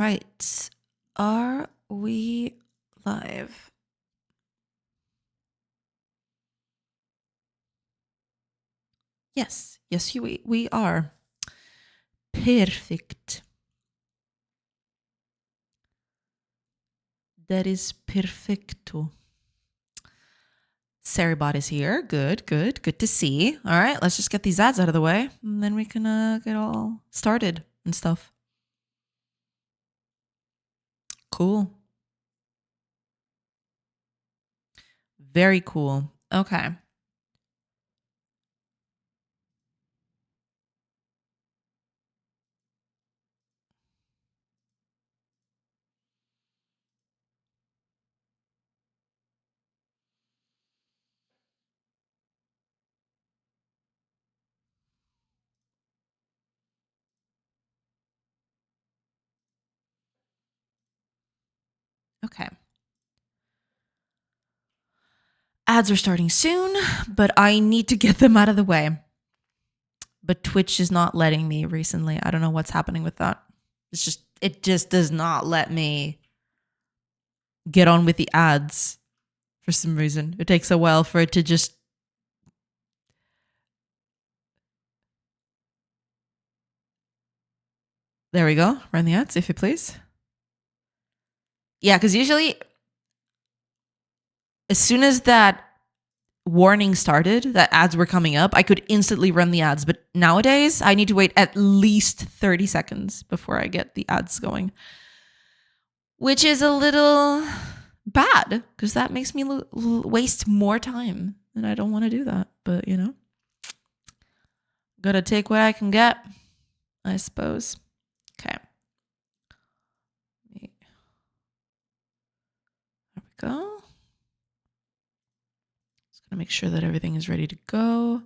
Right. Are we live? Yes. Yes, we are. Perfect. That is perfecto. Saribot is here. Good, good. Good to see. All right, let's just get these ads out of the way, and then we can get all started and stuff. Cool. Very cool. Okay. Okay. Ads are starting soon, but I need to get them out of the way. But Twitch is not letting me recently. I don't know what's happening with that. It just does not let me get on with the ads for some reason. It takes a while for it to just There we go. Run the ads, if you please. Yeah, because usually as soon as that warning started that ads were coming up, I could instantly run the ads. But nowadays, I need to wait at least 30 seconds before I get the ads going, which is a little bad because that makes me waste more time, and I don't want to do that. But, you know, gotta take what I can get, I suppose. Okay. There we go. Just gonna make sure that everything is ready to go.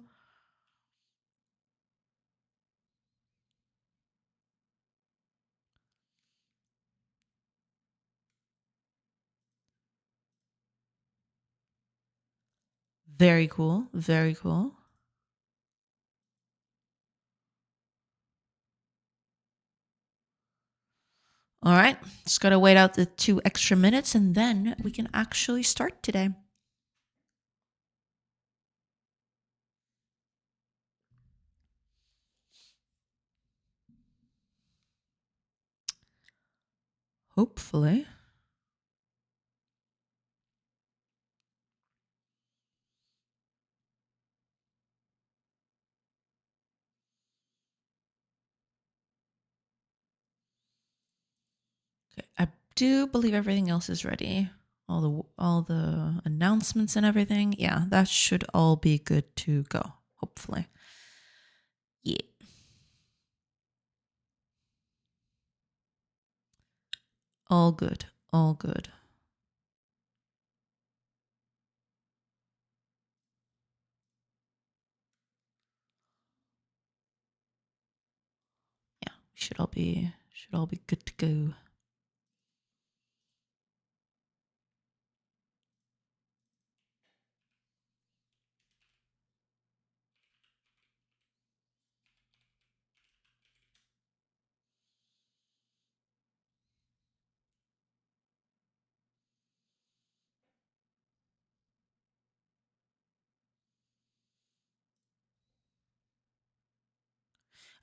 Very cool. Very cool. All right. Just got to wait out the 2 extra minutes and then we can actually start today. Hopefully. Okay. I do believe everything else is ready. All the announcements and everything. Yeah, that should all be good to go. Hopefully. Yeah. All good. All good. Yeah, should all be good to go.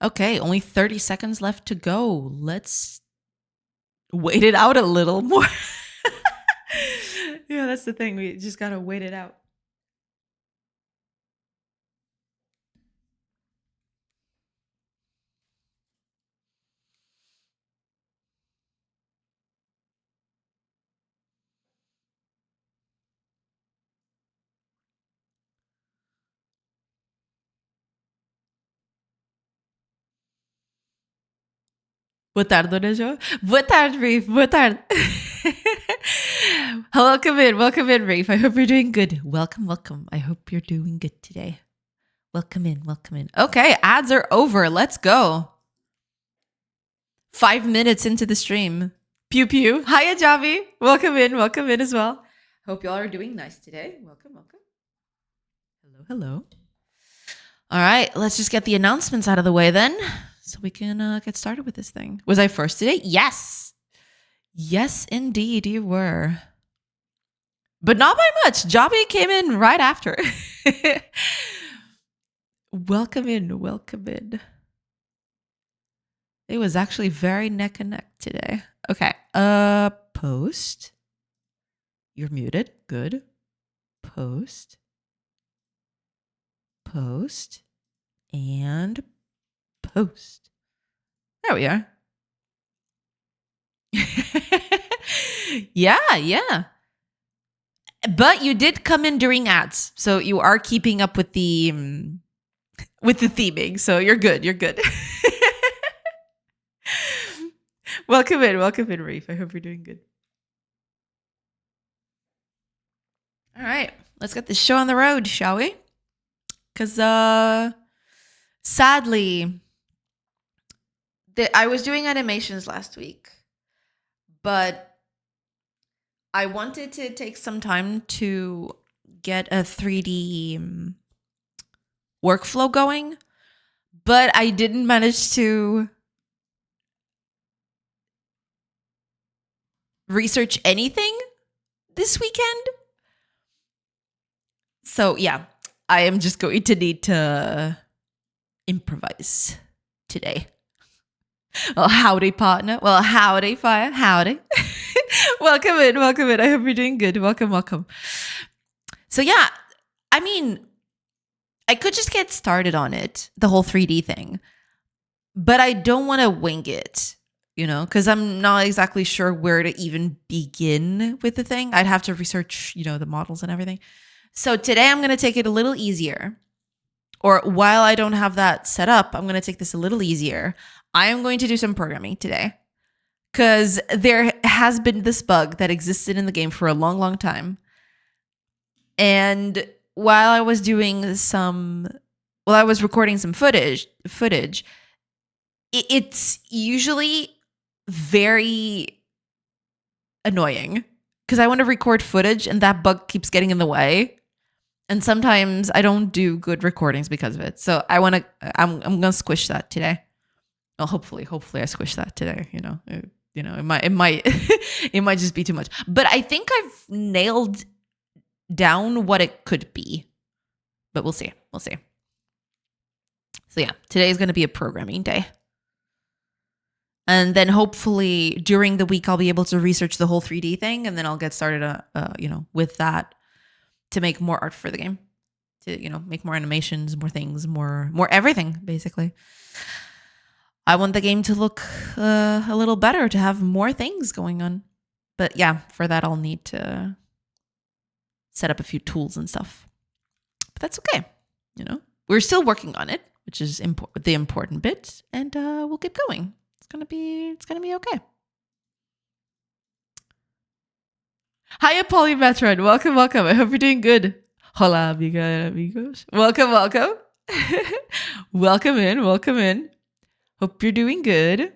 Okay, only 30 seconds left to go. Let's wait it out a little more. Yeah, that's the thing. We just got to wait it out. Boa tarde, Dona Jo. Boa tarde, Reef. Boa tarde. Welcome in, Reef. I hope you're doing good. Welcome, welcome. I hope you're doing good today. Welcome in, welcome in. Okay, ads are over. Let's go. 5 minutes into the stream. Pew pew. Hi, Ajavi. Welcome in as well. Hope y'all are doing nice today. Welcome, welcome. Hello, hello. All right, let's just get the announcements out of the way then, so we can get started with this thing. Was I first today? Yes. Yes, indeed, you were. But not by much. Jobby came in right after. Welcome in. Welcome in. It was actually very neck and neck today. Okay. Post. You're muted. Good. Post. Post. And post. There we are. Yeah. But you did come in during ads, so you are keeping up with the theming. So you're good. You're good. Welcome in, Rafe. I hope you're doing good. All right, let's get this show on the road, shall we? Because sadly, I was doing animations last week, but I wanted to take some time to get a 3D workflow going, but I didn't manage to research anything this weekend. So yeah, I am just going to need to improvise today. Well, howdy, partner. Well, howdy, fire. Howdy. Welcome in. I hope you're doing good. Welcome. So yeah, I mean, I could just get started on it, the whole 3D thing, but I don't want to wing it, because I'm not exactly sure where to even begin with the thing. I'd have to research, the models and everything. So today I'm going to take it a little easier. Or while I don't have that set up, I'm going to take this a little easier. I am going to do some programming today because there has been this bug that existed in the game for a long, long time. And while I was recording some footage, it's usually very annoying because I want to record footage and that bug keeps getting in the way. And sometimes I don't do good recordings because of it. So I'm going to squish that today. Well, hopefully I squish that today. It might it might just be too much. But I think I've nailed down what it could be. But we'll see. So yeah, today is going to be a programming day. And then hopefully during the week I'll be able to research the whole 3D thing, and then I'll get started with that to make more art for the game, to make more animations, more things, more everything basically. I want the game to look a little better, to have more things going on. But yeah, for that I'll need to set up a few tools and stuff. But that's okay. We're still working on it, which is the important bit, and we'll keep going. It's gonna be okay. Hiya, Polymetron. Welcome. I hope you're doing good. Hola, amigos. Welcome. Welcome in. Hope you're doing good.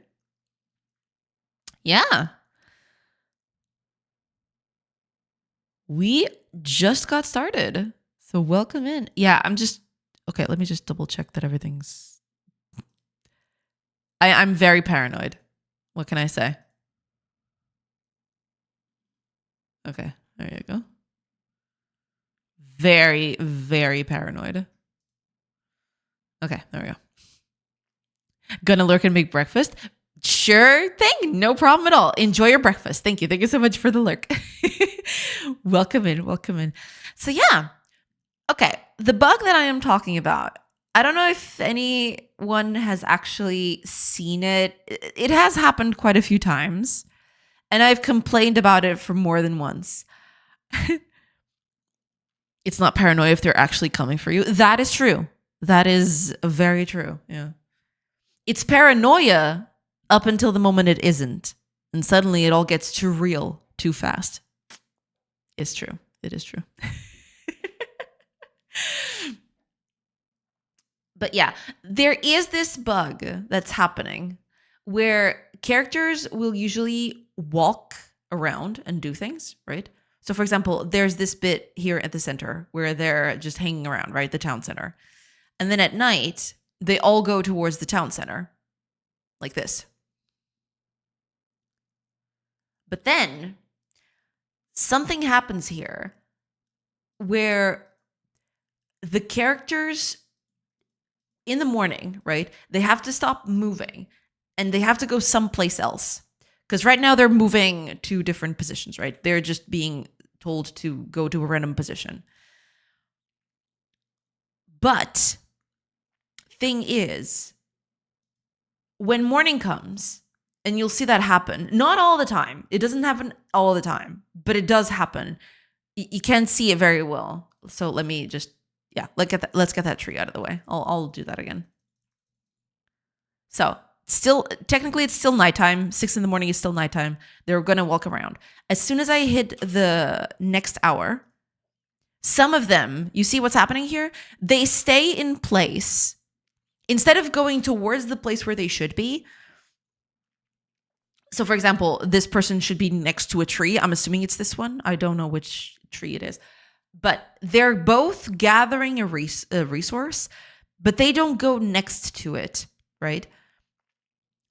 Yeah. We just got started. So welcome in. Yeah, okay, let me just double check that everything's... I'm very paranoid. What can I say? Okay, there you go. Very, very paranoid. Okay, there we go. Gonna lurk and make breakfast? Sure thing. No problem at all. Enjoy your breakfast. Thank you. Thank you so much for the lurk. Welcome in. So yeah. Okay. The bug that I am talking about, I don't know if anyone has actually seen it. It has happened quite a few times, and I've complained about it for more than once. It's not paranoia if they're actually coming for you. That is true. That is very true. Yeah. It's paranoia up until the moment it isn't. And suddenly it all gets too real too fast. It's true. It is true. But yeah, there is this bug that's happening where characters will usually walk around and do things, right? So for example, there's this bit here at the center where they're just hanging around, right? The town center. And then at night, they all go towards the town center like this. But then something happens here where the characters in the morning, right? They have to stop moving and they have to go someplace else. Because right now they're moving to different positions, right? They're just being told to go to a random position. But thing is, when morning comes, and you'll see that happen, not all the time. It doesn't happen all the time, but it does happen. You can't see it very well. So let me just, let's get that tree out of the way. I'll do that again. So technically it's still nighttime. 6 a.m. is still nighttime. They're going to walk around. As soon as I hit the next hour, some of them, you see what's happening here? They stay in place. Instead of going towards the place where they should be. So for example, this person should be next to a tree. I'm assuming it's this one. I don't know which tree it is. But they're both gathering a resource, but they don't go next to it, right?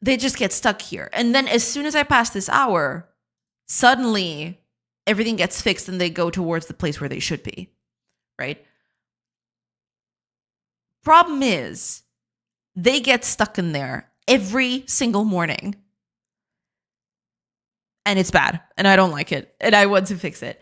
They just get stuck here. And then as soon as I pass this hour, suddenly everything gets fixed and they go towards the place where they should be, right? Problem is, they get stuck in there every single morning. And it's bad. And I don't like it. And I want to fix it.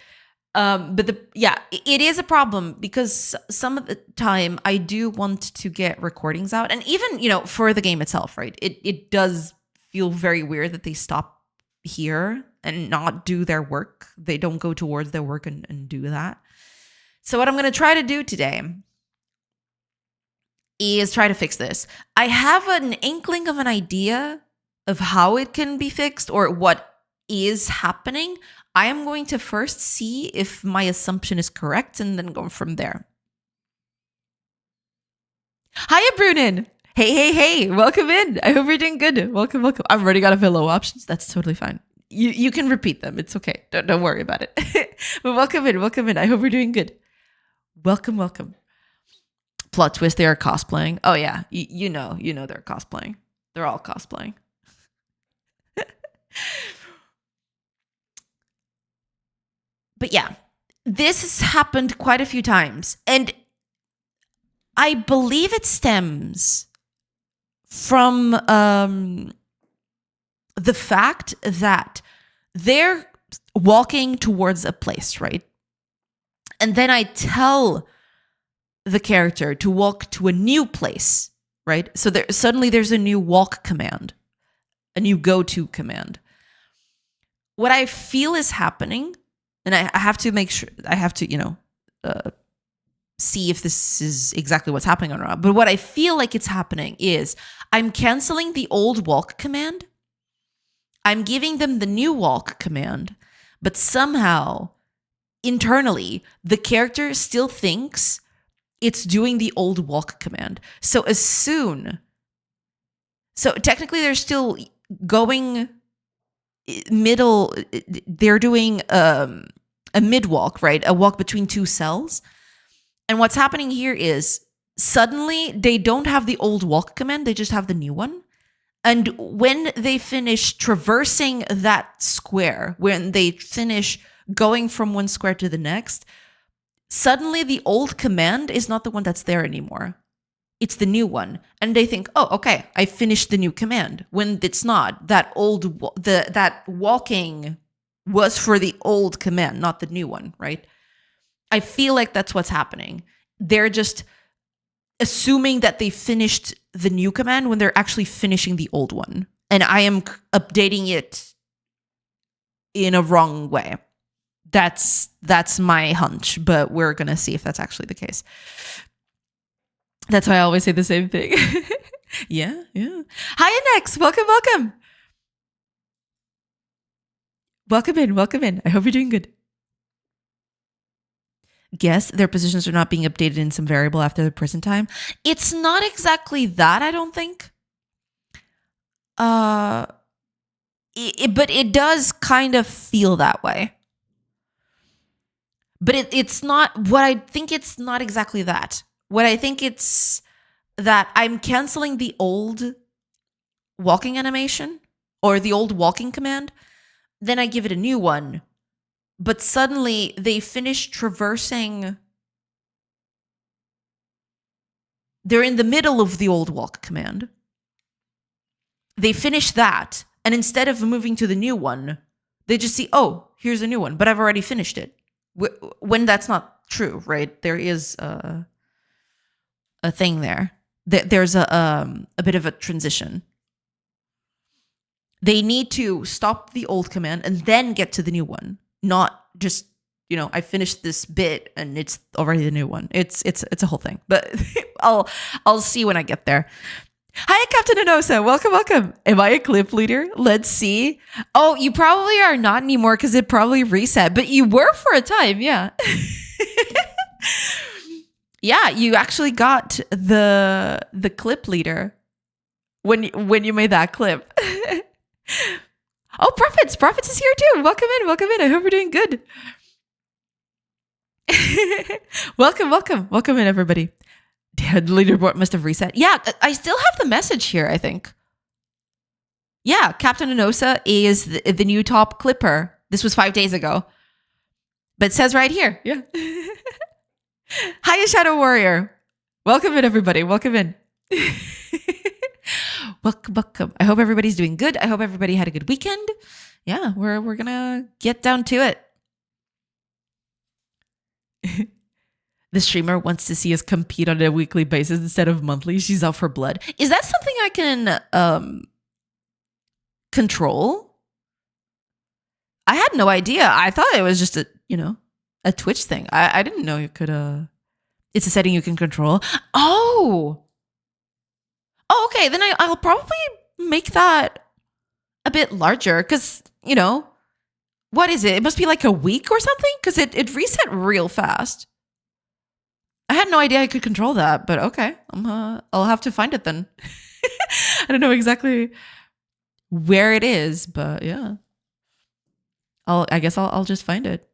But it is a problem because some of the time I do want to get recordings out. And even, for the game itself, right? It does feel very weird that they stop here and not do their work. They don't go towards their work and do that. So what I'm going to try to do today is try to fix this. I have an inkling of an idea of how it can be fixed or what is happening. I am going to first see if my assumption is correct and then go from there. Hiya, Brunin. Hey. Welcome in. I hope you're doing good. Welcome. I've already got a fellow options. That's totally fine. You can repeat them. It's okay. Don't worry about it. But welcome in. I hope you're doing good. Welcome. Plot twist, they are cosplaying. Oh yeah, you know they're cosplaying. They're all cosplaying. But yeah, this has happened quite a few times. And I believe it stems from the fact that they're walking towards a place, right? And then I tell the character to walk to a new place, right? So suddenly there's a new walk command, a new go-to command. What I feel is happening, and I have to make sure, I have to, see if this is exactly what's happening or not. But what I feel like it's happening is I'm canceling the old walk command. I'm giving them the new walk command, but somehow internally, the character still thinks it's doing the old walk command. So technically they're still going middle, they're doing a mid walk, right? A walk between two cells. And what's happening here is suddenly they don't have the old walk command, they just have the new one. And when they finish traversing that square, when they finish going from one square to the next, suddenly the old command is not the one that's there anymore. It's the new one. And they think, oh, okay, I finished the new command. When it's not. That walking was for the old command, not the new one, right? I feel like that's what's happening. They're just assuming that they finished the new command when they're actually finishing the old one. And I am updating it in a wrong way. That's my hunch, but we're going to see if that's actually the case. That's why I always say the same thing. Yeah. Hi, Nex. Welcome. Welcome in. I hope you're doing good. Guess their positions are not being updated in some variable after the present time. It's not exactly that, I don't think. But it does kind of feel that way. But it's not, what I think it's not exactly that. What I think it's that I'm canceling the old walking animation or the old walking command Then I give it a new one. But suddenly they finish traversing. They're in the middle of the old walk command. They finish that. And instead of moving to the new one, they just see, oh, here's a new one, but I've already finished it. When that's not true, right? There is a thing there. There's a bit of a transition. They need to stop the old command and then get to the new one, not just, I finished this bit and it's already the new one. It's a whole thing, but I'll see when I get there. Hi, Captain Enosa. Welcome. Am I a clip leader? Let's see. Oh, you probably are not anymore because it probably reset, but you were for a time. Yeah. Yeah, you actually got the clip leader when you made that clip. Oh, Profits is here too. Welcome in. I hope you're doing good. Welcome in, everybody. The leaderboard must have reset. Yeah, I still have the message here, I think. Yeah, Captain Enosa is the new top clipper. This was 5 days ago. But it says right here. Yeah. Hiya, Shadow Warrior. Welcome in, everybody. Welcome in. Welcome. I hope everybody's doing good. I hope everybody had a good weekend. Yeah, we're going to get down to it. The streamer wants to see us compete on a weekly basis instead of monthly. She's out for blood. Is that something I can control? I had no idea. I thought it was just a Twitch thing. I didn't know you could it's a setting you can control. Oh, okay. Then I'll probably make that a bit larger because, what is it? It must be like a week or something because it reset real fast. I had no idea I could control that, but okay. I'll have to find it then. I don't know exactly where it is, but yeah. I guess I'll just find it.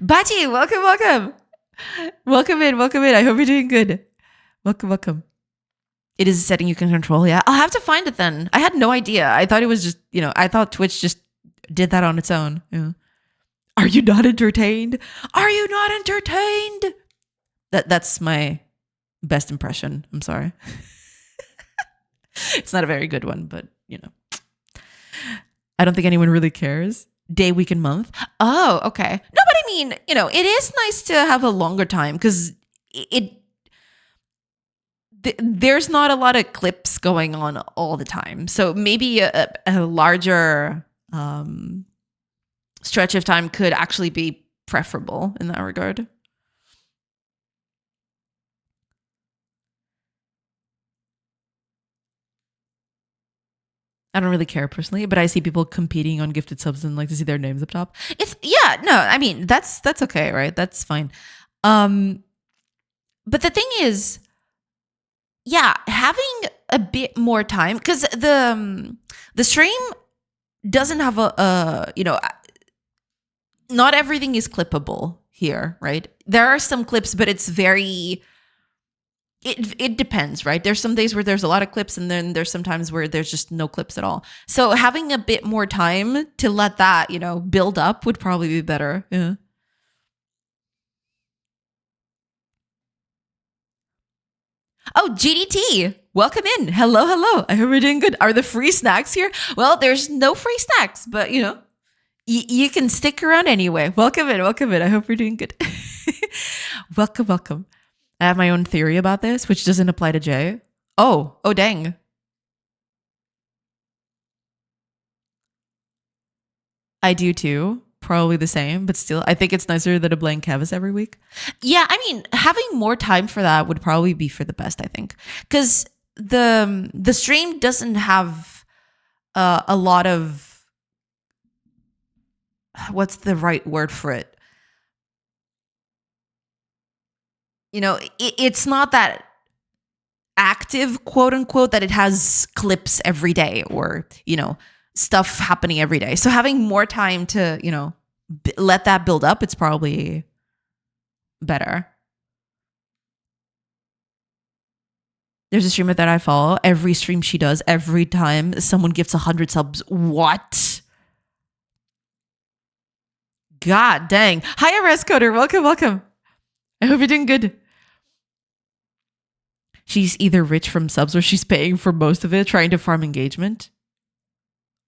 Bachi, welcome. Welcome in. I hope you're doing good. Welcome. It is a setting you can control, yeah. I'll have to find it then. I had no idea. I thought it was just, I thought Twitch just did that on its own. Yeah. Are you not entertained? That's my best impression. I'm sorry. It's not a very good one, but I don't think anyone really cares. Day, week, and month. Oh, okay. No, but I mean, it is nice to have a longer time because there's not a lot of clips going on all the time. So maybe a larger stretch of time could actually be preferable in that regard. I don't really care personally, but I see people competing on gifted subs and like to see their names up top. I mean, that's okay, right? That's fine. But the thing is, yeah, having a bit more time because the stream doesn't have not everything is clippable here, right? There are some clips, but it's very. It depends, right? There's some days where there's a lot of clips and then there's some times where there's just no clips at all. So having a bit more time to let that, build up would probably be better. Yeah. Oh, GDT, welcome in. Hello. I hope you're doing good. Are the free snacks here? Well, there's no free snacks, but you can stick around anyway. Welcome in. I hope you're doing good. Welcome. I have my own theory about this, which doesn't apply to Jay. Oh, dang. I do too. Probably the same, but still, I think it's nicer than a blank canvas every week. Yeah, I mean, having more time for that would probably be for the best, I think. Because the stream doesn't have a lot of... What's the right word for it? It's not that active, quote unquote, that it has clips every day or, stuff happening every day. So having more time to, let that build up, it's probably better. There's a streamer that I follow. Every stream she does, every time someone gets 100 subs. What? God dang. Hi, RS Coder. Welcome, welcome. I hope you're doing good. She's either rich from subs or she's paying for most of it, trying to farm engagement.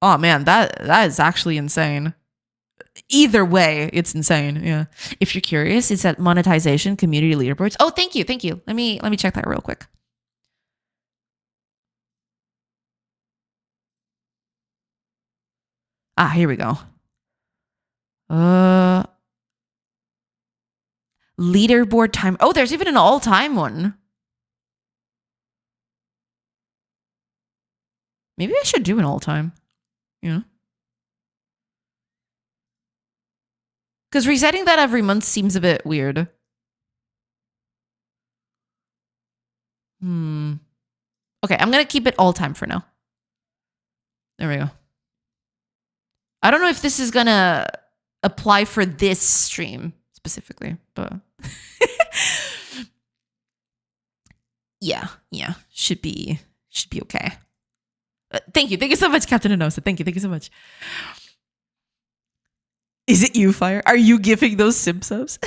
Oh man, that is actually insane. Either way, it's insane. Yeah. If you're curious, it's at monetization community leaderboards. Oh, thank you, thank you. Let me check that real quick. Ah, here we go. Leaderboard time. Oh, there's even an all-time one. Maybe I should do an all-time. You know? Because resetting that every month seems a bit weird. Okay, I'm going to keep it all-time for now. There we go. I don't know if this is going to apply for this stream specifically, but... yeah, should be okay. Thank you so much, Captain Anosa. Thank you so much. Is it you, Fire? Are you giving those sim subs?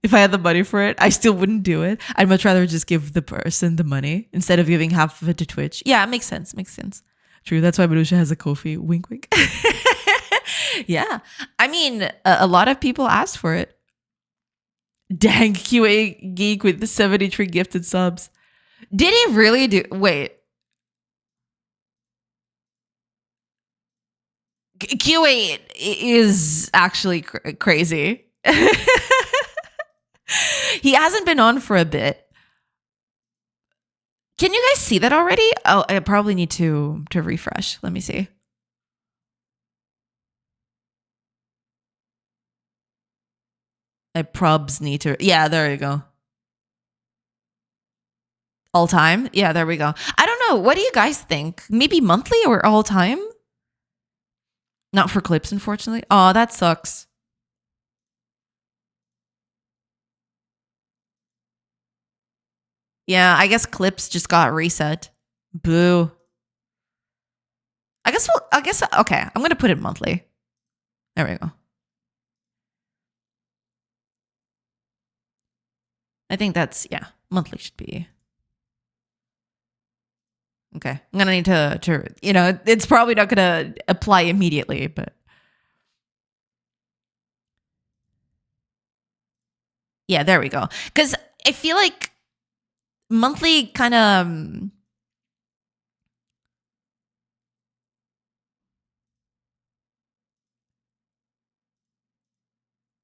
If I had the money for it, I still wouldn't do it. I'd much rather just give the person the money instead of giving half of it to Twitch. Yeah, it makes sense. True. That's why Marusha has a Ko-fi. Wink, wink. Yeah. I mean, a lot of people asked for it. Dang, QA Geek with the 73 gifted subs. Did he really do... Wait. QA is actually crazy. He hasn't been on for a bit. Can you guys see that already? Oh, I probably need to refresh. Let me see. I probs need to... Yeah, there you go. All time? Yeah, there we go. I don't know. What do you guys think? Maybe monthly or all time? Not for clips, unfortunately. Oh, that sucks. Yeah, I guess clips just got reset. Boo. I guess, okay, I'm going to put it monthly. There we go. I think that's, yeah, monthly should be. Okay, I'm going to need to, you know, it's probably not going to apply immediately, but. Yeah, there we go. Because I feel like monthly kind of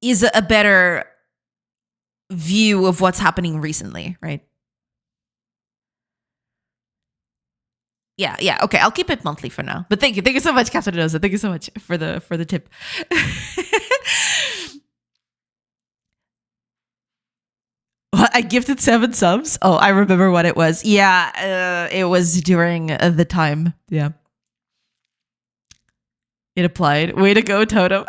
is a better view of what's happening recently, right? Yeah. Okay, I'll keep it monthly for now. But thank you so much, Captain Doza. Thank you so much for the tip. I gifted 7 subs. Oh, I remember what it was. Yeah, it was during the time. Yeah, it applied. Way to go, Totem.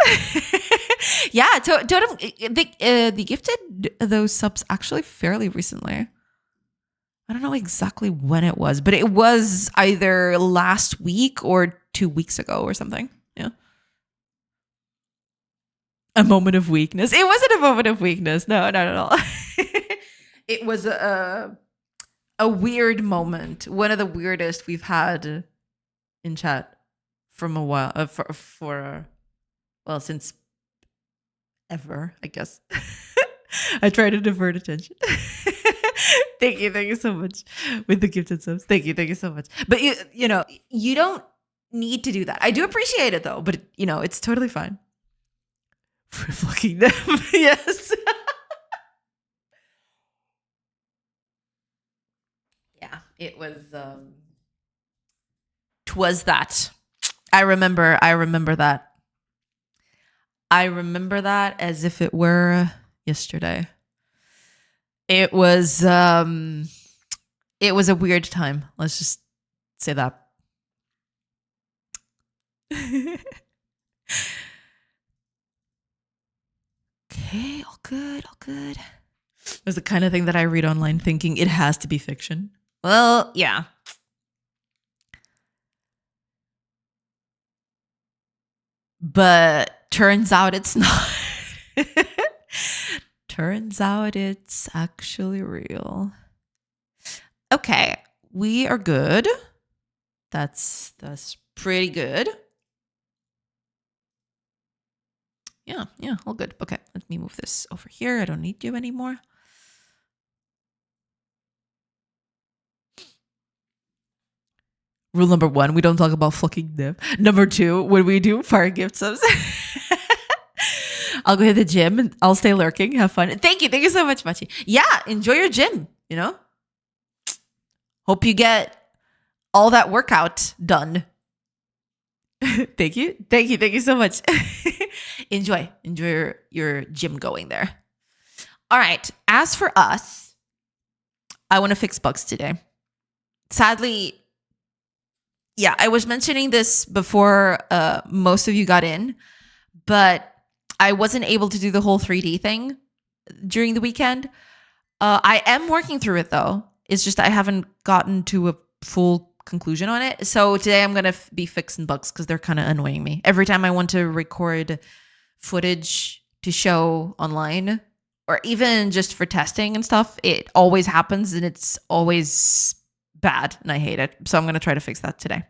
Yeah, Totem. They gifted those subs actually fairly recently. I don't know exactly when it was, but it was either last week or 2 weeks ago or something. Yeah. A moment of weakness. It wasn't a moment of weakness. No, not at all. It was a weird moment. One of the weirdest we've had in chat from a while. Well, since ever, I guess. I try to divert attention. Thank you so much with the gifted subs. Thank you so much. But you know, you don't need to do that. I do appreciate it though, but you know, it's totally fine. For fucking them, yes. Yeah, it was. 'Twas that. I remember that. I remember that as if it were yesterday. It was a weird time. Let's just say that. Okay, all good. It's the kind of thing that I read online thinking it has to be fiction. Well, yeah. But turns out it's not. Turns out it's actually real. Okay, we are good. That's pretty good. Yeah, all good. Okay, let me move this over here. I don't need you anymore. Rule number 1, we don't talk about fucking dev. Number 2, when we do fire gift subs, I'll go hit the gym and I'll stay lurking. Have fun. Thank you so much, Machi. Yeah, enjoy your gym, you know? Hope you get all that workout done. Thank you so much. enjoy your gym going there. All right, as for us, I want to fix bugs today. Sadly, yeah, I was mentioning this before most of you got in, but I wasn't able to do the whole 3D thing during the weekend. I am working through it though. It's just I haven't gotten to a full conclusion on it. So today I'm going to be fixing bugs because they're kind of annoying me. Every time I want to record footage to show online or even just for testing and stuff, it always happens and it's always bad and I hate it. So I'm going to try to fix that today.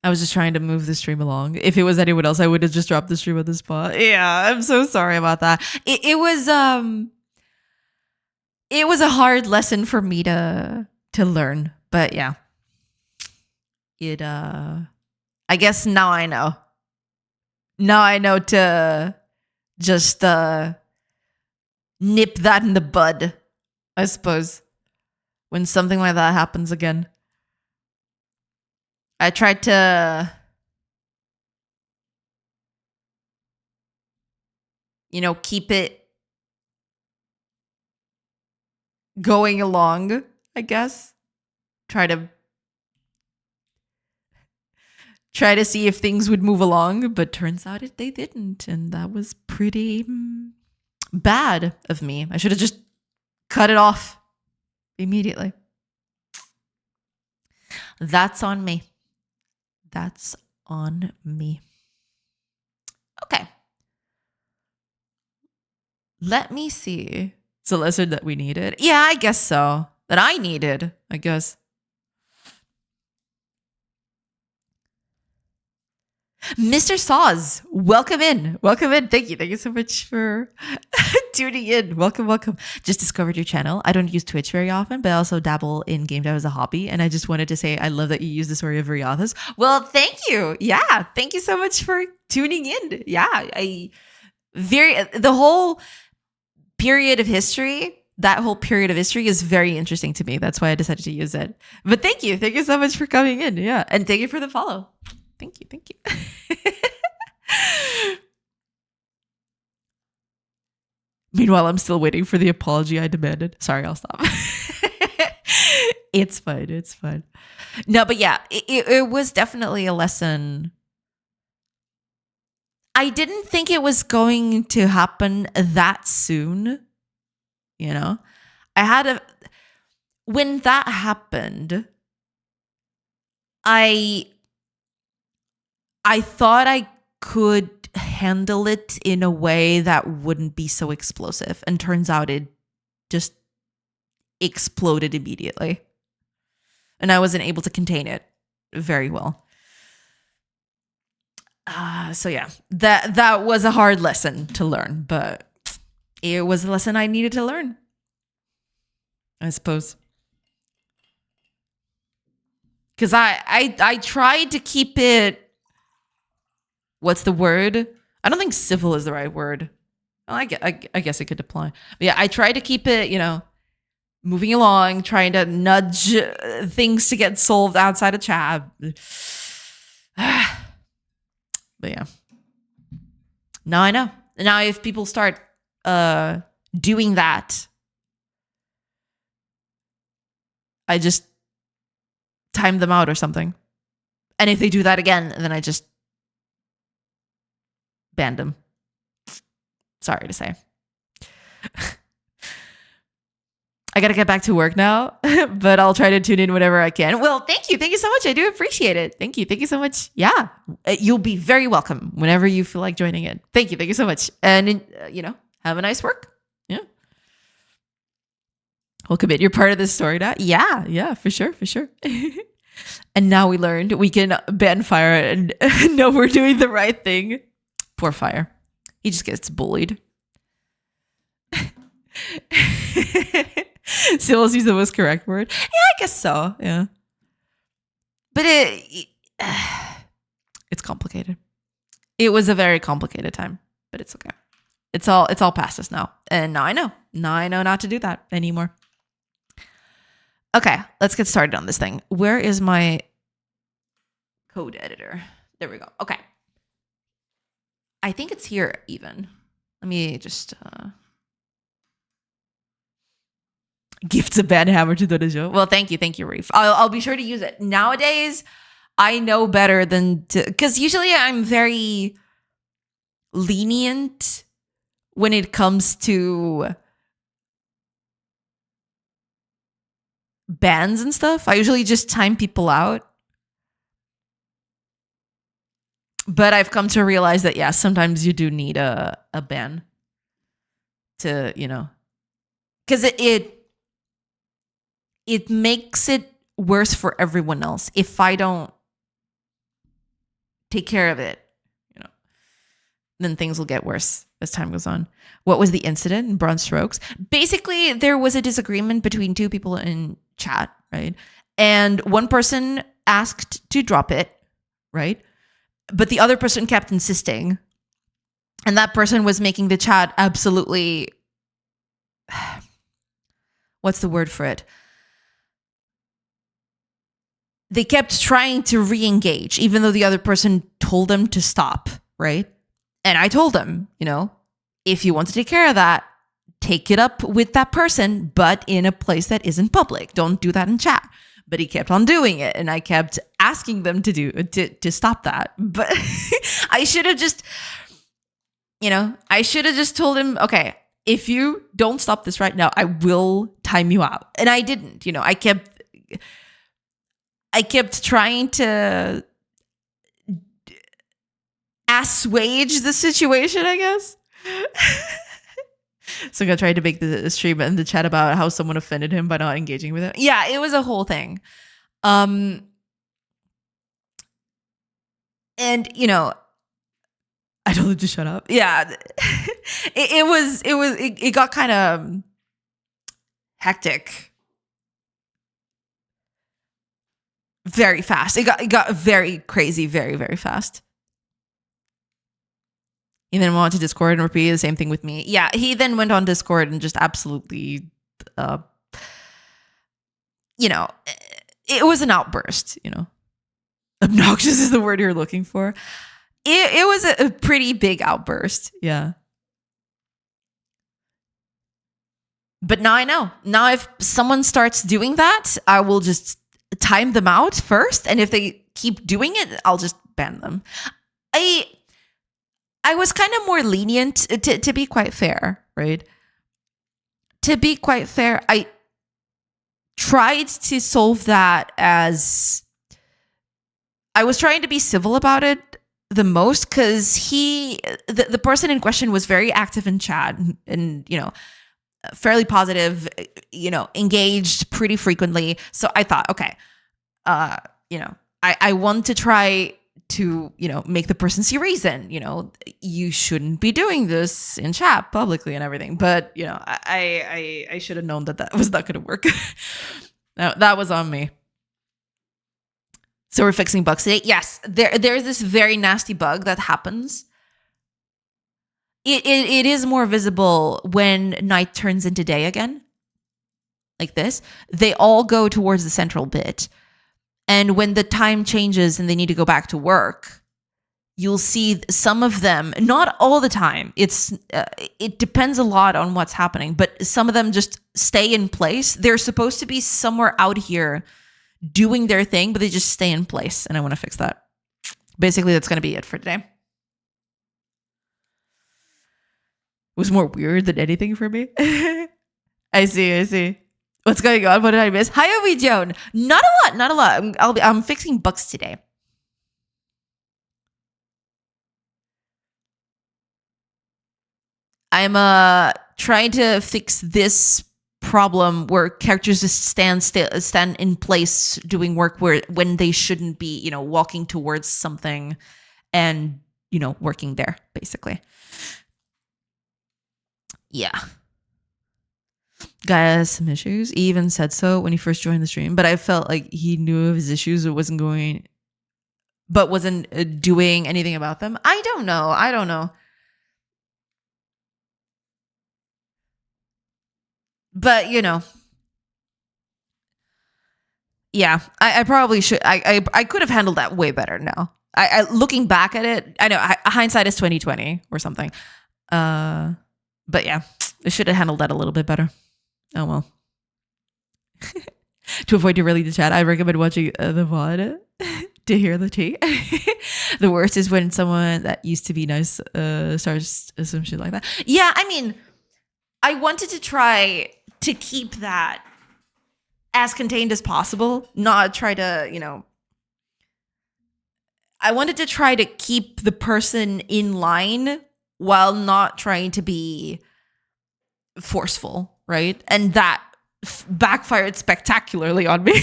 I was just trying to move the stream along. If it was anyone else, I would have just dropped the stream on the spot. Yeah, I'm so sorry about that. It was a hard lesson for me to learn, but yeah. I guess now I know. Now I know to just nip that in the bud, I suppose, when something like that happens again. I tried to, keep it going along, I guess. Try to see if things would move along, but turns out they didn't, and that was pretty bad of me. I should have just cut it off immediately. That's on me. That's on me. Okay. Let me see. It's a lesson that we needed. Yeah, I guess so. That I needed, I guess. Mr. Saws, welcome in. Welcome in. Thank you so much for tuning in. Welcome. Just discovered your channel. I don't use Twitch very often, but I also dabble in game dev as a hobby. And I just wanted to say I love that you use the story of Riathas. Well, thank you. Yeah, thank you so much for tuning in. Yeah, the whole period of history. That whole period of history is very interesting to me. That's why I decided to use it. But thank you so much for coming in. Yeah, and thank you for the follow. Thank you. Meanwhile, I'm still waiting for the apology I demanded. Sorry, I'll stop. It's fine. No, but yeah, it was definitely a lesson. I didn't think it was going to happen that soon. When that happened, I thought I could handle it in a way that wouldn't be so explosive. And turns out it just exploded immediately. And I wasn't able to contain it very well. So yeah, that was a hard lesson to learn, but it was a lesson I needed to learn, I suppose. Because I tried to keep it. What's the word? I don't think civil is the right word. Well, I guess it could apply. But yeah, I tried to keep it, moving along, trying to nudge things to get solved outside of chat. But yeah. Now I know. Now if people start doing that, I just time them out or something. And if they do that again, then I just banned them. Sorry to say. I got to get back to work now, but I'll try to tune in whenever I can. Well, thank you. Thank you so much. I do appreciate it. Thank you. Thank you so much. Yeah. You'll be very welcome whenever you feel like joining in. Thank you. Thank you so much. And, have a nice work. Yeah. We'll commit. You're part of this story now. Yeah, for sure. And now we learned we can ban Fire and know we're doing the right thing. Poor Fire. He just gets bullied. Silas used the most correct word. Yeah, I guess so. Yeah. But it's complicated. It was a very complicated time, but it's okay. It's all past us now. And now I know. Now I know not to do that anymore. Okay, let's get started on this thing. Where is my code editor? There we go. Okay. I think it's here even. Let me just gifts a bad hammer to the show. Well, thank you, Reef. I'll be sure to use it. Nowadays, I know better than to, because usually I'm very lenient when it comes to bans and stuff. I usually just time people out. But I've come to realize that, yeah, sometimes you do need a ban to, because it makes it worse for everyone else if I don't take care of it, then things will get worse as time goes on. What was the incident in Broad Strokes? Basically, there was a disagreement between two people in chat, right? And one person asked to drop it, right? But the other person kept insisting. And that person was making the chat absolutely... What's the word for it? They kept trying to re-engage, even though the other person told them to stop, right? And I told them, if you want to take care of that, take it up with that person, but in a place that isn't public. Don't do that in chat. But he kept on doing it, and I kept asking them to stop that. But I should have just, told him, okay, if you don't stop this right now, I will time you out. And I didn't, I kept trying to assuage the situation, I guess. So I'm going to try to make the stream and the chat about how someone offended him by not engaging with him. Yeah, it was a whole thing. And, I told him to shut up. Yeah. It got kind of hectic. Very fast. It got very crazy, very, very fast. He then went on to Discord and repeated the same thing with me. Yeah, he then went on Discord and just absolutely, it was an outburst, Obnoxious is the word you're looking for. It was a pretty big outburst, yeah. But now I know. Now if someone starts doing that, I will just time them out first, and if they keep doing it, I'll just ban them. I was kind of more lenient to be quite fair, right? To be quite fair, I tried to solve that as I was trying to be civil about it the most, because the person in question was very active in chat and fairly positive, engaged pretty frequently. So I thought, okay, I want to try to, make the person see reason, you shouldn't be doing this in chat publicly and everything. But, I should have known that was not going to work. That was on me. So we're fixing bugs today. Yes, there's this very nasty bug that happens. It is more visible when night turns into day again. Like this. They all go towards the central bit. And when the time changes and they need to go back to work, you'll see some of them, not all the time. It depends a lot on what's happening, but some of them just stay in place. They're supposed to be somewhere out here doing their thing, but they just stay in place. And I want to fix that. Basically, that's going to be it for today. It was more weird than anything for me. I see. What's going on? What did I miss? Hi, Obi Joan. Not a lot. Not a lot. I'm fixing bugs today. I'm trying to fix this problem where characters just stand in place doing work when they shouldn't be, walking towards something and, working there, basically. Yeah. Guy has some issues. He even said so when he first joined the stream, but I felt like he knew of his issues but wasn't doing anything about them. I don't know. But, yeah, I probably should. I could have handled that way better now. Looking back at it, I know hindsight is 2020 or something. But yeah, I should have handled that a little bit better. Oh well. To avoid derailing the chat, I recommend watching the VOD to hear the tea. The worst is when someone that used to be nice starts some shit like that. Yeah, I mean, I wanted to try to keep that as contained as possible, not try to, I wanted to try to keep the person in line while not trying to be forceful, right? And that backfired spectacularly on me.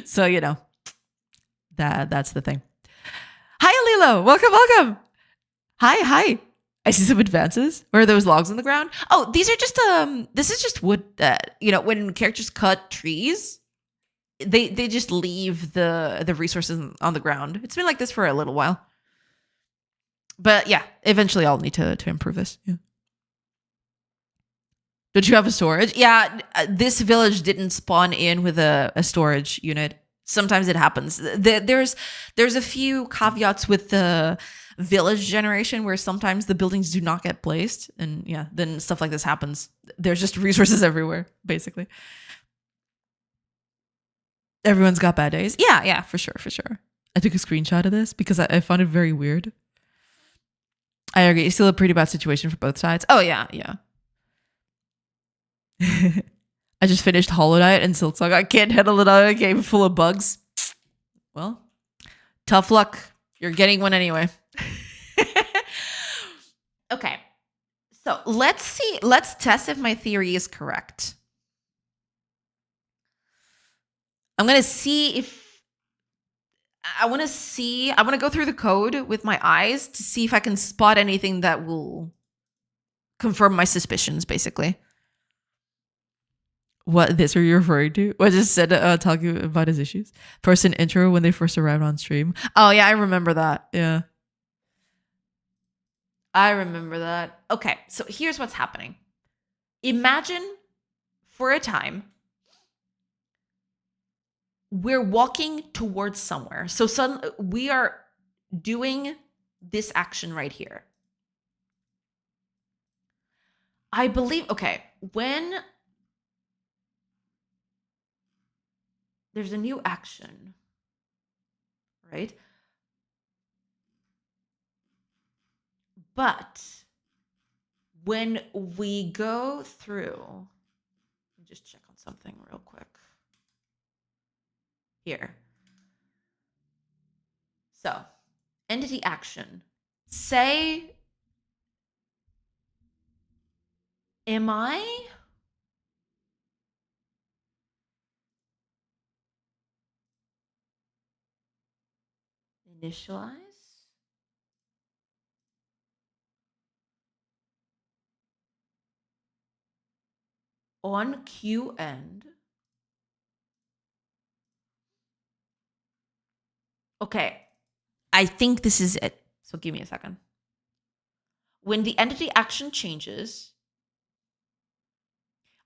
So, that's the thing. Hi, Alilo. Welcome. Hi. I see some advances. Where are those logs on the ground? Oh, these are just this is just wood that, when characters cut trees, they just leave the resources on the ground. It's been like this for a little while. But yeah, eventually I'll need to improve this. Yeah. Don't you have a storage? Yeah, this village didn't spawn in with a storage unit. Sometimes it happens. There's a few caveats with the village generation where sometimes the buildings do not get placed, and yeah, then stuff like this happens. There's just resources everywhere, basically. Everyone's got bad days. Yeah, for sure. I took a screenshot of this because I found it very weird. I agree. It's still a pretty bad situation for both sides. Oh yeah. I just finished Hollow Knight and Silksong. I can't handle another game full of bugs. Well, tough luck. You're getting one anyway. Okay. So let's see. Let's test if my theory is correct. I'm going to see if I want to go through the code with my eyes to see if I can spot anything that will confirm my suspicions, basically. What this are you referring to? What just said talking about his issues? Person intro when they first arrived on stream. Oh yeah, I remember that. Yeah. I remember that. Okay, so here's what's happening. Imagine for a time we're walking towards somewhere. So we are doing this action right here. I believe, okay, when there's a new action, right? But when we go through, let me just check on something real quick. Here. So, entity action. Say, am I? Initialize? On queue end. Okay, I think this is it. So give me a second. When the entity action changes,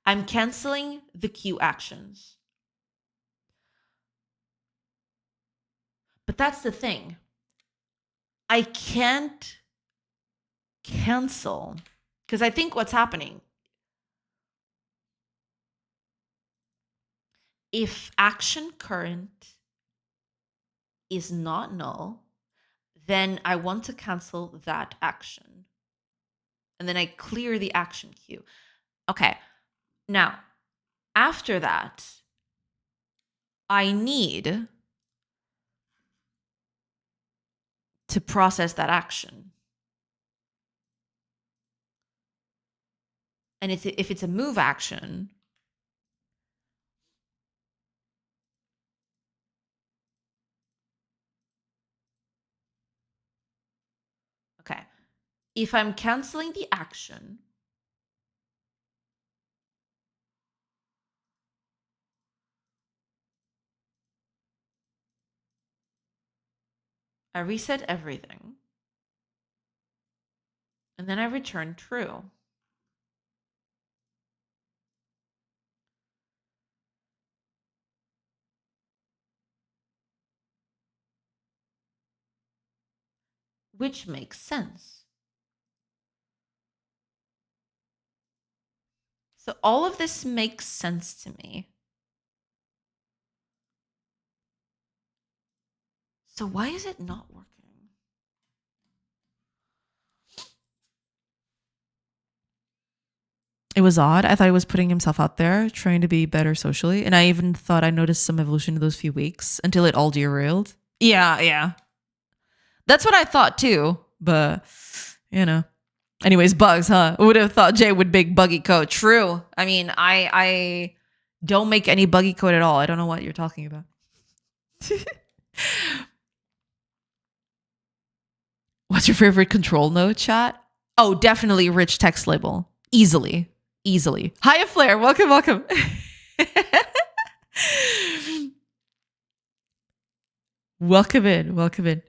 I'm canceling the queue actions. But that's the thing. I can't cancel because I think what's happening, if action current is not null, then I want to cancel that action. And then I clear the action queue. Okay. Now, After that, I need to process that action. And if it's a move action, okay. If I'm canceling the action, I reset everything. And then I return true. Which makes sense. So all of this makes sense to me. So why is it not working? It was odd. I thought he was putting himself out there, trying to be better socially. And I even thought I noticed some evolution in those few weeks until it all derailed. Yeah. That's what I thought too. But, Anyways, bugs, huh? Who would have thought Jay would make buggy code? True. I mean, I don't make any buggy code at all. I don't know what you're talking about. What's your favorite control node, chat? Oh, definitely rich text label. Easily. Hiya, Flair. Welcome. Welcome in.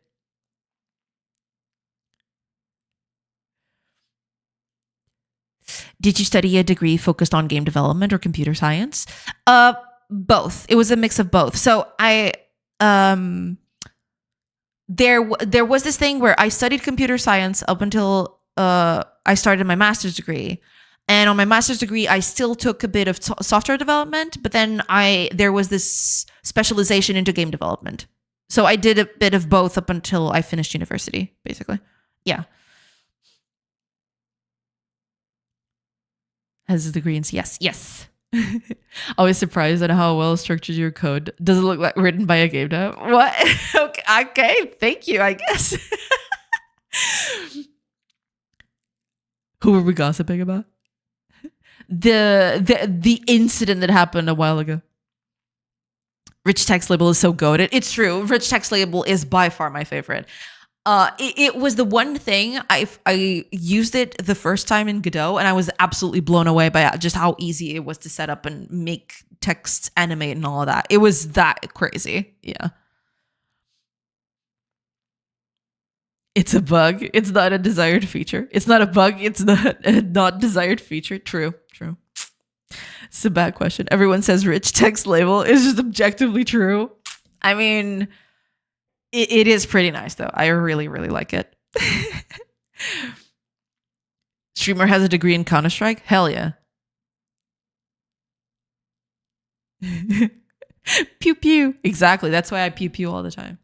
Did you study a degree focused on game development or computer science? Both. It was a mix of both. So I there was this thing where I studied computer science up until I started my master's degree. And on my master's degree, I still took a bit of software development, but then there was this specialization into game development. So I did a bit of both up until I finished university, basically. Yeah. Has a degree in yes. Always surprised at how well structured your code. Does it look like written by a game dev? What? Okay, thank you, I guess. Who were we gossiping about? The incident that happened a while ago. Rich text label is so goated. It's true. Rich text label is by far my favorite. It was the one thing I used it the first time in Godot, and I was absolutely blown away by just how easy it was to set up and make text animate and all of that. It was that crazy. Yeah. It's a bug. It's not a desired feature. It's not a bug. It's not a not desired feature. True. It's a bad question. Everyone says rich text label is just objectively true. I mean, it is pretty nice, though. I really, really like it. Streamer has a degree in Counter-Strike? Hell yeah. Pew pew. Exactly. That's why I pew pew all the time.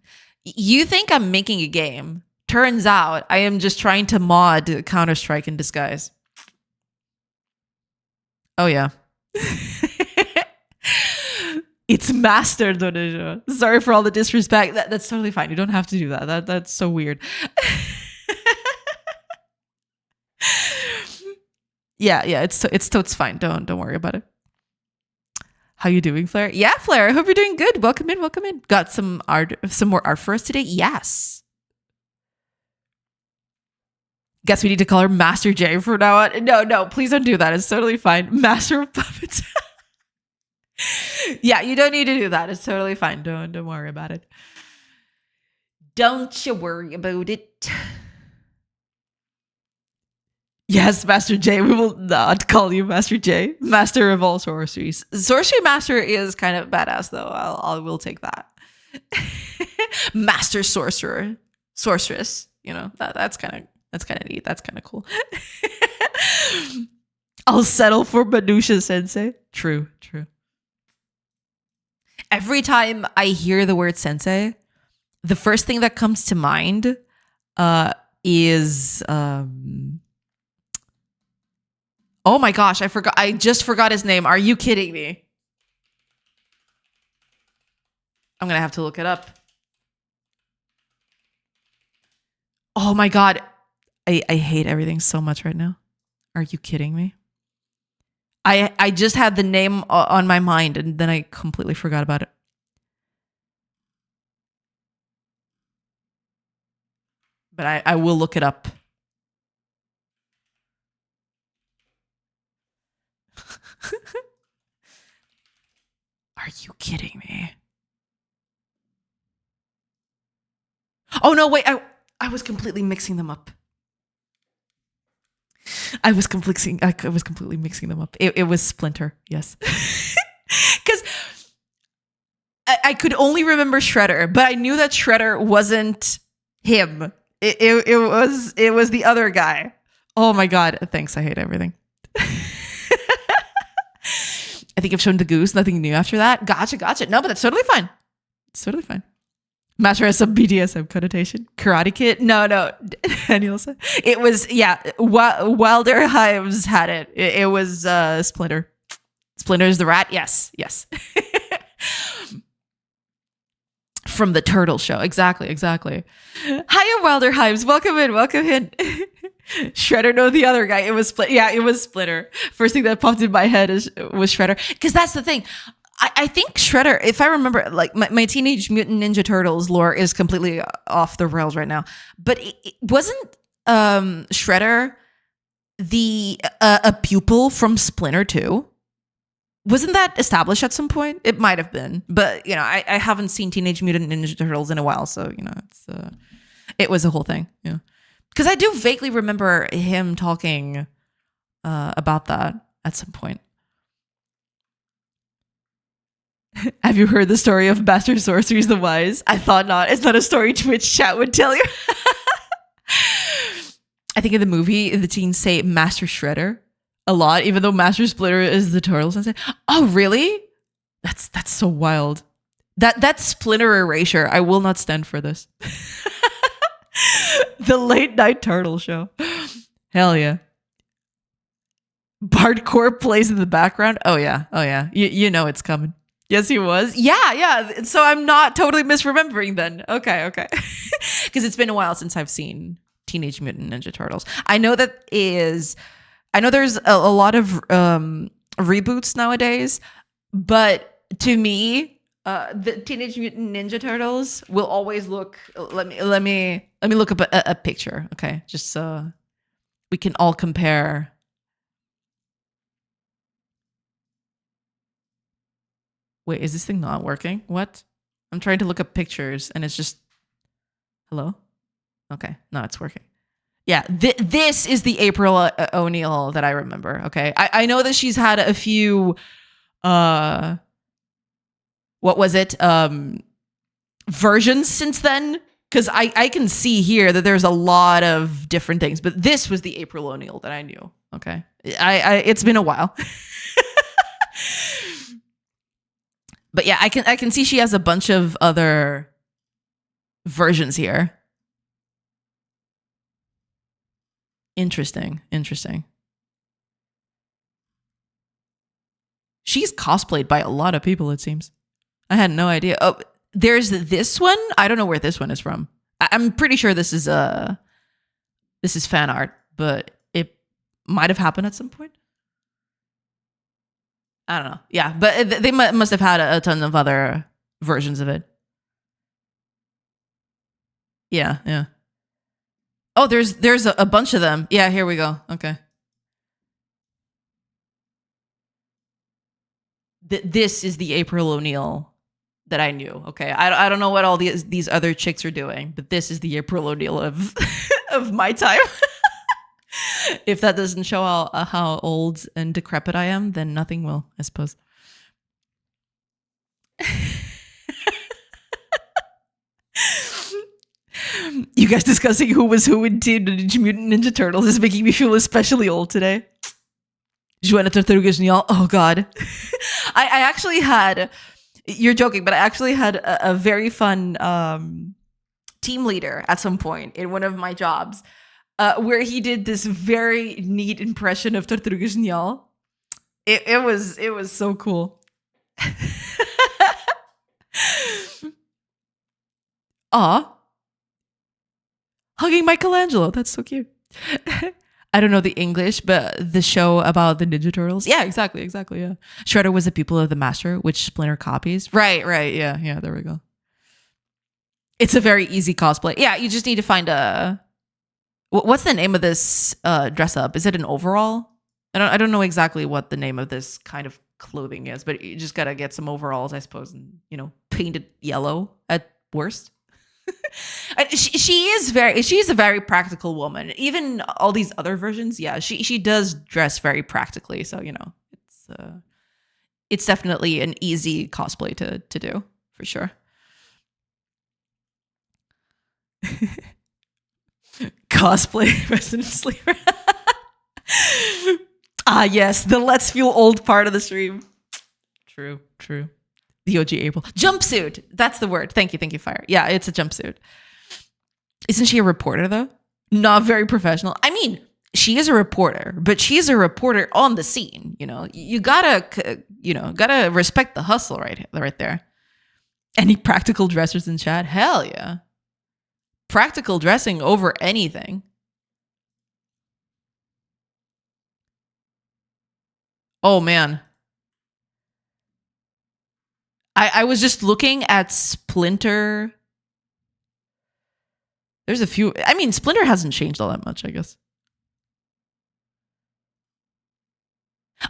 You think I'm making a game. Turns out I am just trying to mod Counter-Strike in disguise. Oh, yeah. It's mastered, Donejo. Sorry for all the disrespect. That's totally fine. You don't have to do that. That's so weird. Yeah, it's fine. Don't worry about it. How you doing, Flair? Yeah, Flair. I hope you're doing good. Welcome in. Got some more art for us today? Yes. Guess we need to call her Master J from now on. No, please don't do that. It's totally fine. Master of Puppets. Yeah, you don't need to do that. It's totally fine. Don't worry about it. Don't you worry about it. Yes, Master J. We will not call you Master J. Master of all sorceries. Sorcery Master is kind of badass, though. I will take that. Master Sorcerer. Sorceress. That's kind of neat. That's kind of cool. I'll settle for Manusha Sensei. True. Every time I hear the word sensei, the first thing that comes to mind is oh my gosh, I just forgot his name. Are you kidding me? I'm gonna have to look it up. Oh my god. I hate everything so much right now. Are you kidding me? I just had the name on my mind and then I completely forgot about it. But I will look it up. Are you kidding me? Oh no, wait, I was completely mixing them up. I was completely mixing them up. It was Splinter, yes. Because I could only remember Shredder, but I knew that Shredder wasn't him. It was the other guy. Oh my god! Thanks. I hate everything. I think I've shown the goose. Nothing new after that. Gotcha. No, but that's totally fine. It's totally fine. Master has some BDSM connotation. Karate Kid? No. Daniel said it was Wilder Hives had it. It was Splinter. Splinter's the rat. Yes. From the Turtle Show. Exactly. Hiya, Wilder Hives. Welcome in. Shredder, no, the other guy. It was Splinter. Yeah, it was Splinter. First thing that popped in my head was Shredder. Because that's the thing. I think Shredder, if I remember, like my Teenage Mutant Ninja Turtles lore is completely off the rails right now. But it wasn't Shredder a pupil from Splinter too? Wasn't that established at some point? It might have been, but I haven't seen Teenage Mutant Ninja Turtles in a while, so it was a whole thing. Yeah, because I do vaguely remember him talking about that at some point. Have you heard the story of Master Sorceries the Wise? I thought not. It's not a story Twitch chat would tell you. I think in the movie, the teens say Master Shredder a lot, even though Master Splinter is the Turtle Sensei. Oh, really? That's so wild. That Splinter erasure. I will not stand for this. The late night Turtle Show. Hell yeah. Bardcore plays in the background. Oh yeah. You know it's coming. Yes, he was. Yeah. So I'm not totally misremembering then. Okay. Because it's been a while since I've seen Teenage Mutant Ninja Turtles. I know there's a lot of reboots nowadays, but to me, the Teenage Mutant Ninja Turtles will always look. Let me look up a picture, okay? Just so we can all compare. Wait, is this thing not working? What? I'm trying to look up pictures and it's just... Hello? Okay, no, it's working. Yeah, this is the April O'Neil that I remember, okay? I know that she's had a few... what was it? Versions since then? Because I can see here that there's a lot of different things, but this was the April O'Neil that I knew, okay? It's been a while. But yeah, I can see she has a bunch of other versions here. Interesting. She's cosplayed by a lot of people, it seems. I had no idea. Oh, there's this one. I don't know where this one is from. I'm pretty sure this is fan art, but it might have happened at some point. I don't know. Yeah, but they must have had a ton of other versions of it. Yeah. Oh, there's a bunch of them. Yeah, here we go. Okay. This is the April O'Neil that I knew. Okay, I don't know what all these other chicks are doing, but this is the April O'Neil of of my time. If that doesn't show how old and decrepit I am, then nothing will, I suppose. You guys discussing who was who in Teenage Mutant Ninja Turtles is making me feel especially old today. Joanna Tartarugas Ninja. Oh God. I actually had, you're joking, but I actually had a very fun team leader at some point in one of my jobs where he did this very neat impression of Tartarugas Ninja. It was so cool. Aw, hugging Michelangelo. That's so cute. I don't know the English, but the show about the Ninja Turtles. Yeah, exactly, exactly. Yeah, Shredder was the pupil of the master, which Splinter copies. Right, right. Yeah, yeah. There we go. It's a very easy cosplay. Yeah, you just need to find a. What's the name of this dress up? Is it an overall? I don't know exactly what the name of this kind of clothing is, but you just gotta get some overalls, I suppose, and paint it yellow at worst. And she's a very practical woman. Even all these other versions, yeah, she does dress very practically. So it's definitely an easy cosplay to do for sure. Cosplay Resident Sleeper. Ah, yes, the Let's Feel Old part of the stream. True, true. The OG April. Jumpsuit. That's the word. Thank you, Fire. Yeah, it's a jumpsuit. Isn't she a reporter, though? Not very professional. I mean, she is a reporter, but she's a reporter on the scene. You gotta respect the hustle right there. Any practical dressers in chat? Hell yeah. Practical dressing over anything. Oh, man. I was just looking at Splinter. There's a few. I mean, Splinter hasn't changed all that much, I guess.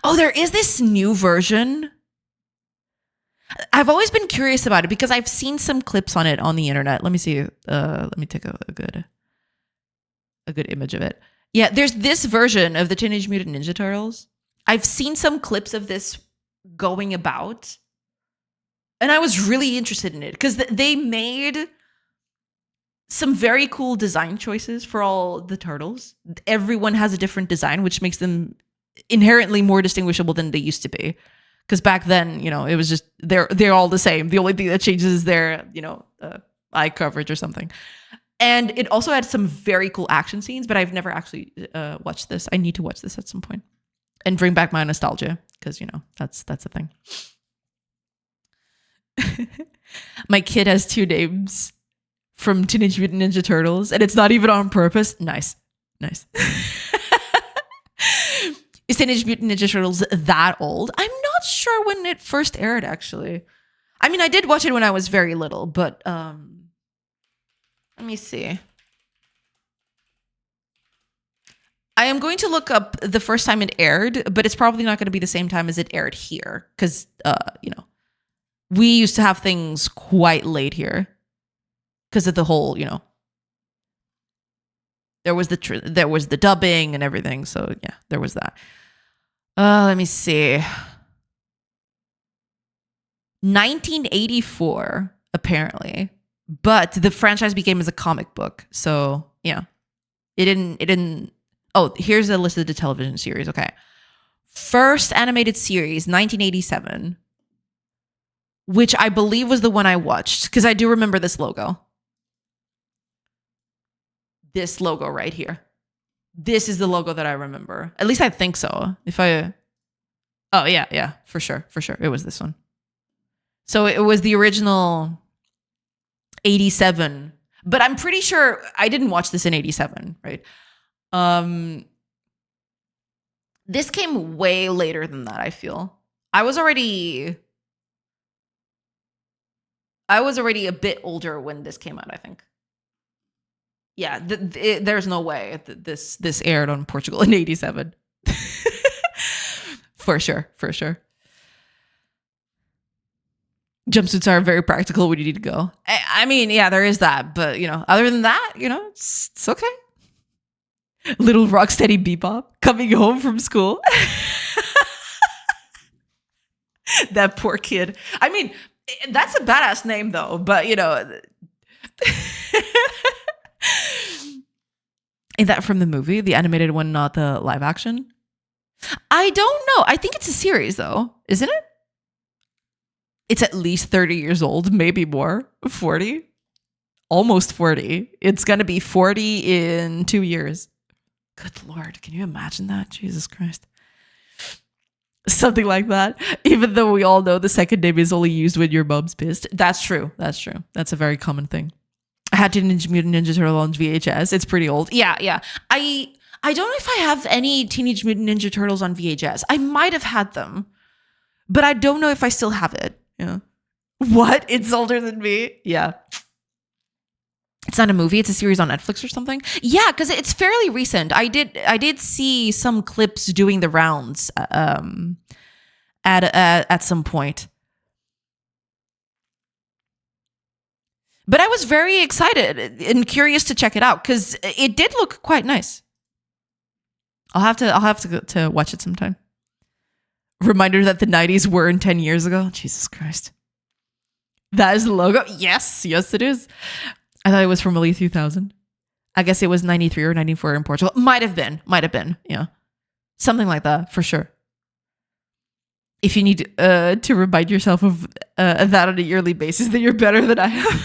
Oh, there is this new version. I've always been curious about it because I've seen some clips on it on the internet. Let me see. Let me take a good image of it. Yeah, there's this version of the Teenage Mutant Ninja Turtles. I've seen some clips of this going about. And I was really interested in it because they made some very cool design choices for all the turtles. Everyone has a different design, which makes them inherently more distinguishable than they used to be. Because back then, it was just they're all the same. The only thing that changes is their eye coverage or something. And it also had some very cool action scenes, but I've never actually watched this. I need to watch this at some point and bring back my nostalgia because that's the thing. My kid has 2 names from Teenage Mutant Ninja Turtles, and it's not even on purpose. Nice. Is Teenage Mutant Ninja Turtles that old? I'm not sure when it first aired, actually. I mean, I did watch it when I was very little, but let me see. I am going to look up the first time it aired, but it's probably not going to be the same time as it aired here, because we used to have things quite late here because of the whole, there was the dubbing and everything. So yeah, there was that. Let me see. 1984, apparently, but the franchise became as a comic book. So yeah, it didn't. Oh, here's a list of the television series. Okay. First animated series, 1987. Which I believe was the one I watched, because I do remember this logo. This logo right here. This is the logo that I remember. At least I think so. Oh, yeah, for sure. It was this one. So it was the original 87. But I'm pretty sure I didn't watch this in 87, right? This came way later than that, I feel. I was already a bit older when this came out, I think. Yeah, there's no way this aired on Portugal in 87. For sure. Jumpsuits are very practical when you need to go. I mean, yeah, there is that. But, other than that, it's okay. Little Rocksteady Bebop coming home from school. That poor kid. I mean, that's a badass name, though. But, is that from the movie? The animated one, not the live action? I don't know. I think it's a series, though. Isn't it? It's at least 30 years old, maybe more. 40? Almost 40. It's going to be 40 in 2 years. Good Lord. Can you imagine that? Jesus Christ. Something like that. Even though we all know the second name is only used when your mom's pissed. That's true. That's a very common thing. I had Teenage Mutant Ninja Turtle on VHS. It's pretty old. Yeah. I don't know if I have any Teenage Mutant Ninja Turtles on VHS. I might have had them, but I don't know if I still have it. Yeah. What? It's older than me? Yeah. It's not a movie. It's a series on Netflix or something. Yeah, because it's fairly recent. I did see some clips doing the rounds at some point. But I was very excited and curious to check it out because it did look quite nice. I'll have to watch it sometime. Reminder that the 90s weren't 10 years ago. Jesus Christ. That is the logo. Yes, it is. I thought it was from early 2000. I guess it was 93 or 94 in Portugal. Might have been. Yeah. Something like that, for sure. If you need to remind yourself of that on a yearly basis, then you're better than I am.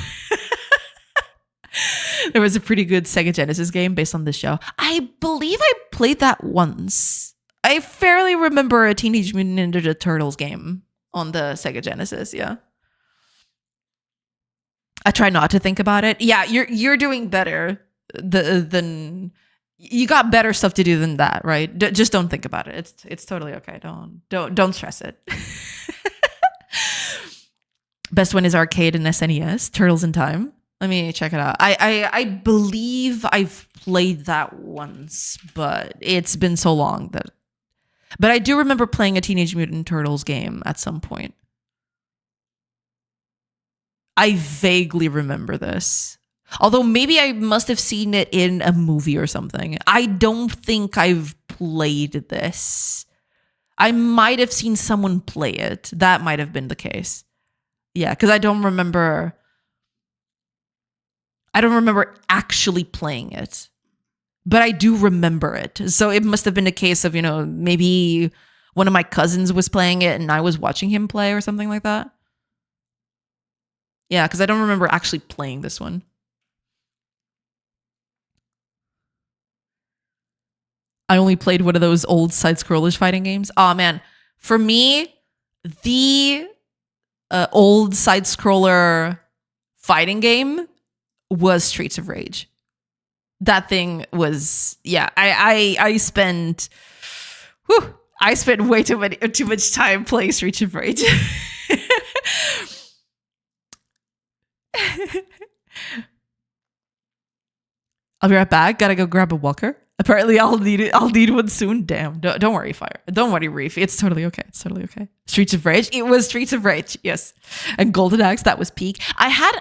There was a pretty good Sega Genesis game based on this show. I believe I played that once. I fairly remember a Teenage Mutant Ninja Turtles game on the Sega Genesis, yeah. I try not to think about it. Yeah, you're doing better than you got better stuff to do than that, right? Just don't think about it. It's totally okay. Don't stress it. Best one is arcade and SNES, Turtles in Time. Let me check it out. I believe I've played that once, but it's been so long that. But I do remember playing a Teenage Mutant Turtles game at some point. I vaguely remember this. Although maybe I must have seen it in a movie or something. I don't think I've played this. I might have seen someone play it. That might have been the case. Yeah, because I don't remember actually playing it. But I do remember it. So it must have been a case of, maybe one of my cousins was playing it and I was watching him play or something like that. Yeah, because I don't remember actually playing this one. I only played one of those old side-scrollers fighting games. Oh, man. For me, the old side-scroller fighting game was Streets of Rage. That thing was, yeah, I spent way too much time playing Streets of Rage. I'll be right back. Gotta go grab a walker. Apparently, I'll need one soon. Damn. Don't worry, Fire. Don't worry, Reef. It's totally okay. Streets of Rage. It was Streets of Rage. Yes. And Golden Axe. That was peak. I had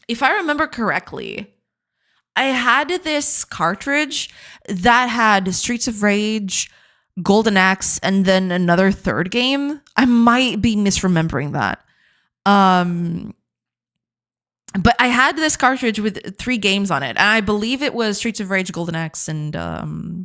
if I remember correctly, I had this cartridge that had Streets of Rage, Golden Axe, and then another third game. I might be misremembering that. But I had this cartridge with 3 games on it, and I believe it was Streets of Rage, Golden Axe, and I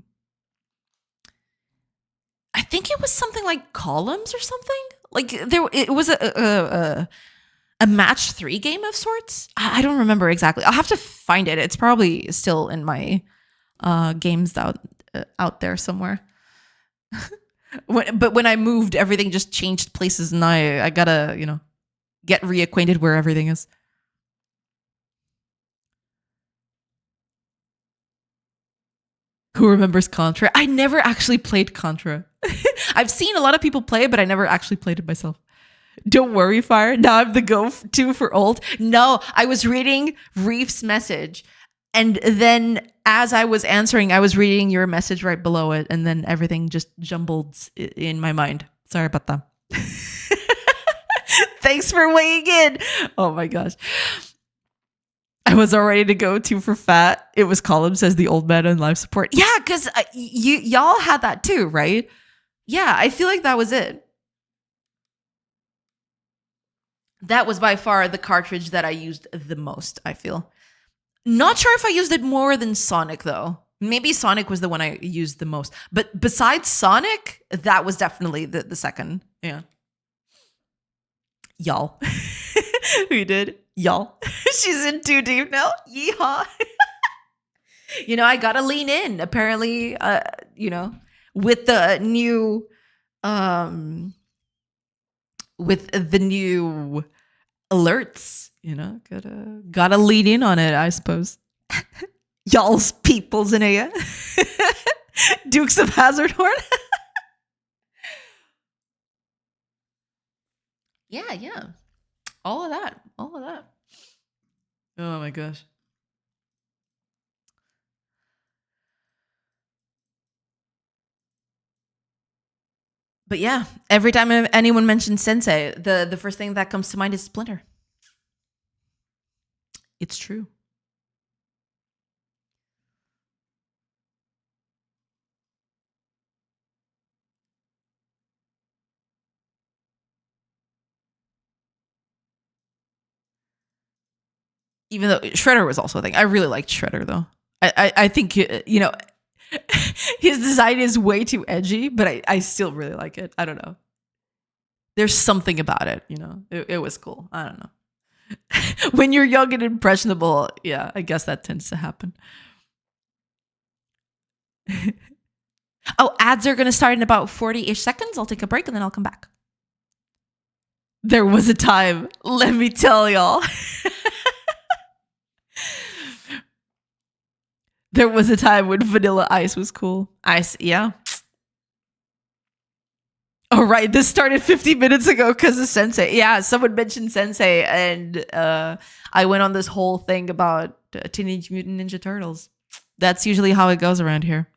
think it was something like Columns or something. Like it was a match 3 game of sorts. I don't remember exactly. I'll have to find it. It's probably still in my games out there somewhere. But when I moved, everything just changed places, and I gotta get reacquainted where everything is. Who remembers Contra? I never actually played Contra. I've seen a lot of people play it, but I never actually played it myself. Don't worry, Fire. Now I'm the go-to for old. No, I was reading Reef's message, and then as I was answering, I was reading your message right below it, and then everything just jumbled in my mind. Sorry about that. Thanks for weighing in. Oh my gosh. I was all ready to go to for fat. It was Column says the old man on life support. Yeah, because y'all had that too, right? Yeah, I feel like that was it. That was by far the cartridge that I used the most, I feel. Not sure if I used it more than Sonic, though. Maybe Sonic was the one I used the most. But besides Sonic, that was definitely the second. Yeah. Y'all. We did. Y'all. She's in too deep now. Yeehaw. I gotta lean in. Apparently, with the new alerts, gotta lead in on it, I suppose. Y'all's peoples in a Dukes of Hazardhorn. Yeah. All of that. Oh my gosh. But yeah, every time anyone mentions Sensei, the first thing that comes to mind is Splinter. It's true. Even though Shredder was also a thing. I really liked Shredder though. I think his design is way too edgy, but I still really like it. I don't know. There's something about it, It was cool. I don't know. When you're young and impressionable, yeah, I guess that tends to happen. Oh, ads are going to start in about 40-ish seconds. I'll take a break and then I'll come back. There was a time, let me tell y'all. There was a time when Vanilla Ice was cool. Ice, yeah. Oh, right. This started 50 minutes ago because of Sensei. Yeah, someone mentioned Sensei, and I went on this whole thing about Teenage Mutant Ninja Turtles. That's usually how it goes around here.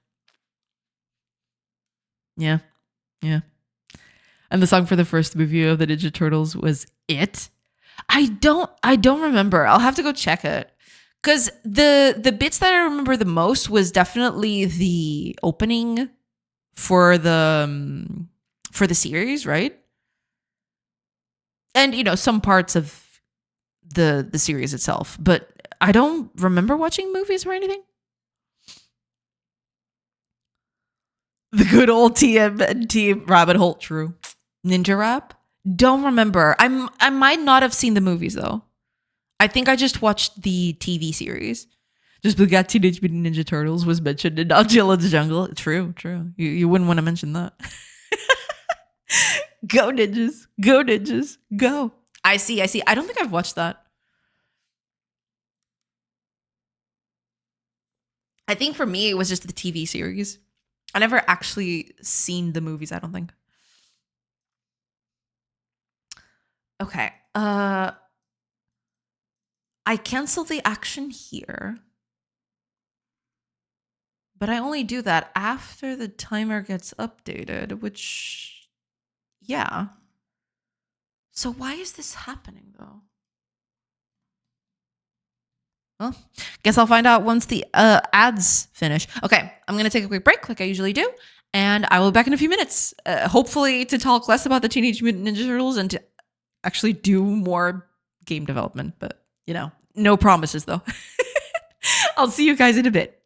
Yeah. And the song for the first movie of the Ninja Turtles was It. I don't remember. I'll have to go check it. Cause the bits that I remember the most was definitely the opening for the series, right? And some parts of the series itself, but I don't remember watching movies or anything. The good old TMNT rabbit hole, true. Ninja Rap? Don't remember. I might not have seen the movies though. I think I just watched the TV series. Just because Teenage Mutant Ninja Turtles was mentioned in Godzilla in the Jungle. True. You wouldn't want to mention that. Go ninjas. Go ninjas. Go. I see. I don't think I've watched that. I think for me, it was just the TV series. I never actually seen the movies, I don't think. Okay. I cancel the action here. But I only do that after the timer gets updated, which, yeah. So why is this happening though? Well, guess I'll find out once the ads finish. Okay, I'm going to take a quick break like I usually do, and I will be back in a few minutes. Hopefully to talk less about the Teenage Mutant Ninja Turtles and to actually do more game development, but no promises though. I'll see you guys in a bit.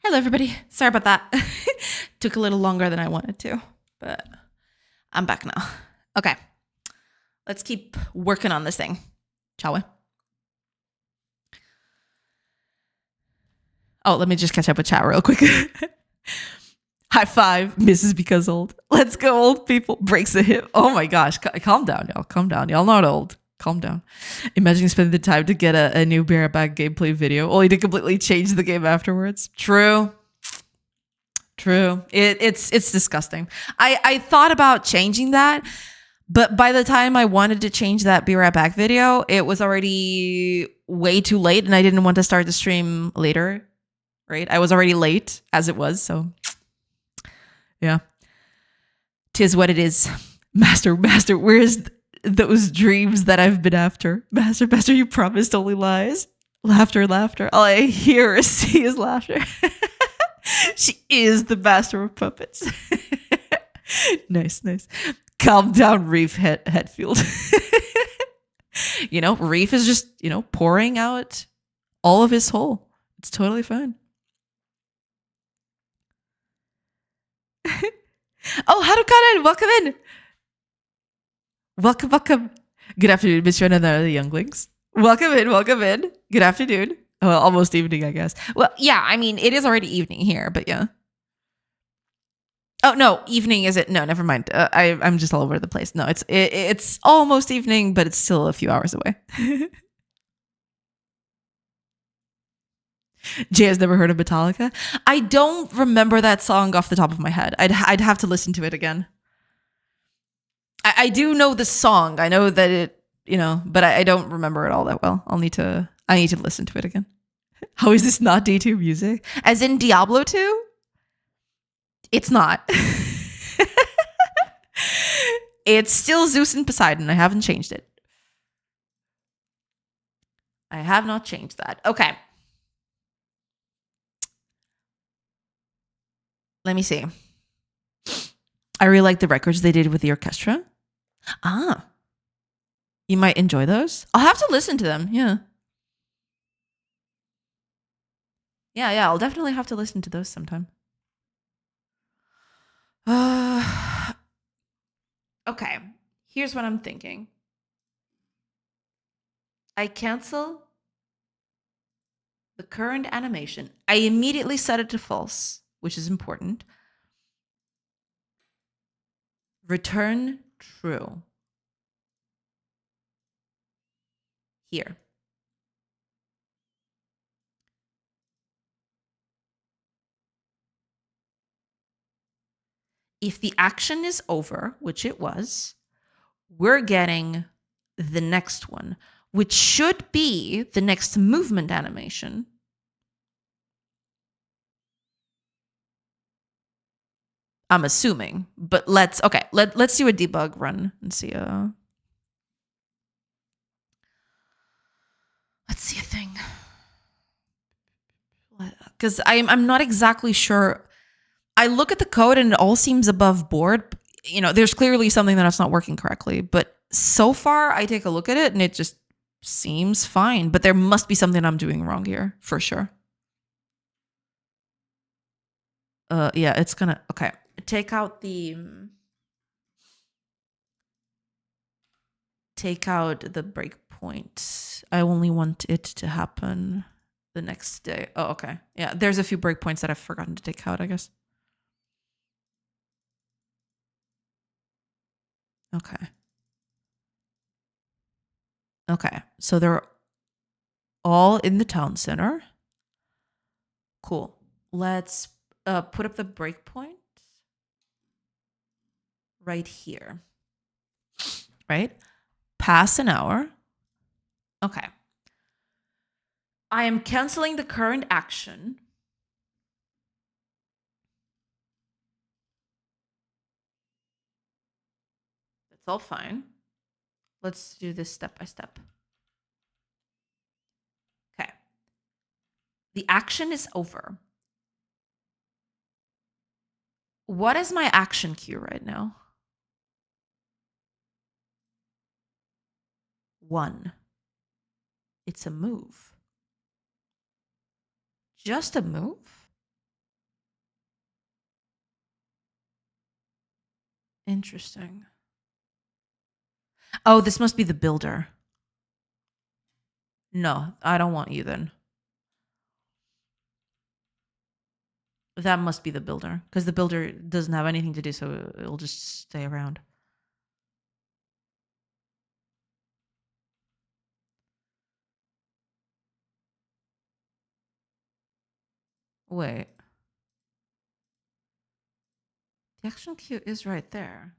Hello, everybody. Sorry about that. Took a little longer than I wanted to, but I'm back now. Okay. Let's keep working on this thing, shall we? Oh, let me just catch up with chat real quick. High five, Mrs. Because Old. Let's go, old people. Breaks the hip. Oh my gosh. Calm down, y'all. Calm down. Y'all not old. Calm down. Imagine spending the time to get a new Bear Back gameplay video, only to completely change the game afterwards. True. It's disgusting. I thought about changing that, but by the time I wanted to change that Be Right Back video, it was already way too late, and I didn't want to start the stream later. Right? I was already late as it was, so yeah. 'Tis what it is. Master, where's those dreams that I've been after? Master, you promised only lies. Laughter. All I hear or see is laughter. She is the master of puppets. Nice. Calm down, Reef Hetfield. Reef is just, pouring out all of his soul. It's totally fine. Oh, Harukanen, welcome in. Welcome. Good afternoon, Mr. and other younglings. Welcome in. Good afternoon. Well, almost evening, I guess. Well, yeah, I mean, it is already evening here, but yeah. Oh, no, evening is it? No, never mind. I'm just all over the place. No, it's almost evening, but it's still a few hours away. Jay has never heard of Metallica. I don't remember that song off the top of my head. I'd have to listen to it again. I do know the song. I know that it, but I don't remember it all that well. I need to listen to it again. How is this not D2 music? As in Diablo 2? It's not. It's still Zeus and Poseidon. I haven't changed it. I have not changed that. Okay. Let me see. I really like the records they did with the orchestra. Ah. You might enjoy those. I'll have to listen to them. Yeah. Yeah, I'll definitely have to listen to those sometime. Okay. Here's what I'm thinking. I cancel the current animation. I immediately set it to false, which is important. Return true. Here. If the action is over, which it was, we're getting the next one, which should be the next movement animation. I'm assuming, but let's do a debug run and see. Let's see a thing, because I'm not exactly sure. I look at the code and it all seems above board. There's clearly something that's not working correctly, but so far I take a look at it and it just seems fine. But there must be something I'm doing wrong here for sure. Yeah, it's gonna okay. Take out the breakpoint. I only want it to happen the next day. Oh, okay. Yeah, there's a few breakpoints that I've forgotten to take out, I guess. Okay. So they're all in the town center. Cool. Let's put up the breakpoint right here. Right? Pass an hour. Okay. I am canceling the current action. That's all fine. Let's do this step by step. Okay. The action is over. What is my action cue right now? 1. It's a move. Just a move? Interesting. Oh, this must be the builder. No, I don't want you then. That must be the builder, because the builder doesn't have anything to do, so it'll just stay around. Wait. The action queue is right there.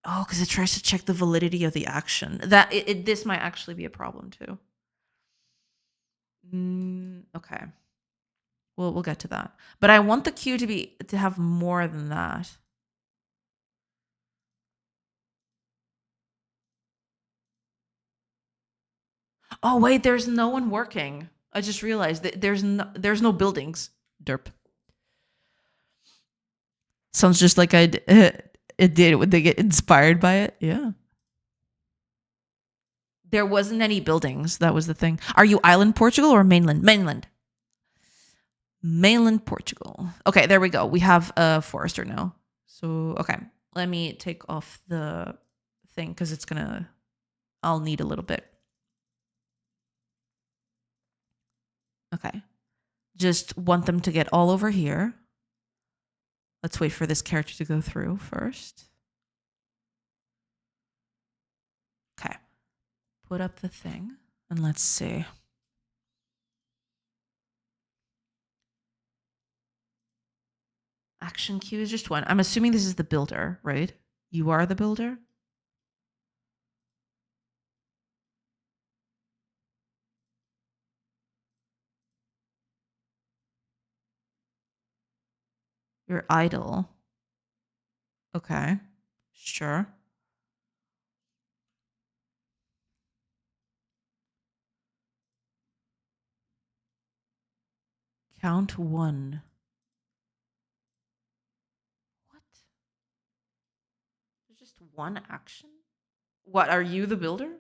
Oh, because it tries to check the validity of the action. This might actually be a problem too. Okay. We'll get to that. But I want the queue to have more than that. Oh wait, there's no one working. I just realized that there's no buildings. Derp. Sounds just like it did. Would they get inspired by it? Yeah. There wasn't any buildings. That was the thing. Are you island Portugal or mainland? Mainland Portugal. Okay, there we go. We have a forester now. So, okay. Let me take off the thing because I'll need a little bit. Okay. Just want them to get all over here. Let's wait for this character to go through first. Okay. Put up the thing and let's see. Action queue is just one. I'm assuming this is the builder, right? You are the builder? You're idle. Okay. Sure. Count one. What? There's just one action? What, are you the builder?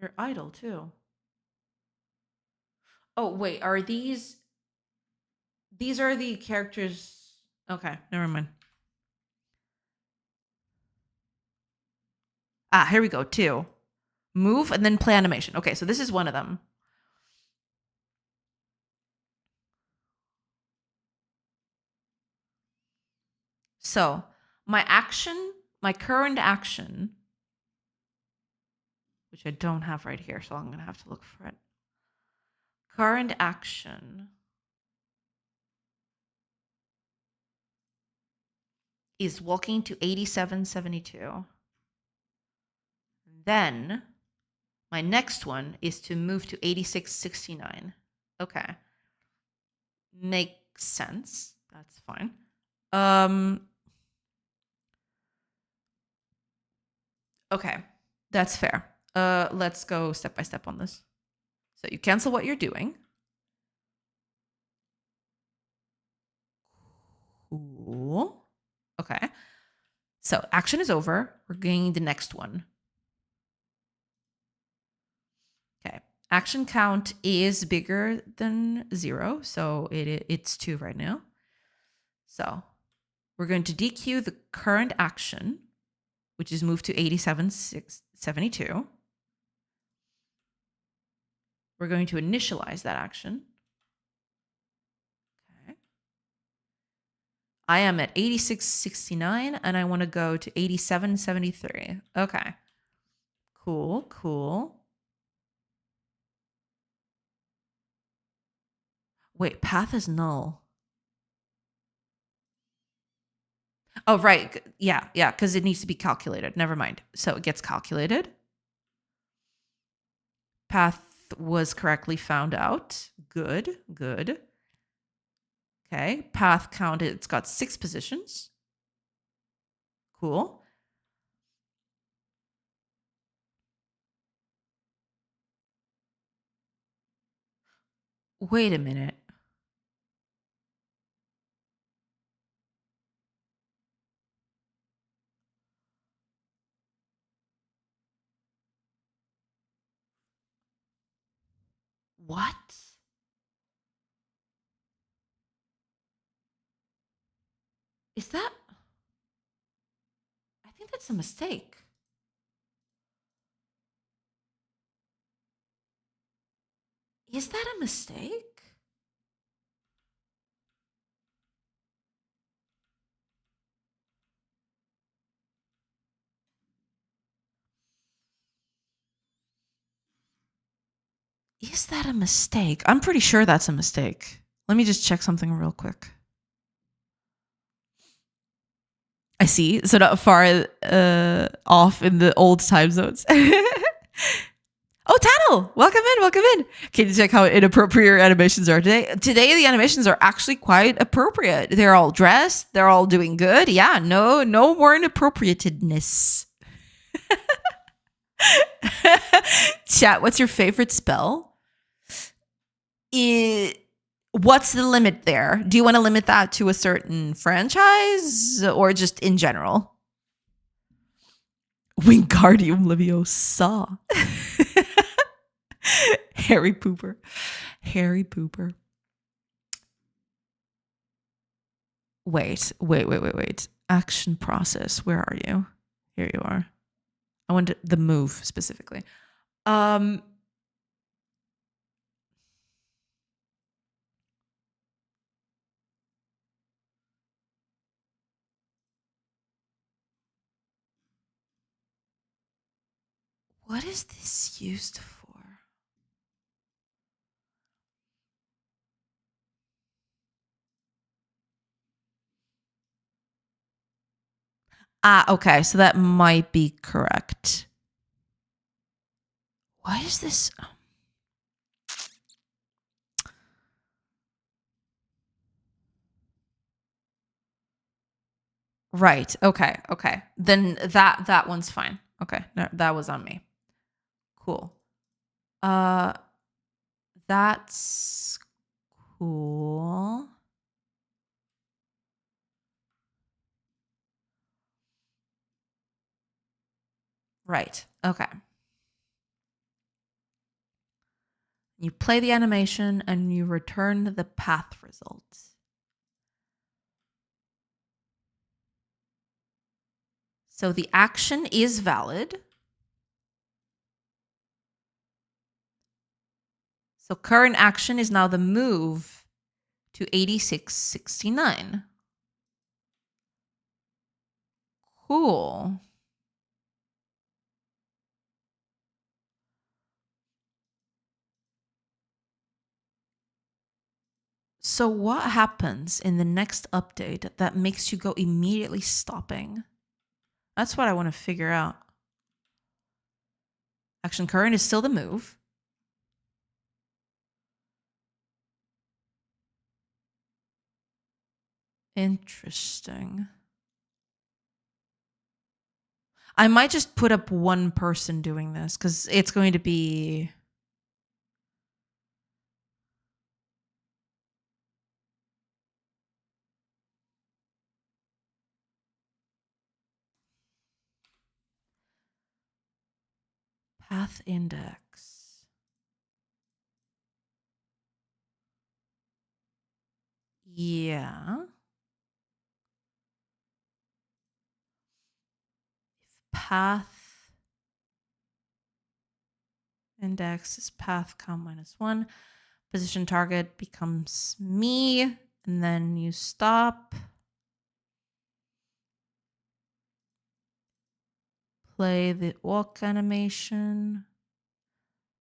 You're idle too. Oh, wait, are these are the characters? Okay, never mind. Ah, here we go. 2. Move and then play animation. Okay, so this is one of them. So my current action, which I don't have right here, so I'm going to have to look for it. Current action is walking to 8772. Then my next one is to move to 8669. Okay. Makes sense. That's fine. Okay. That's fair. Let's go step by step on this. So you cancel what you're doing. Cool. Okay. So action is over. We're getting the next one. Okay. Action count is bigger than 0. So it's 2 right now. So we're going to dequeue the current action, which is moved to 8772. We're going to initialize that action. Okay. I am at 8669 and I want to go to 8773. Okay. Cool. Wait, path is null. Oh, right. Yeah, because it needs to be calculated. Never mind. So it gets calculated. Path was correctly found out. Good. Okay. Path counted. It's got 6 positions. Cool. Wait a minute. What? Is that? I think that's a mistake. Is that a mistake? Is that a mistake? I'm pretty sure that's a mistake. Let me just check something real quick. I see. So not far off in the old time zones. Oh, Tannel! Welcome in, welcome in. Can you check how inappropriate your animations are today? Today, the animations are actually quite appropriate. They're all dressed. They're all doing good. Yeah, no more inappropriatedness. Chat, what's your favorite spell? What's the limit there? Do you want to limit that to a certain franchise or just in general? Wingardium Leviosa. Harry Pooper. Harry Pooper. Wait. Action process. Where are you? Here you are. I want the move specifically. What is this used for? Okay, so that might be correct. Why is this? Right. Okay. Then that one's fine. Okay. No, that was on me. Cool. That's cool. Right. Okay. You play the animation and you return the path results. So the action is valid. So current action is now the move to 8669. Cool. So what happens in the next update that makes you go immediately stopping? That's what I want to figure out. Action current is still the move. Interesting. I might just put up one person doing this because it's going to be... Path index. Yeah. Path index is path count -1. Position target becomes me, and then you stop. Play the walk animation.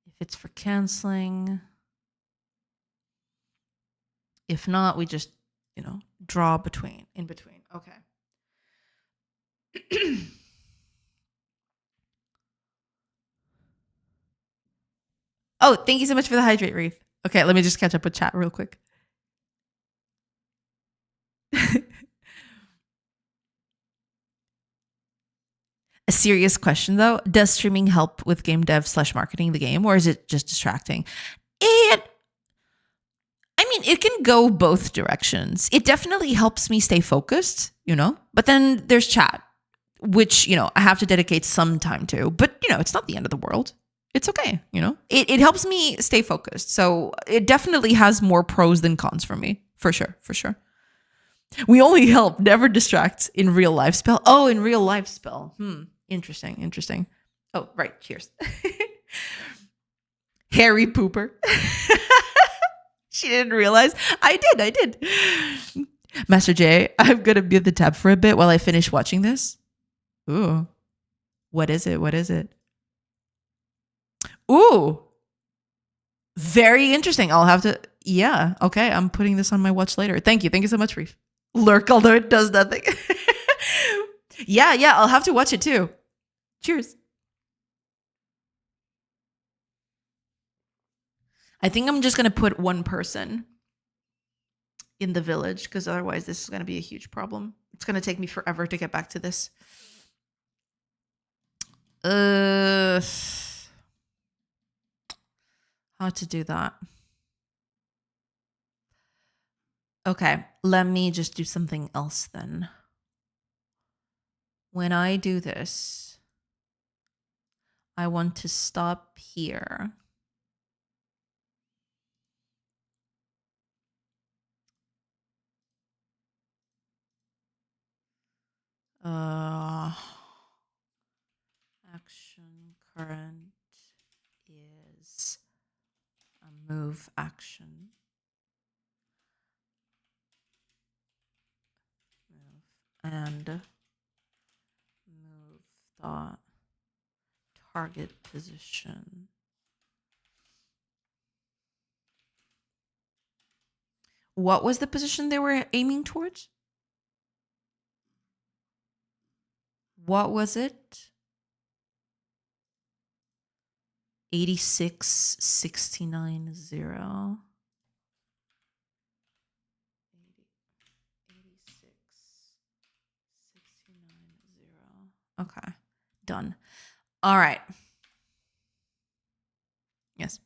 If it's for canceling. If not, we just, draw in between. Okay. Oh, thank you so much for the hydrate, Wreath. Okay, let me just catch up with chat real quick. A serious question, though. Does streaming help with game dev / marketing the game, or is it just distracting? It can go both directions. It definitely helps me stay focused, but then there's chat, which, I have to dedicate some time to. But, it's not the end of the world. it's okay, you know? It helps me stay focused. So it definitely has more pros than cons for me. For sure, for sure. We only help, never distract in real life spell. Oh, in real life spell. Interesting, interesting. Oh, right. Cheers. Harry Pooper. She didn't realize. I did. Master J, I'm going to mute the tab for a bit while I finish watching this. Ooh. What is it? What is it? Ooh. Very interesting. I'll have to. Yeah. Okay. I'm putting this on my watch later. Thank you. Thank you so much, Reef. Lurk, although it does nothing. Yeah. I'll have to watch it too. Cheers. I think I'm just going to put one person in the village because otherwise this is going to be a huge problem. It's going to take me forever to get back to this. How to do that? Okay, let me just do something else then. When I do this, I want to stop here. Action current is a move action. Move and move dot target position. What was the position they were aiming towards? What was it? 86, 69, 0. 86, 69, 0. Okay, done. All right. Yes.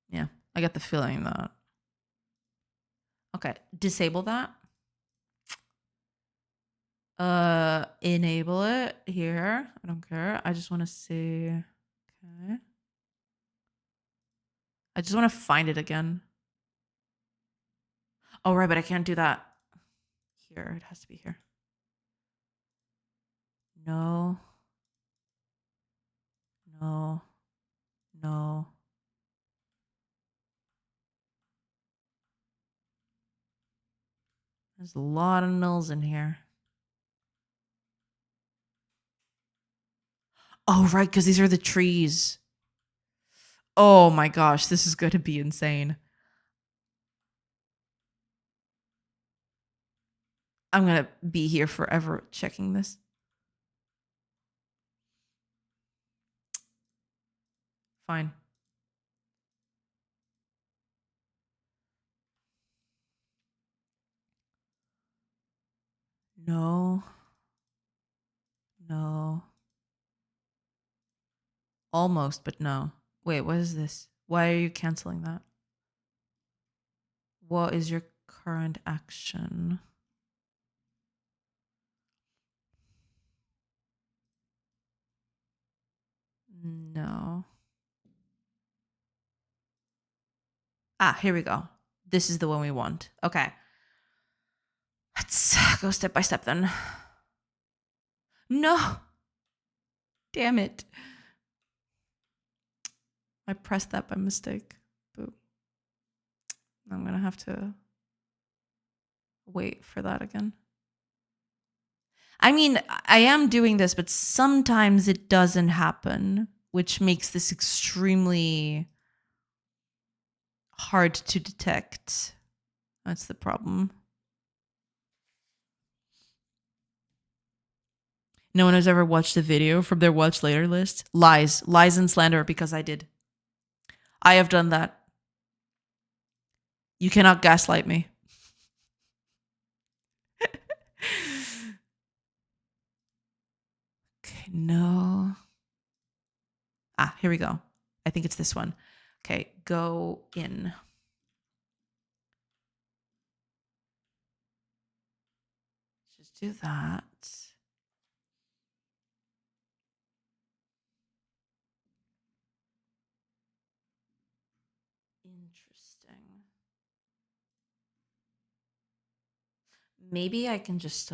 Yeah, I get the feeling that. Okay, disable that. Enable it here. I don't care. I just want to see. Okay. I just want to find it again. Oh, right, but I can't do that here. It has to be here. No. No. No. There's a lot of nulls in here. Oh, right, because these are the trees. Oh my gosh, this is going to be insane. I'm going to be here forever checking this. Fine. No. No. Almost, but no. Wait, what is this? Why are you canceling that? What is your current action? No. Ah, here we go. This is the one we want. Okay. Let's go step by step then. No. Damn it. I pressed that by mistake. Boop. I'm going to have to wait for that again. I mean, I am doing this, but sometimes it doesn't happen, which makes this extremely hard to detect. That's the problem. No one has ever watched a video from their watch later list. Lies and slander, because I did. I have done that. You cannot gaslight me. Okay, no. Ah, here we go. I think it's this one. Okay, go in. Just do that. Maybe I can just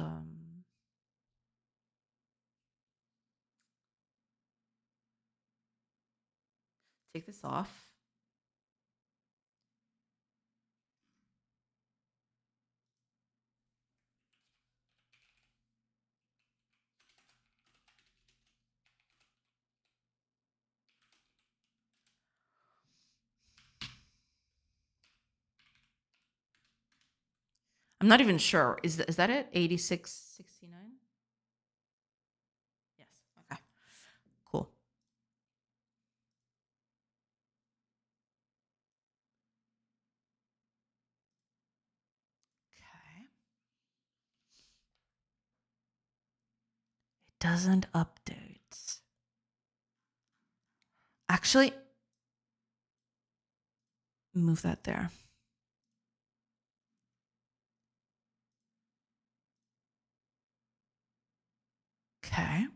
take this off. I'm not even sure. Is that it? 8669? Yes. Okay. Cool. Okay. It doesn't update. Actually, move that there. Okay.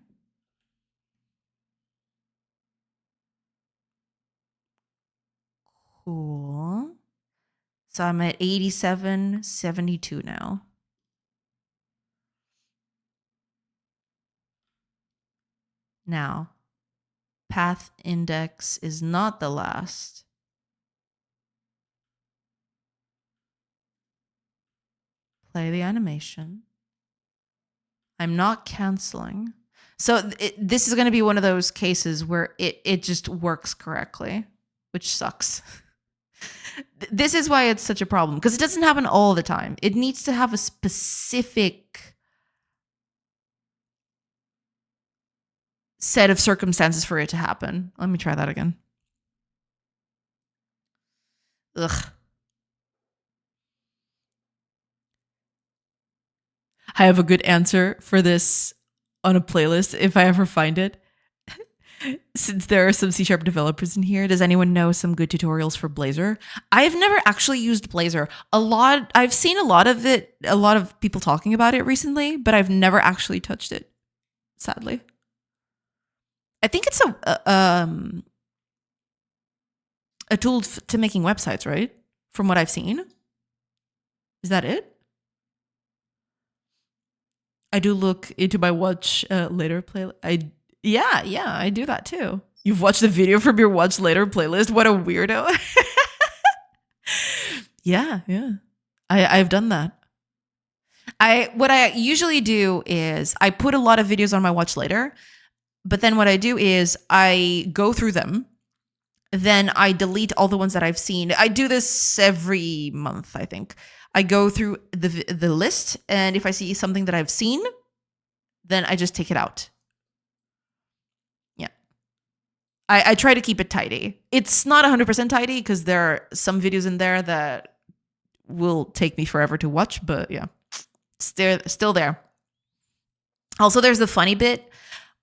Cool. So I'm at 8772 now. Now, path index is not the last. Play the animation. I'm not canceling. So this is going to be one of those cases where it just works correctly, which sucks. This is why it's such a problem, because it doesn't happen all the time. It needs to have a specific set of circumstances for it to happen. Let me try that again. Ugh. I have a good answer for this on a playlist if I ever find it. Since there are some C# developers in here, does anyone know some good tutorials for Blazor? I've never actually used Blazor. I've seen a lot of it, a lot of people talking about it recently, but I've never actually touched it, sadly. I think it's a tool to making websites, right? From what I've seen. Is that it? I do look into my watch later playlist. Yeah, I do that too. You've watched the video from your watch later playlist? What a weirdo. Yeah. I've done that. What I usually do is I put a lot of videos on my watch later, but then what I do is I go through them. Then I delete all the ones that I've seen. I do this every month, I think. I go through the list, and if I see something that I've seen, then I just take it out. Yeah. I try to keep it tidy. It's not 100% tidy because there are some videos in there that will take me forever to watch, but yeah, still there. Also, there's the funny bit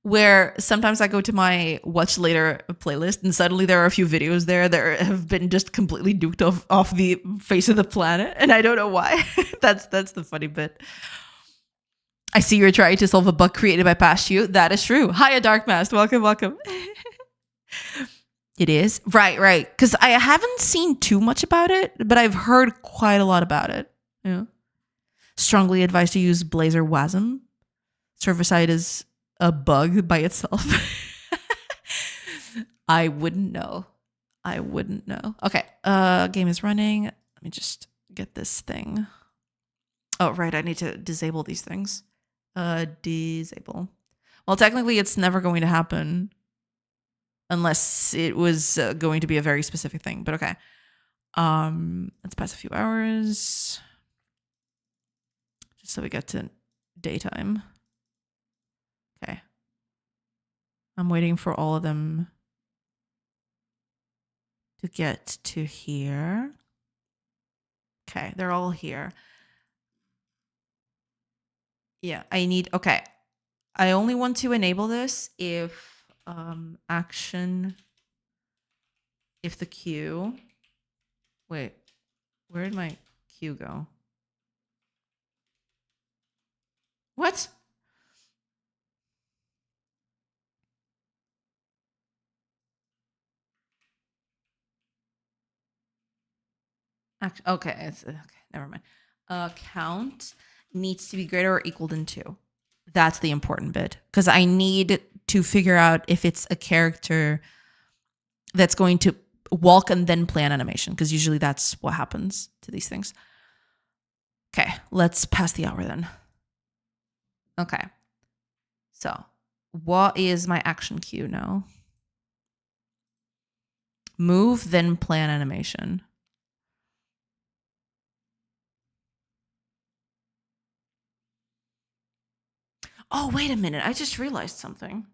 where sometimes I go to my watch later playlist and suddenly there are a few videos there that have been just completely duked off the face of the planet, and I don't know why. That's the funny bit. I see you're trying to solve a bug created by past you. That is true. Hiya, Dark Mask. Welcome. It is. Right. Because I haven't seen too much about it, but I've heard quite a lot about it. Yeah. Strongly advised to use Blazor WASM. Server-side is a bug by itself. I wouldn't know. Okay. Game is running. Let me just get this thing. Oh, right. I need to disable these things. Disable. Well, technically, it's never going to happen unless it was going to be a very specific thing. But okay. Let's pass a few hours just so we get to daytime. Okay. I'm waiting for all of them to get to here. Okay, they're all here. Yeah, okay. I only want to enable this if action, if the queue, wait, where did my queue go? What? Okay, okay, never mind. Count. needs to be greater or equal than 2. That's the important bit, because I need to figure out if it's a character that's going to walk and then play an animation, because usually that's what happens to these things. Okay, let's pass the hour then. Okay. So, what is my action cue now? Move, then play an animation. Oh, wait a minute. I just realized something.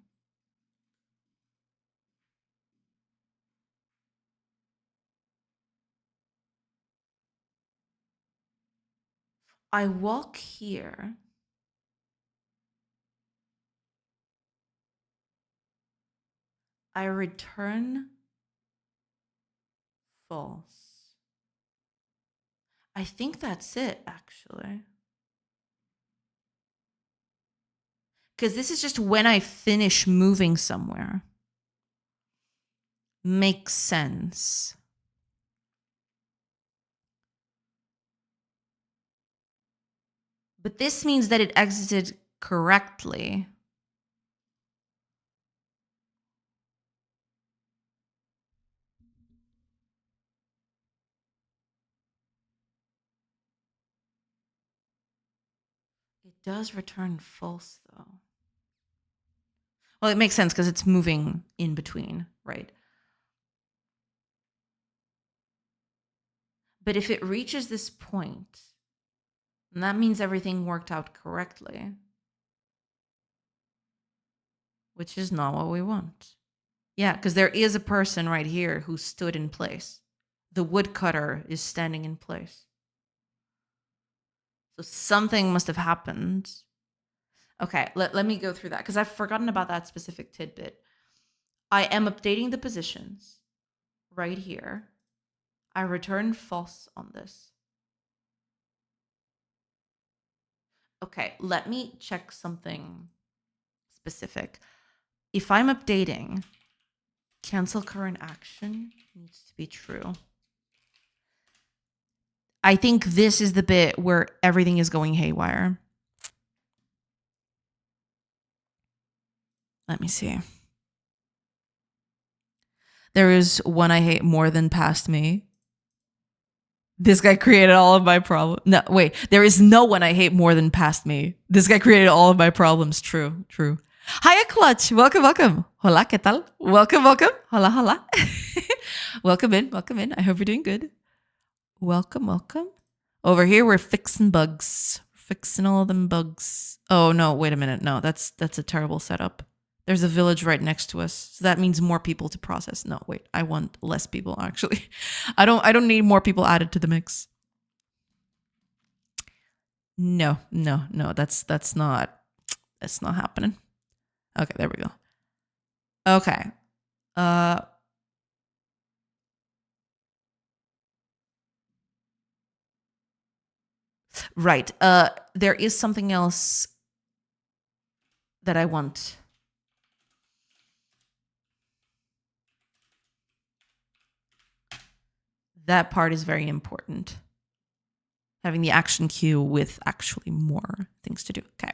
I walk here. I return false. I think that's it, actually. Because this is just when I finish moving somewhere. Makes sense. But this means that it exited correctly. It does return false, though. Well, it makes sense because it's moving in between, right? But if it reaches this point, then that means everything worked out correctly, which is not what we want. Yeah, because there is a person right here who stood in place. The woodcutter is standing in place. So something must have happened. Okay, let me go through that because I've forgotten about that specific tidbit. I am updating the positions right here. I return false on this. Okay, let me check something specific. If I'm updating, cancel current action needs to be true. I think this is the bit where everything is going haywire. Let me see. There is one I hate more than past me. This guy created all of my problems. No, wait. There is no one I hate more than past me. This guy created all of my problems. True, true. Hiya, Clutch. Welcome, welcome. Hola, ¿qué tal? Welcome, welcome. Hola, hola. Welcome in, welcome in. I hope you're doing good. Welcome, welcome. Over here, we're fixing bugs. Fixing all them bugs. Oh, no, wait a minute. No, that's a terrible setup. There's a village right next to us. So that means more people to process. No, wait. I want less people, actually. I don't need more people added to the mix. No. That's not happening. Okay, there we go. Okay. Right. There is something else that I want. That part is very important. Having the action queue with actually more things to do. Okay.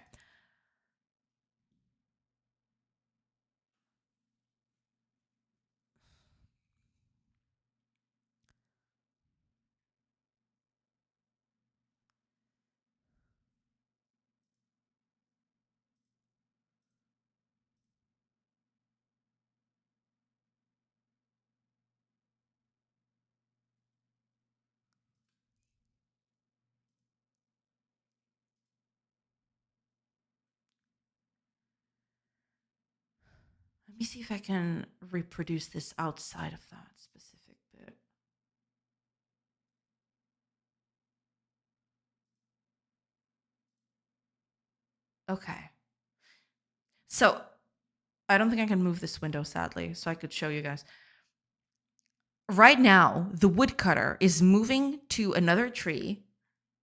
Let me see if I can reproduce this outside of that specific bit. Okay. So I don't think I can move this window, sadly, so I could show you guys. Right now, the woodcutter is moving to another tree,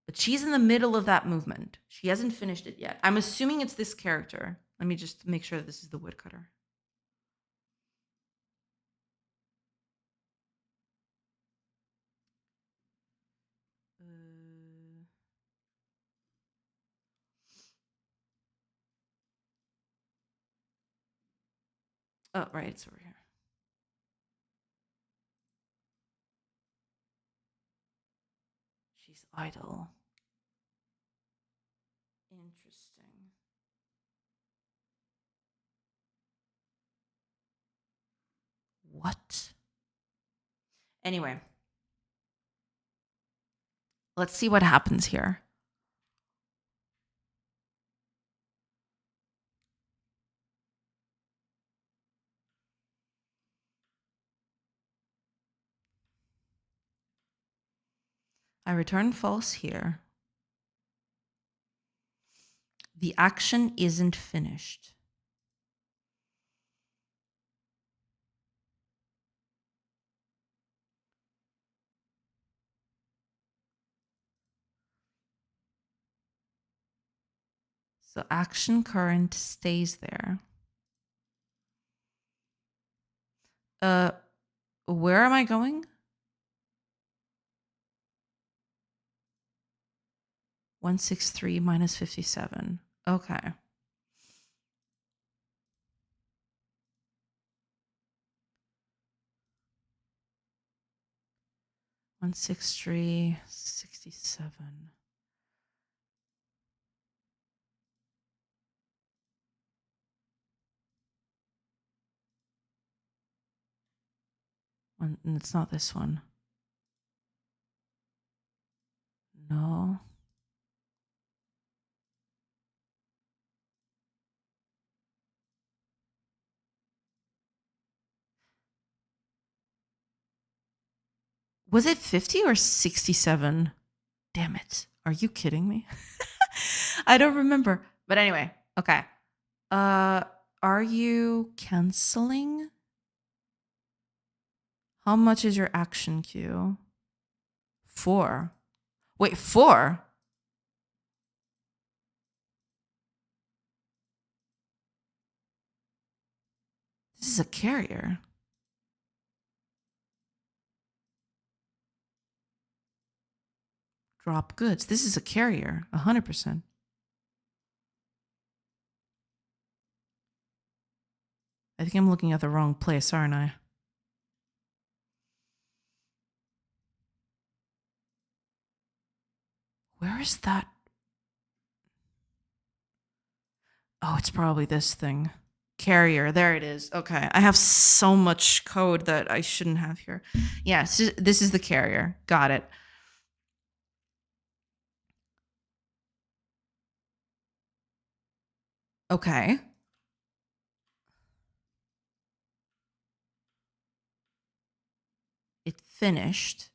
but she's in the middle of that movement. She hasn't finished it yet. I'm assuming it's this character. Let me just make sure that this is the woodcutter. Oh, right, it's over here. She's idle. Interesting. What? Anyway, let's see what happens here. I return false here. The action isn't finished. So action current stays there. Where am I going? 163 minus 57. Okay. One six three 67. It's not this one. No. Was it 50 or 67? Damn it. Are you kidding me? I don't remember. But anyway, okay. Are you canceling? How much is your action queue? 4. Wait, 4? This is a carrier. Drop goods. This is a carrier. 100%. I think I'm looking at the wrong place, aren't I? Where is that? Oh, it's probably this thing. Carrier. There it is. Okay. I have so much code that I shouldn't have here. Yes, this is the carrier. Got it. Okay. It finished.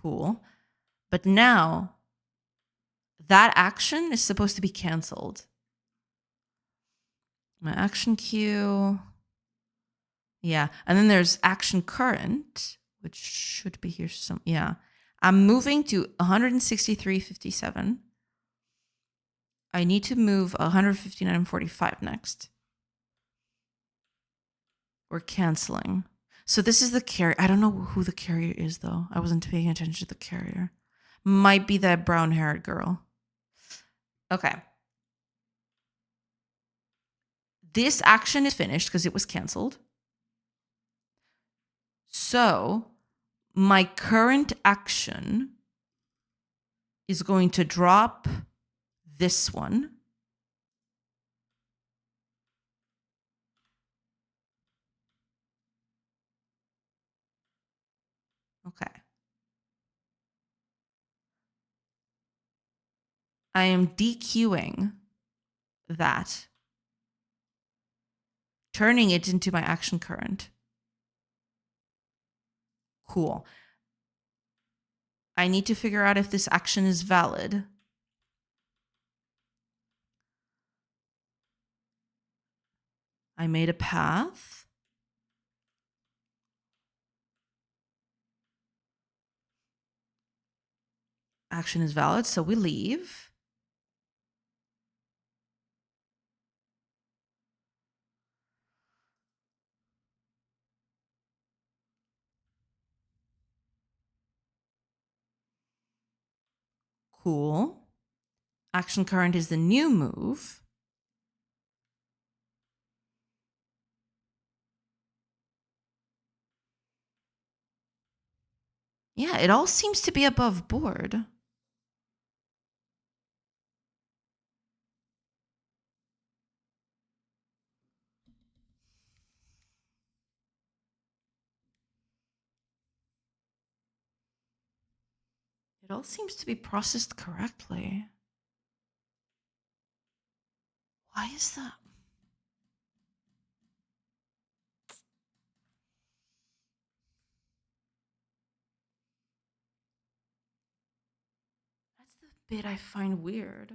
Cool. But now that action is supposed to be canceled. My action queue. Yeah. And then there's action current, which should be here some. Yeah. I'm moving to 163.57. I need to move 159.45 next. We're canceling. So this is the carrier. I don't know who the carrier is, though. I wasn't paying attention to the carrier. Might be that brown-haired girl. Okay. This action is finished because it was canceled. So my current action is going to drop this one. Okay. I am dequeuing that, turning it into my action current. Cool. I need to figure out if this action is valid. I made a path. Action is valid, so we leave. Cool. Action current is the new move. Yeah, it all seems to be above board. It all seems to be processed correctly. Why is that? That's the bit I find weird.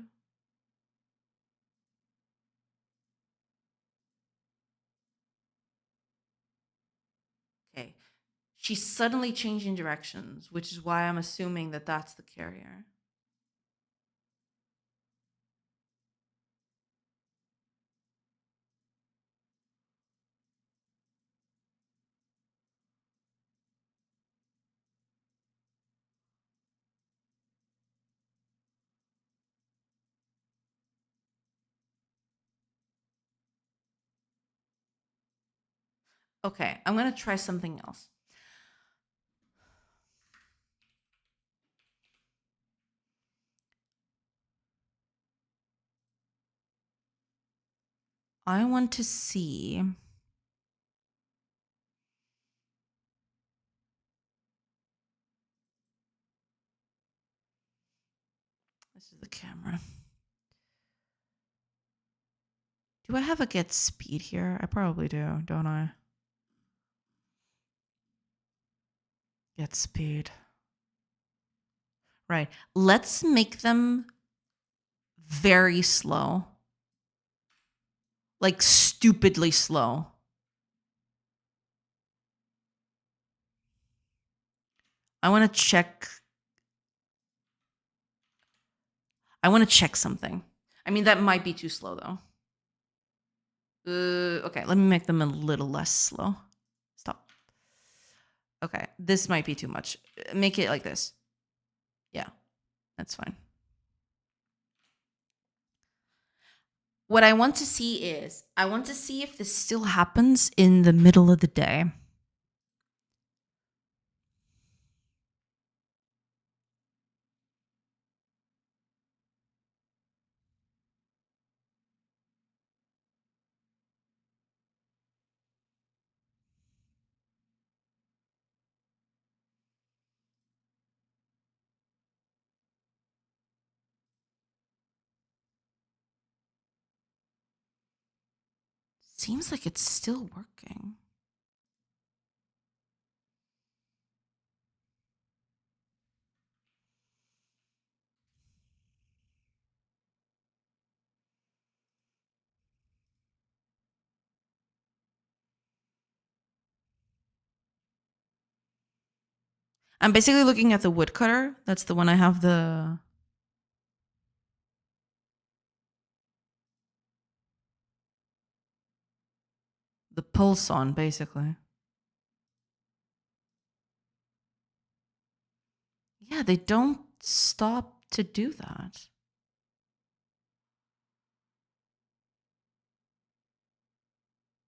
Okay. She's suddenly changing directions, which is why I'm assuming that that's the carrier. Okay, I'm going to try something else. I want to see. This is the camera. Do I have a get speed here? I probably do, don't I? Get speed. Right. Let's make them very slow. Like stupidly slow. I want to check. I want to check something. I mean, that might be too slow though. Okay, let me make them a little less slow. Stop. Okay, this might be too much. Make it like this. Yeah, that's fine. What I want to see is, I want to see if this still happens in the middle of the day. Seems like it's still working. I'm basically looking at the woodcutter. That's the one I have the pulse on, basically. Yeah, they don't stop to do that.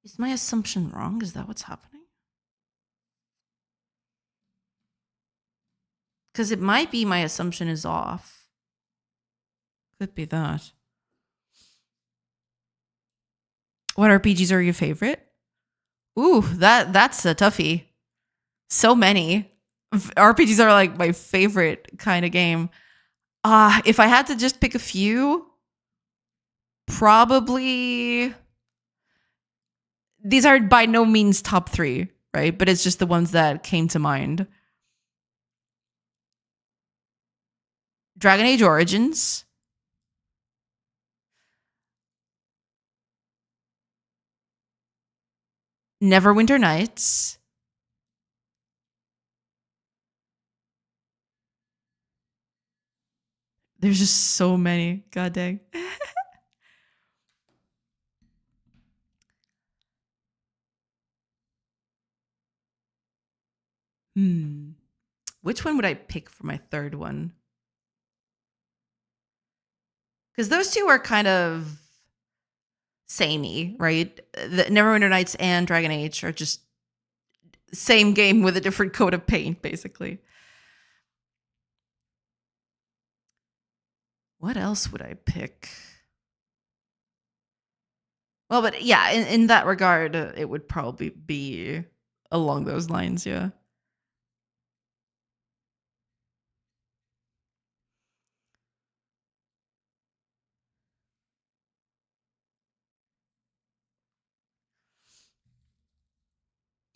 Is my assumption wrong? Is that what's happening? Because it might be my assumption is off. Could be that. What RPGs are your favorite? Ooh, that's a toughie. So many. RPGs are like my favorite kind of game. If I had to just pick a few, probably these are by no means top 3, right? But it's just the ones that came to mind. Dragon Age Origins. Neverwinter Nights. There's just so many. God dang. Which one would I pick for my third one? Because those two are kind of samey, right? The Neverwinter Nights and Dragon Age are just same game with a different coat of paint, basically. What else would I pick? Well, but yeah, in that regard, it would probably be along those lines, yeah.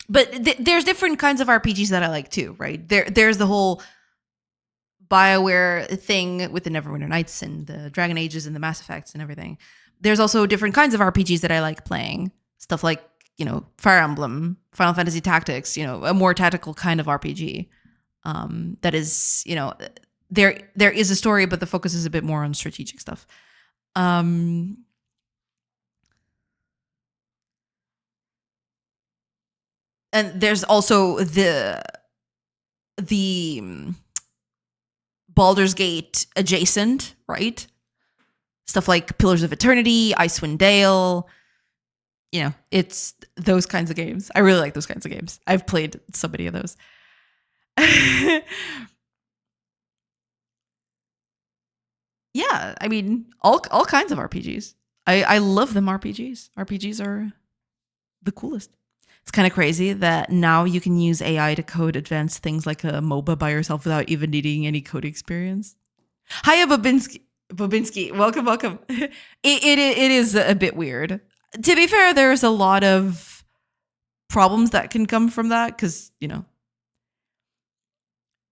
But there's different kinds of RPGs that I like too, right? There's the whole BioWare thing with the Neverwinter Nights and the Dragon Ages and the Mass Effects and everything. There's also different kinds of RPGs that I like playing. Stuff like, Fire Emblem, Final Fantasy Tactics, a more tactical kind of RPG. That is, there is a story, but the focus is a bit more on strategic stuff. And there's also the Baldur's Gate adjacent, right? Stuff like Pillars of Eternity, Icewind Dale. It's those kinds of games. I really like those kinds of games. I've played so many of those. Yeah, I mean, all kinds of RPGs. I love them RPGs. RPGs are the coolest. It's kind of crazy that now you can use AI to code advanced things like a MOBA by yourself without even needing any code experience. Hiya, Babinski. Welcome. It is a bit weird. To be fair, there's a lot of problems that can come from that because,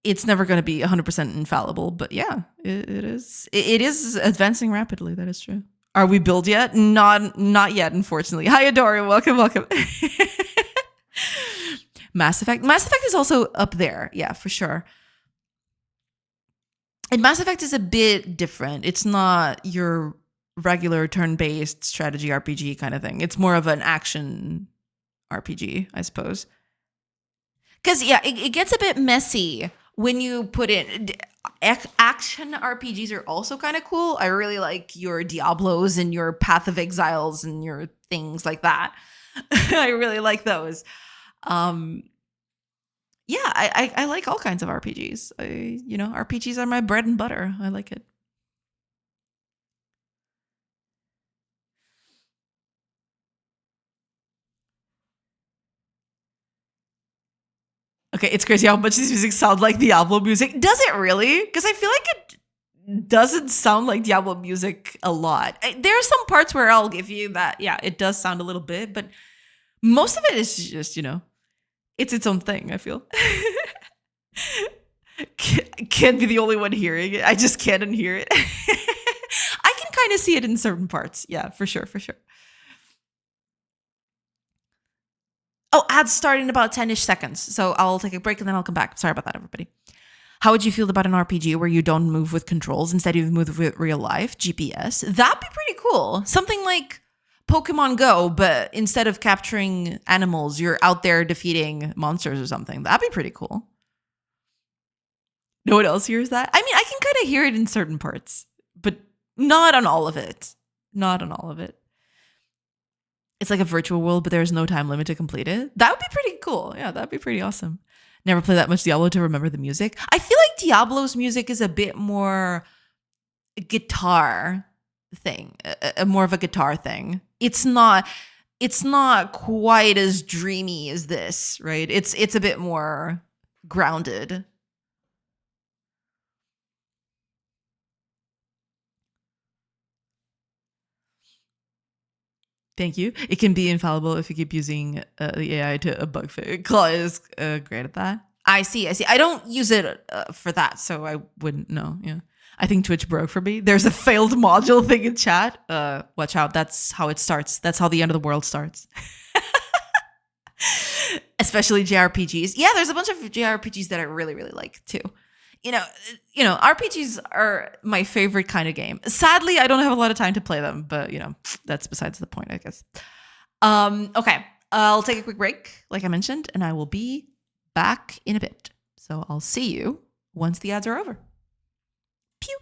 it's never going to be 100% infallible. But yeah, it is. It is advancing rapidly. That is true. Are we build yet? Not yet, unfortunately. Hi, Adora. Welcome. Mass Effect is also up there. Yeah, for sure. And Mass Effect is a bit different. It's not your regular turn-based strategy RPG kind of thing. It's more of an action RPG, I suppose. Because, yeah, it gets a bit messy when you put in... Action RPGs are also kind of cool. I really like your Diablos and your Path of Exiles and your things like that. I really like those. Yeah, I like all kinds of RPGs. RPGs are my bread and butter. I like it. Okay, it's crazy how much this music sounds like Diablo music. Does it really? Because I feel like it doesn't sound like Diablo music a lot. There are some parts where I'll give you that, yeah, it does sound a little bit, but most of it is just, it's its own thing, I feel. Can't be the only one hearing it. I just can't unhear it. I can kind of see it in certain parts. Yeah, for sure. Oh, ads start in about 10-ish seconds. So I'll take a break and then I'll come back. Sorry about that, everybody. How would you feel about an RPG where you don't move with controls, instead you move with real life, GPS? That'd be pretty cool. Something like Pokemon Go, but instead of capturing animals, you're out there defeating monsters or something. That'd be pretty cool. No one else hears that? I mean, I can kind of hear it in certain parts, but not on all of it. It's like a virtual world, but there's no time limit to complete it. That would be pretty cool. Yeah, that'd be pretty awesome. Never played that much Diablo to remember the music. I feel like Diablo's music is a bit more guitar thing, more of a guitar thing. It's not quite as dreamy as this, right? It's a bit more grounded. Thank you. It can be infallible if you keep using the AI to bug fix. Claw is great at that. I see. I don't use it for that, so I wouldn't know. Yeah. I think Twitch broke for me. There's a failed module thing in chat. Watch out. That's how it starts. That's how the end of the world starts. Especially JRPGs. Yeah, there's a bunch of JRPGs that I really, really like too. RPGs are my favorite kind of game. Sadly, I don't have a lot of time to play them, but that's besides the point, I guess. Okay, I'll take a quick break, like I mentioned, and I will be back in a bit. So I'll see you once the ads are over. Pew.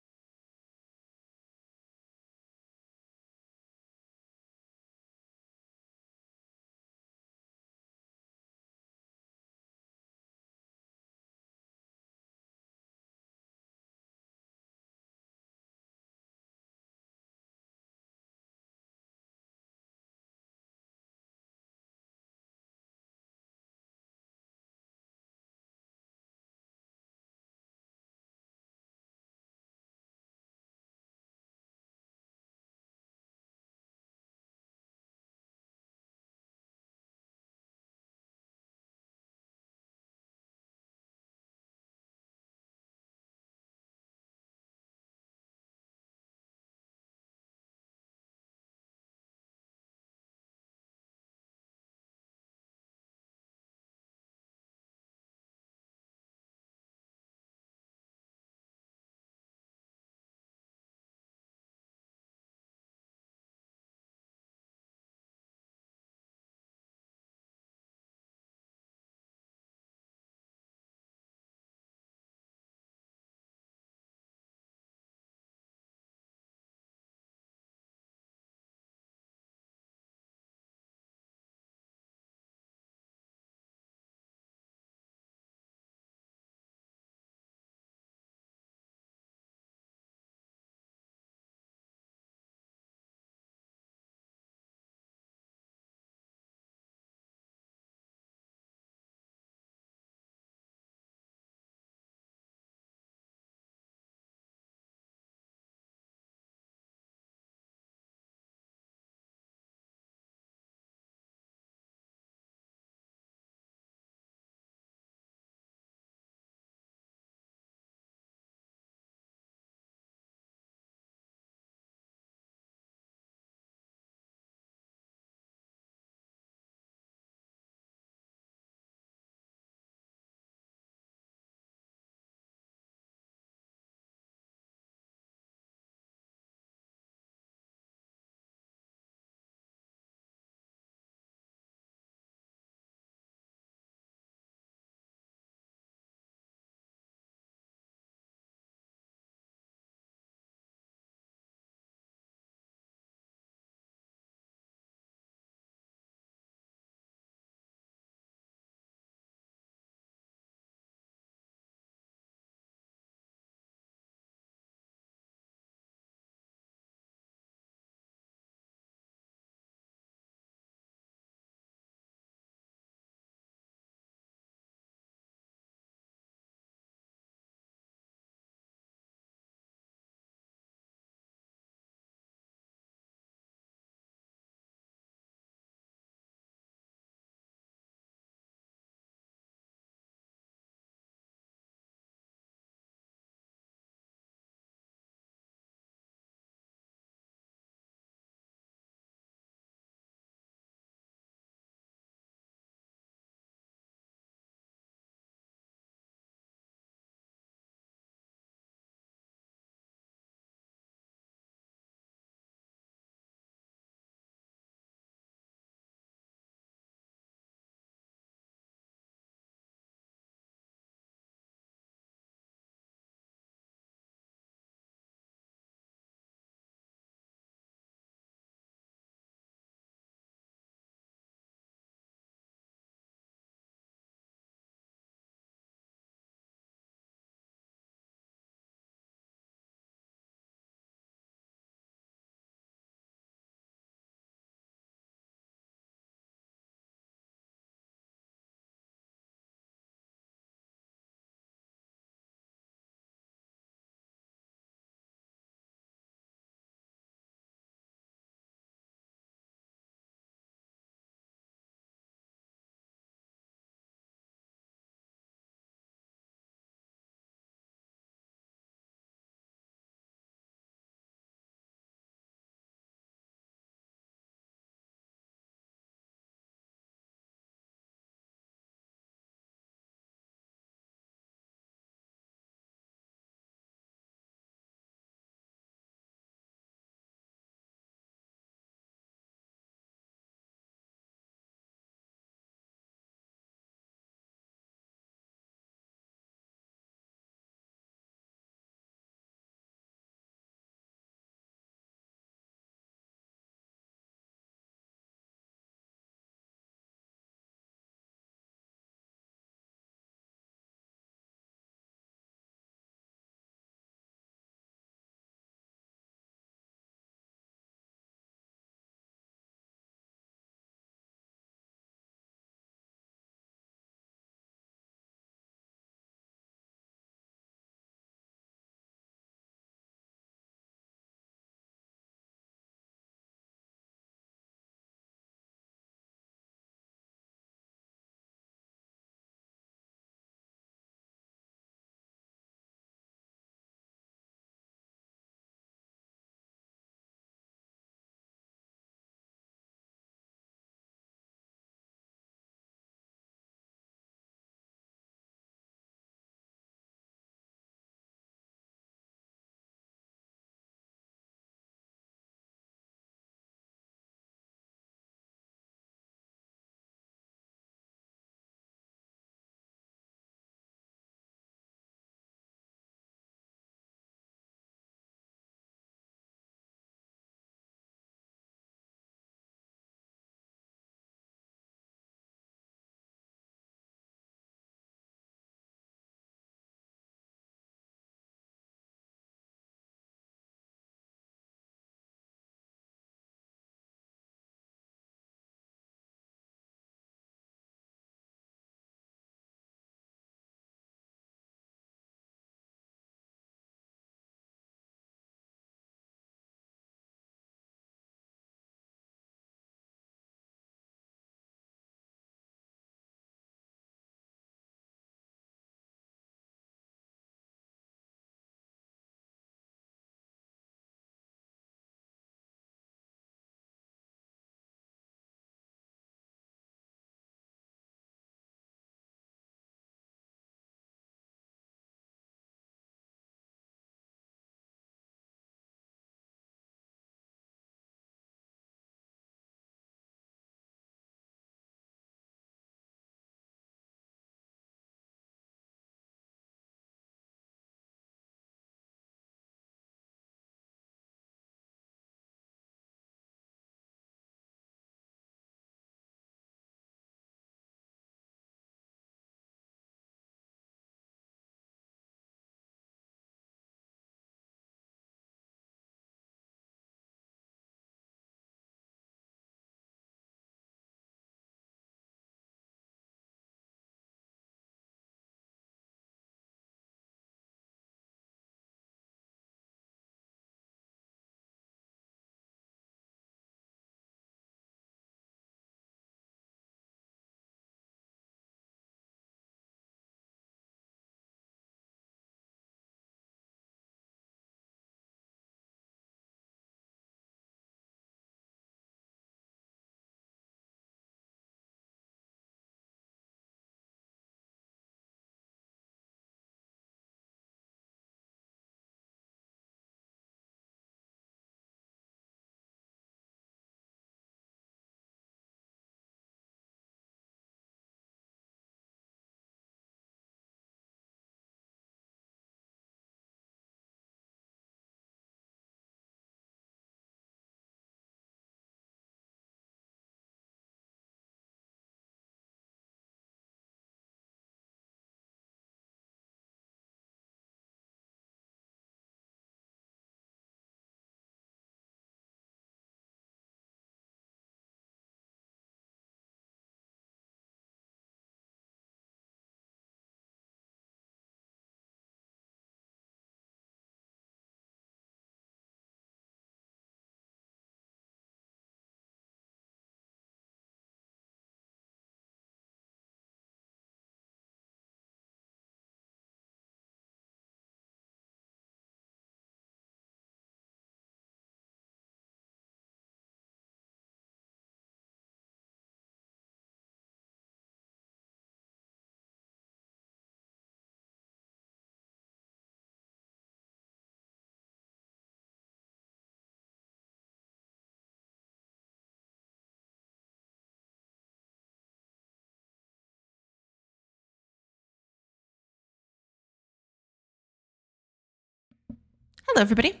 Hello, everybody.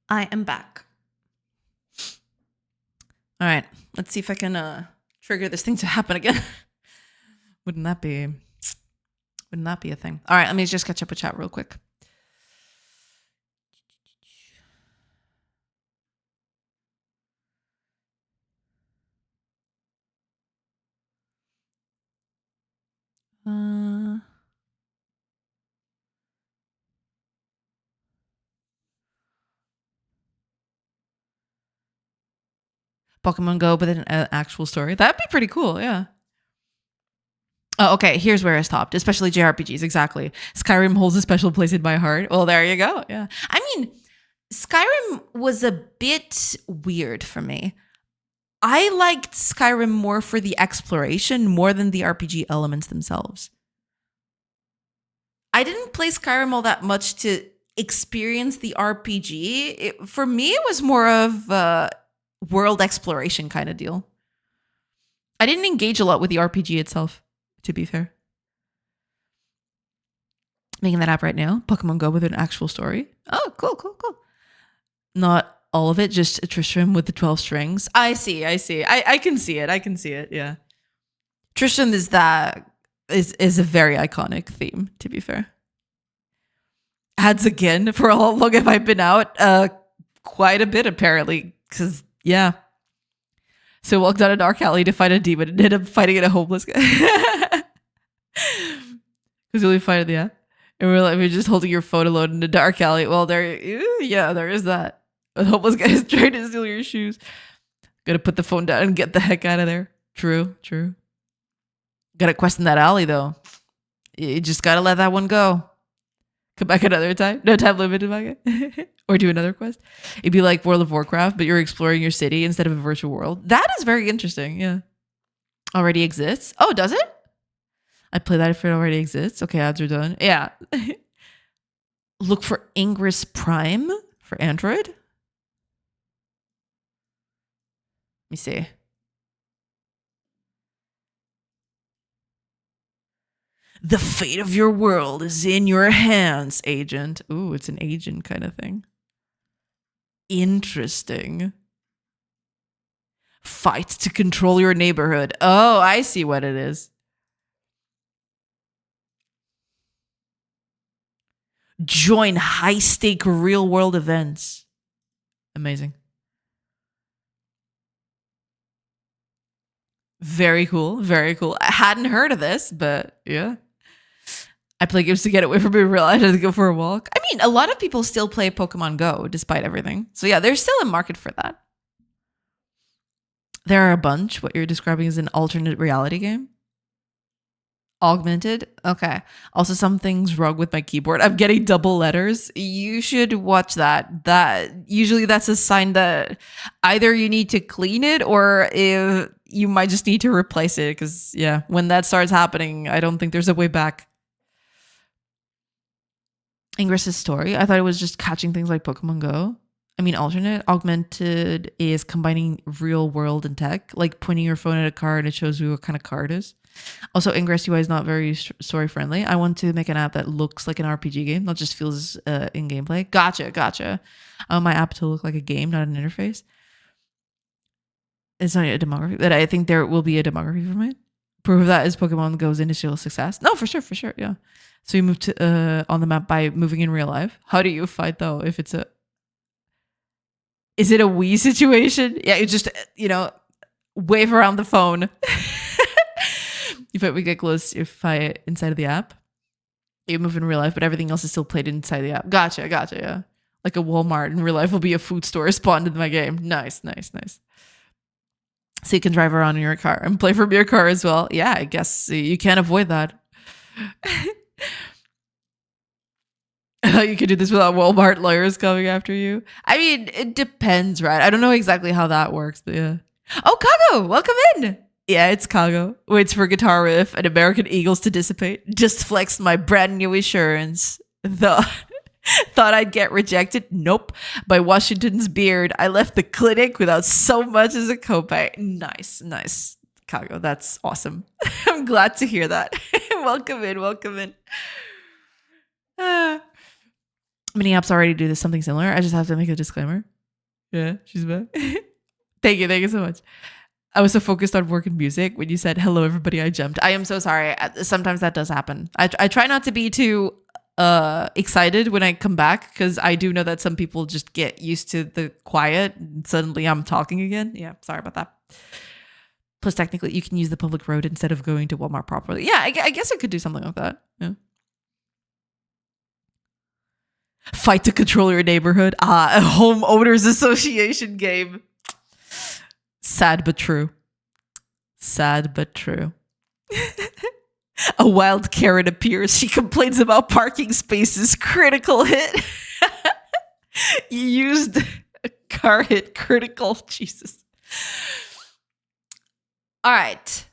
I am back. All right, let's see if I can trigger this thing to happen again. Wouldn't that be a thing? All right, let me just catch up with chat real quick. Pokemon Go, but an actual story. That'd be pretty cool, yeah. Oh, okay, here's where I stopped, especially JRPGs, exactly. Skyrim holds a special place in my heart. Well, there you go, yeah. I mean, Skyrim was a bit weird for me. I liked Skyrim more for the exploration more than the RPG elements themselves. I didn't play Skyrim all that much to experience the RPG. For me, it was more of a world exploration kind of deal. I didn't engage a lot with the RPG itself, to be fair. Making that app right now. Pokemon Go with an actual story. Oh, cool. Not all of it, just Tristram with the 12 strings. I see. I can see it. Yeah. Tristram is a very iconic theme, to be fair. Ads again. For how long have I been out? Quite a bit, apparently. Because, yeah. So walked down a dark alley to fight a demon and ended up fighting a homeless guy. Because we fight the app. And we're just holding your phone alone in a dark alley. Well, there is that. A homeless guy is trying to steal your shoes. Gotta put the phone down and get the heck out of there. True. Gotta question that alley, though. You just gotta let that one go. Come back another time. No time limit, or do another quest. It'd be like World of Warcraft, but you're exploring your city instead of a virtual world. That is very interesting, yeah. Already exists? Oh, does it? I'd play that if it already exists. Okay, ads are done. Yeah. Look for Ingress Prime for Android. Let me see. The fate of your world is in your hands, agent. Ooh, it's an agent kind of thing. Interesting. Fight to control your neighborhood. Oh, I see what it is. Join high-stake real-world events. Amazing. Very cool. I hadn't heard of this, but yeah. I play games to get away from being real. I had to go for a walk. I mean, a lot of people still play Pokemon Go despite everything. So yeah, there's still a market for that. There are a bunch. What you're describing is an alternate reality game. Augmented? Okay. Also, something's wrong with my keyboard. I'm getting double letters. You should watch that. That's a sign that either you need to clean it or if you might just need to replace it. Because yeah, when that starts happening, I don't think there's a way back. Ingress's story. I thought it was just catching things like Pokemon Go. I mean, alternate. Augmented is combining real world and tech, like pointing your phone at a car and it shows you what kind of car it is. Also, Ingress UI is not very story friendly. I want to make an app that looks like an RPG game, not just feels in gameplay. Gotcha. I want my app to look like a game, not an interface. It's not a demography, but I think there will be a demography from it. Proof of that is Pokemon Go's initial success. No, for sure, yeah. So you move to on the map by moving in real life. How do you fight though? If it's is it a Wii situation? Yeah, you just wave around the phone. If we get close, you fight inside of the app. You move in real life, but everything else is still played inside the app. Gotcha, yeah. Like a Walmart in real life will be a food store spawned in my game. Nice. So you can drive around in your car and play from your car as well. Yeah, I guess you can't avoid that. You can do this without Walmart lawyers coming after you. I mean, it depends, right? I don't know exactly how that works, but yeah. Oh, Kago, welcome in. Yeah, it's Kago. Waits for guitar riff and American Eagles to dissipate. Just flexed my brand new insurance. Thought I'd get rejected. Nope. By Washington's beard. I left the clinic without so much as a copay. Nice. Kago, that's awesome. I'm glad to hear that. Welcome in. Many apps already do this something similar. I just have to make a disclaimer. Yeah, she's back. Thank you so much. I was so focused on work and music when you said hello, everybody. I jumped. I am so sorry. Sometimes that does happen. I try not to be too excited when I come back because I do know that some people just get used to the quiet and suddenly I'm talking again. Yeah, sorry about that. Plus, technically, you can use the public road instead of going to Walmart properly. Yeah, I guess I could do something like that. Yeah. Fight to control your neighborhood. A homeowners association game. Sad but true. Sad but true. A wild Karen appears. She complains about parking spaces. Critical hit. You used a car hit. Critical. Jesus. All right.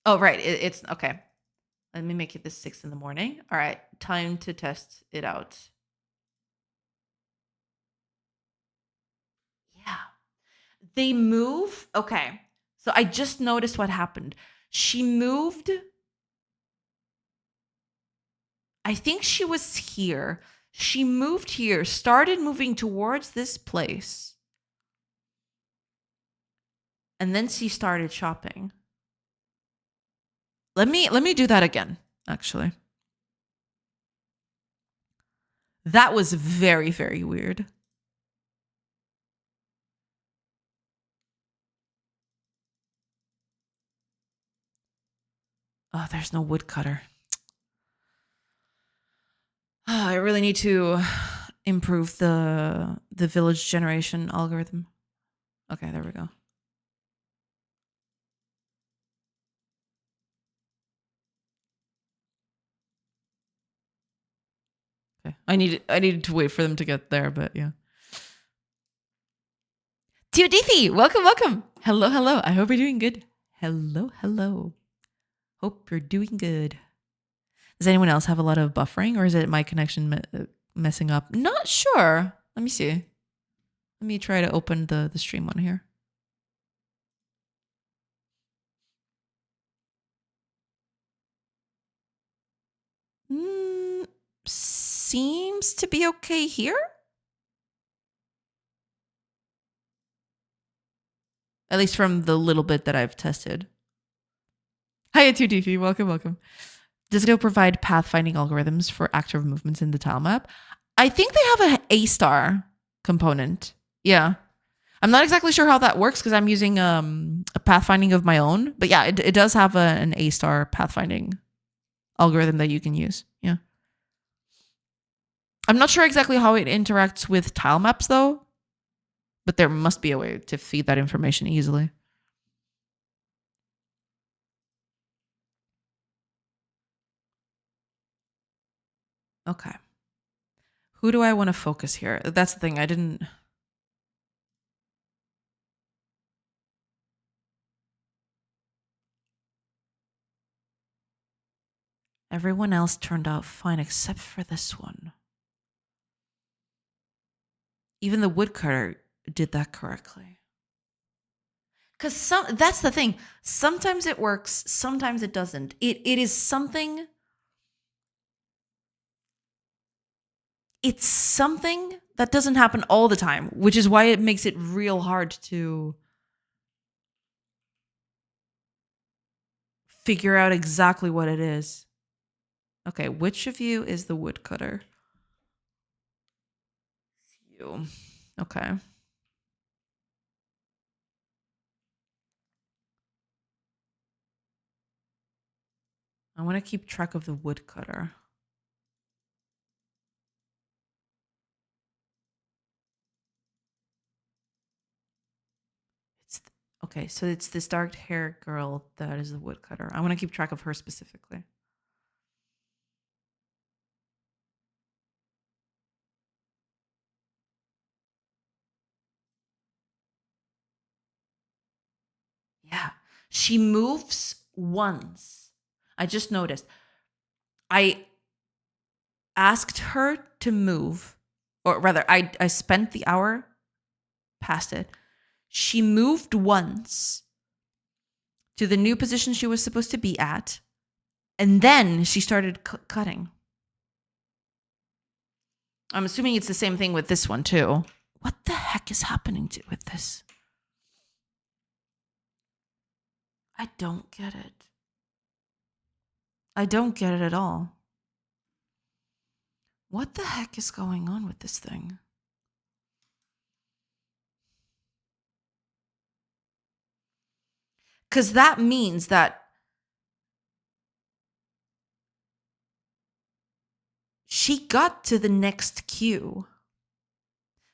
Oh, right. It's okay. Let me make it this 6 in the morning. All right. Time to test it out. Yeah. They move. Okay. So I just noticed what happened. She moved. I think she was here. She moved here, started moving towards this place. And then she started shopping. Let me do that again, actually. That was very, very weird. Oh, there's no woodcutter. Oh, I really need to improve the village generation algorithm. Okay, there we go. Okay. I needed to wait for them to get there, but yeah. Teodithi, welcome. Hello. I hope you're doing good. Hello. Hope you're doing good. Does anyone else have a lot of buffering, or is it my connection messing up? Not sure. Let me see. Let me try to open the stream one here. Seems to be okay here. At least from the little bit that I've tested. Hiya, 2DP. Welcome. Does Godot provide pathfinding algorithms for active movements in the tile map? I think they have an A-star component. Yeah. I'm not exactly sure how that works because I'm using a pathfinding of my own. But yeah, it does have an A-star pathfinding algorithm that you can use. Yeah. I'm not sure exactly how it interacts with tile maps, though. But there must be a way to feed that information easily. Okay. Who do I want to focus here? That's the thing. I didn't... Everyone else turned out fine except for this one. Even the woodcutter did that correctly. Because that's the thing. Sometimes it works, sometimes it doesn't. It is something... It's something that doesn't happen all the time, which is why it makes it real hard to figure out exactly what it is. Okay, which of you is the woodcutter? You. Okay. I want to keep track of the woodcutter. Okay, so it's this dark-haired girl that is the woodcutter. I want to keep track of her specifically. Yeah, she moves once. I just noticed. I asked her to move, or rather, I spent the hour past it. She moved once to the new position she was supposed to be at, And then she started cutting. I'm assuming it's the same thing with this one too. What the heck is happening with this? I don't get it. I don't get it at all. What the heck is going on with this thing? Because that means that she got to the next cue.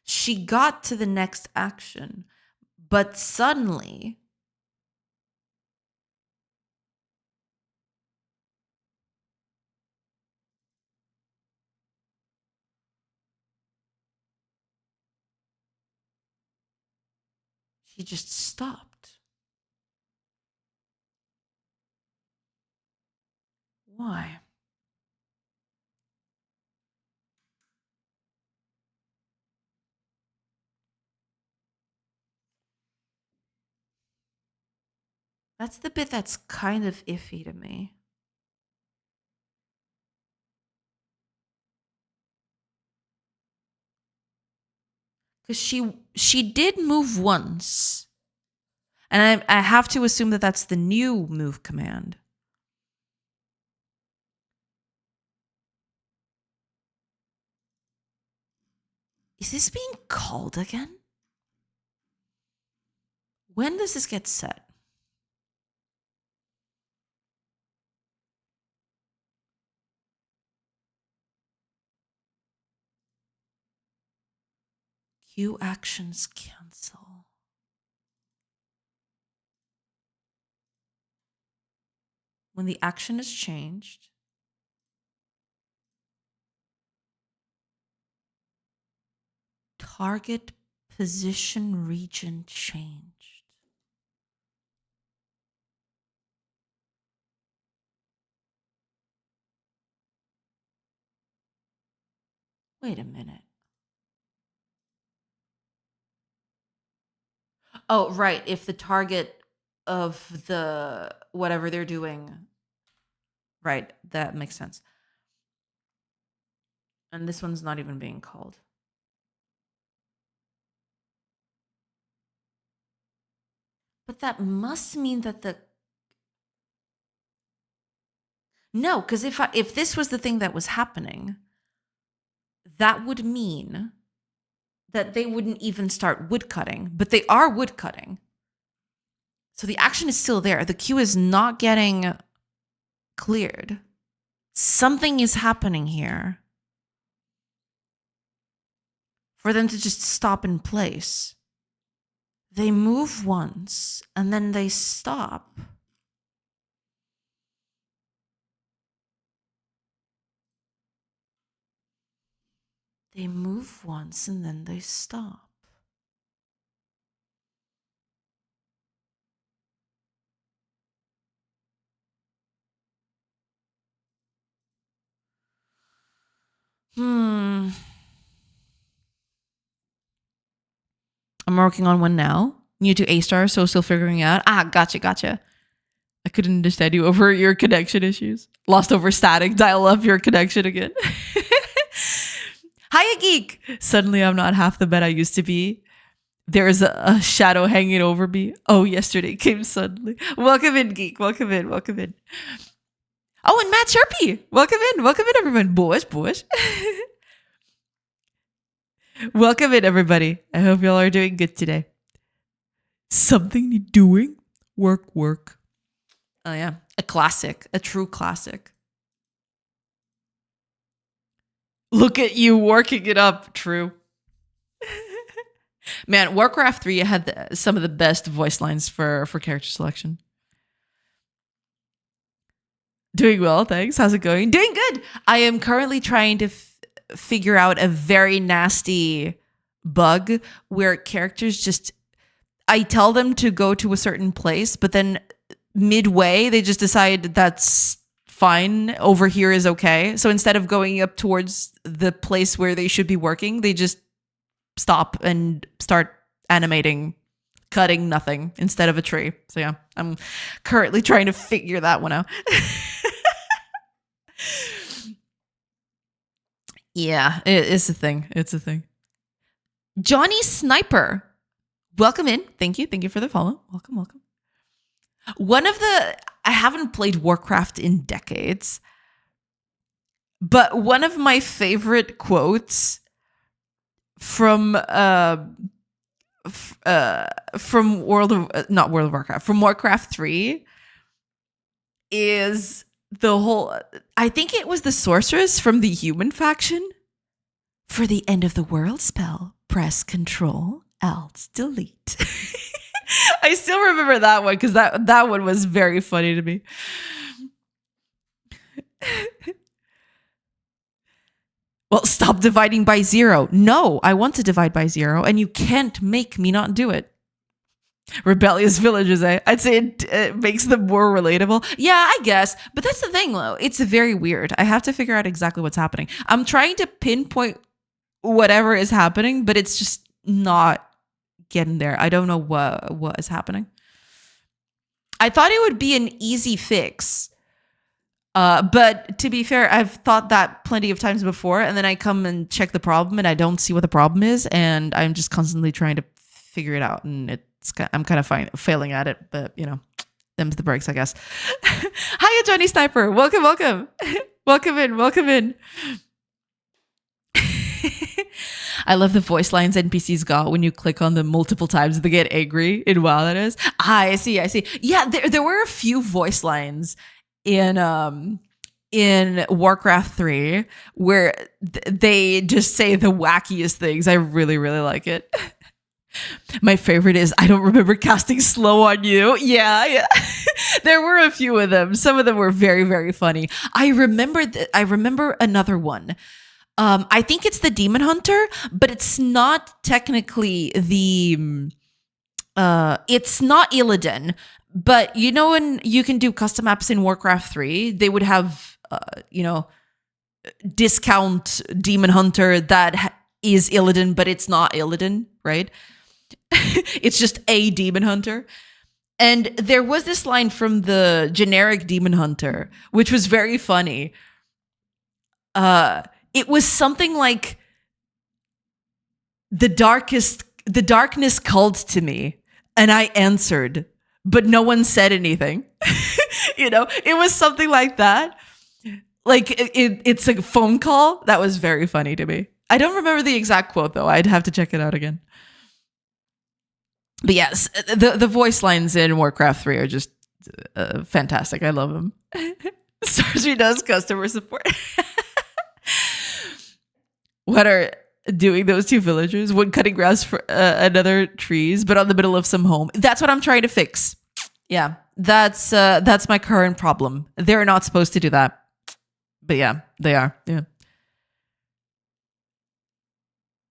She got to the next action. But suddenly, she just stopped. Why? That's the bit that's kind of iffy to me. Because she did move once. And I have to assume that that's the new move command. Is this being called again? When does this get set? Queue actions cancel. When the action is changed, target position region changed. Wait a minute. Oh, right. If the target of the whatever they're doing. Right. That makes sense. And this one's not even being called. But that must mean that the... No, because if this was the thing that was happening, that would mean that they wouldn't even start woodcutting, but they are woodcutting. So the action is still there. The queue is not getting cleared. Something is happening here for them to just stop in place. They move once and then they stop. They move once and then they stop. I'm working on one now. New to A-star, so still figuring out. Gotcha. I couldn't understand you over your connection issues. Lost over static. Dial up your connection again. Hiya, geek. Suddenly I'm not half the bet I used to be. There's a shadow hanging over me. Oh, yesterday came suddenly. Welcome in, geek. Welcome in. Oh, and Matt Sharpie. Welcome in, everyone. Boys. Welcome in, everybody. I hope y'all are doing good today. Something you're doing? Work. Oh, yeah. A classic. A true classic. Look at you working it up. True. Man, Warcraft 3 had some of the best voice lines for character selection. Doing well, thanks. How's it going? Doing good. I am currently trying to figure out a very nasty bug where characters just... I tell them to go to a certain place, but then midway, they just decide that's fine. Over here is okay. So instead of going up towards the place where they should be working, they just stop and start animating, cutting nothing instead of a tree. So yeah, I'm currently trying to figure that one out. Yeah, it's a thing. It's a thing. Johnny Sniper, welcome in. Thank you. Thank you for the follow. Welcome, welcome. I haven't played Warcraft in decades, but one of my favorite quotes from from not World of Warcraft, from Warcraft 3 is the whole, I think it was the sorceress from the human faction. For the end of the world spell, press Control Alt Delete. I still remember that one because that one was very funny to me. Well, stop dividing by 0. No, I want to divide by 0, and you can't make me not do it. Rebellious villages, eh? I'd say it makes them more relatable. Yeah, I guess. But that's the thing, though. It's very weird. I have to figure out exactly what's happening. I'm trying to pinpoint whatever is happening, but it's just not getting there. I don't know what is happening. I thought it would be an easy fix. But to be fair, I've thought that plenty of times before, and then I come and check the problem and I don't see what the problem is, and I'm just constantly trying to figure it out, and I'm kind of failing at it, but you know, them's the breaks, I guess. Hiya, Johnny Sniper. Welcome, welcome. Welcome in, welcome in. I love the voice lines NPCs got when you click on them multiple times. They get angry in WoW, that is. I see. Yeah, there were a few voice lines in Warcraft 3 where they just say the wackiest things. I really, really like it. My favorite is, I don't remember casting slow on you. Yeah. There were a few of them. Some of them were very, very funny. I remember another one. I think it's the Demon Hunter, but it's not technically it's not Illidan. But you know, when you can do custom maps in Warcraft 3, they would have, discount Demon Hunter that is Illidan, but it's not Illidan, right? It's just a Demon Hunter. And there was this line from the generic Demon Hunter, which was very funny. It was something like, the darkness called to me, and I answered, but no one said anything. You know, it was something like that. Like it's a phone call. That was very funny to me. I don't remember the exact quote though. I'd have to check it out again. But yes, the voice lines in Warcraft 3 are just fantastic. I love them. Sorcery does customer support. What are doing those two villagers? One cutting grass for another trees, but on the middle of some home. That's what I'm trying to fix. Yeah, that's my current problem. They're not supposed to do that, but yeah, they are. Yeah.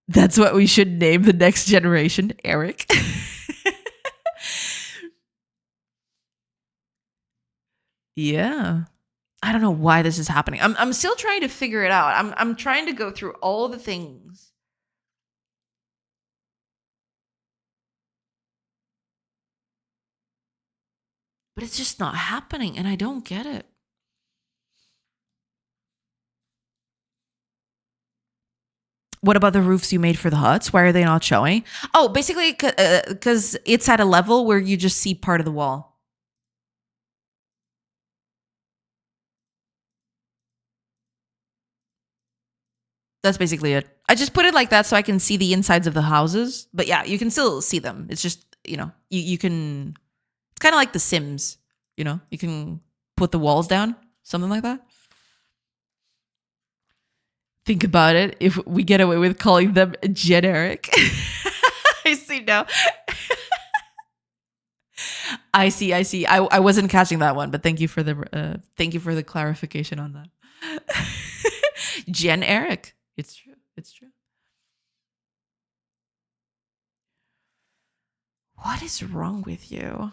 That's what we should name the next generation, Eric. Yeah. I don't know why this is happening. I'm still trying to figure it out. I'm trying to go through all the things. But it's just not happening, and I don't get it. What about the roofs you made for the huts? Why are they not showing? Oh, basically because it's at a level where you just see part of the wall. That's basically it. I just put it like that so I can see the insides of the houses. But yeah, you can still see them. It's just, you know, you can, it's kind of like The Sims, you know, you can put the walls down, something like that. Think about it. If we get away with calling them generic. I see now. I see. I wasn't catching that one, but thank you for the clarification on that. Gen Eric. It's true. It's true. What is wrong with you?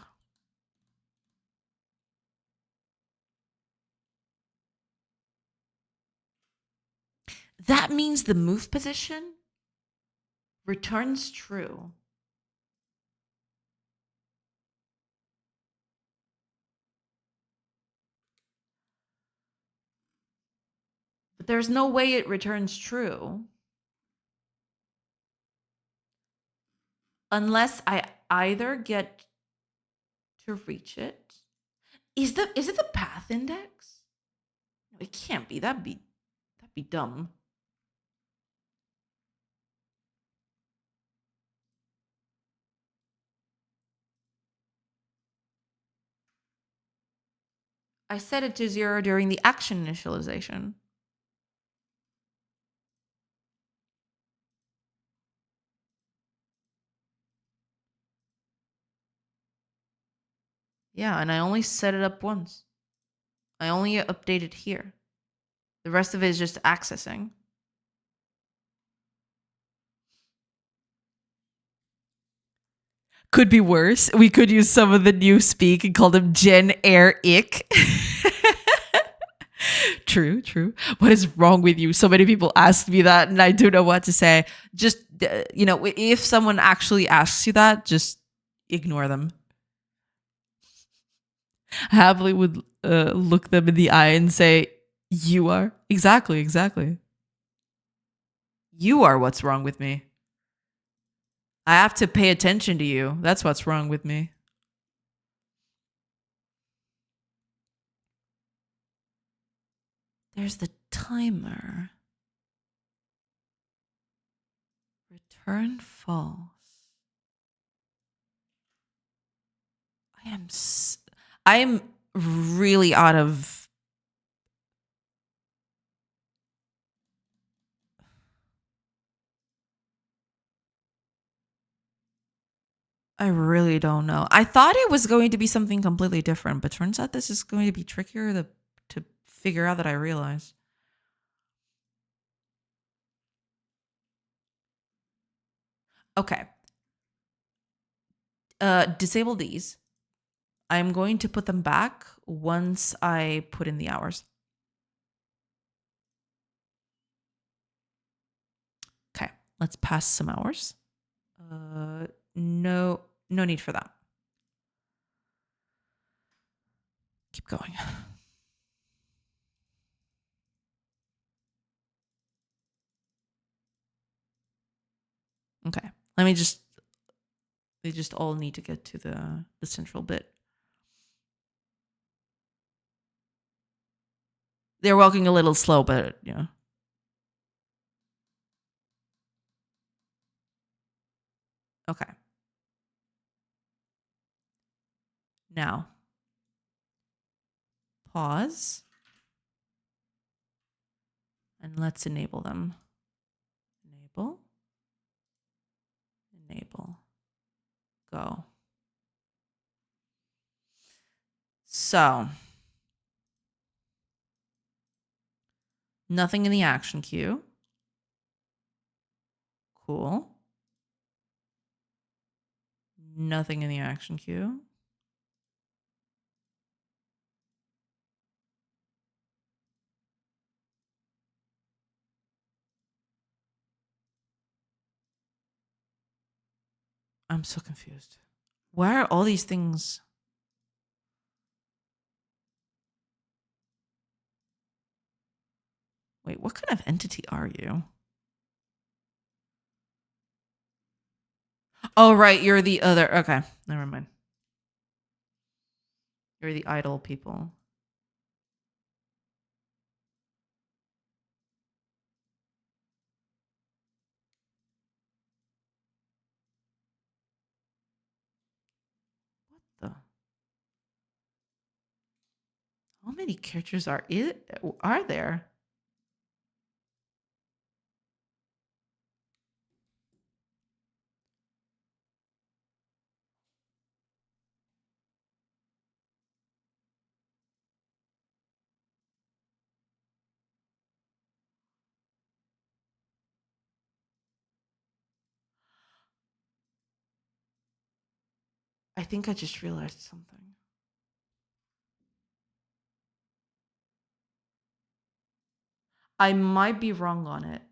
That means the move position returns true. But there's no way it returns true. Unless I either get to reach it. Is it the path index? No, it can't be. That'd be dumb. I set it to 0 during the action initialization. Yeah, and I only set it up once. I only updated here. The rest of it is just accessing. Could be worse. We could use some of the new speak and call them Gen Air Ick. True, true. What is wrong with you? So many people ask me that, and I don't know what to say. Just, if someone actually asks you that, just ignore them. I happily would look them in the eye and say, "You are." Exactly, exactly. You are what's wrong with me. I have to pay attention to you. That's what's wrong with me. There's the timer. Return false. I am really out of. I really don't know. I thought it was going to be something completely different, but turns out this is going to be trickier to figure out that I realized. Okay. Disable these. I'm going to put them back once I put in the hours. Okay, let's pass some hours. No need for that. Keep going. Okay, they just all need to get to the central bit. They're walking a little slow, but yeah. Okay. Now, pause. And let's enable them. Enable. Enable. Go. So, nothing in the action queue. Cool. Nothing in the action queue. I'm so confused. Why are all these things? Wait, what kind of entity are you? Oh, right. You're the other. Okay. Never mind. You're the idle people. What the? How many characters are there? I think I just realized something. I might be wrong on it.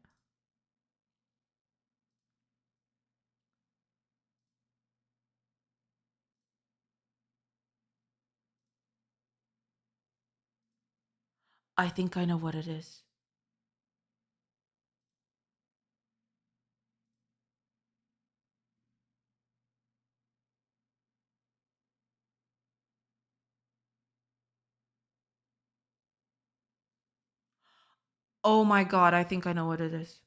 I think I know what it is. Oh my God, I think I know what it is.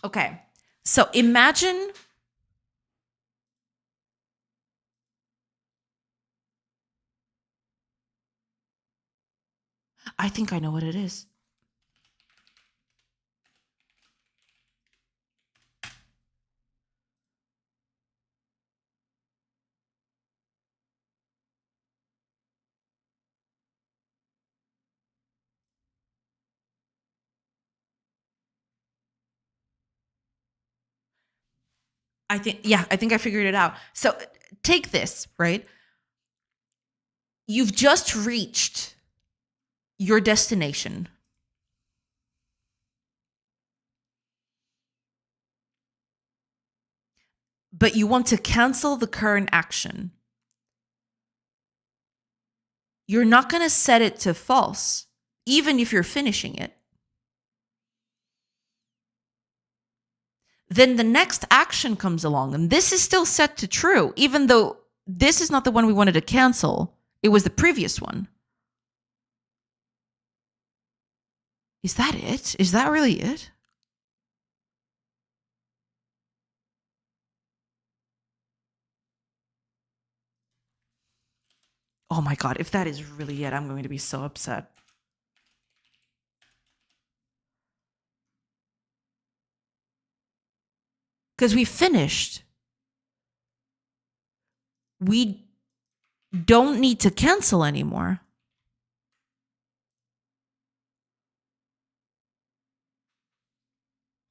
Okay. So imagine, I think I know what it is. I think I figured it out. So take this, right? You've just reached your destination, but you want to cancel the current action. You're not going to set it to false, even if you're finishing it. Then the next action comes along, and this is still set to true, even though this is not the one we wanted to cancel. It was the previous one. Is that it? Is that really it? Oh my God, if that is really it, I'm going to be so upset. Because we finished. We don't need to cancel anymore.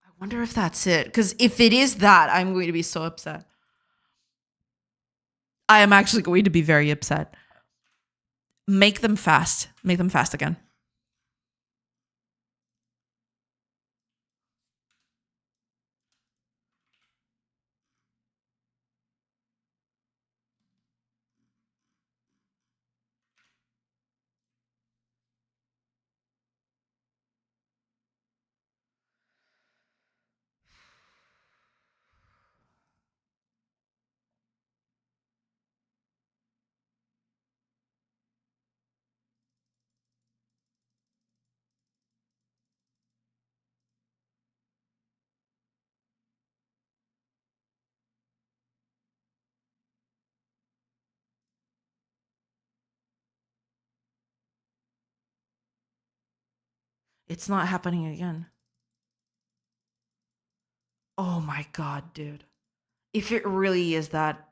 I wonder if that's it. Because if it is that, I'm going to be so upset. I am actually going to be very upset. Make them fast. Make them fast again. It's not happening again. Oh my God, dude. If it really is that.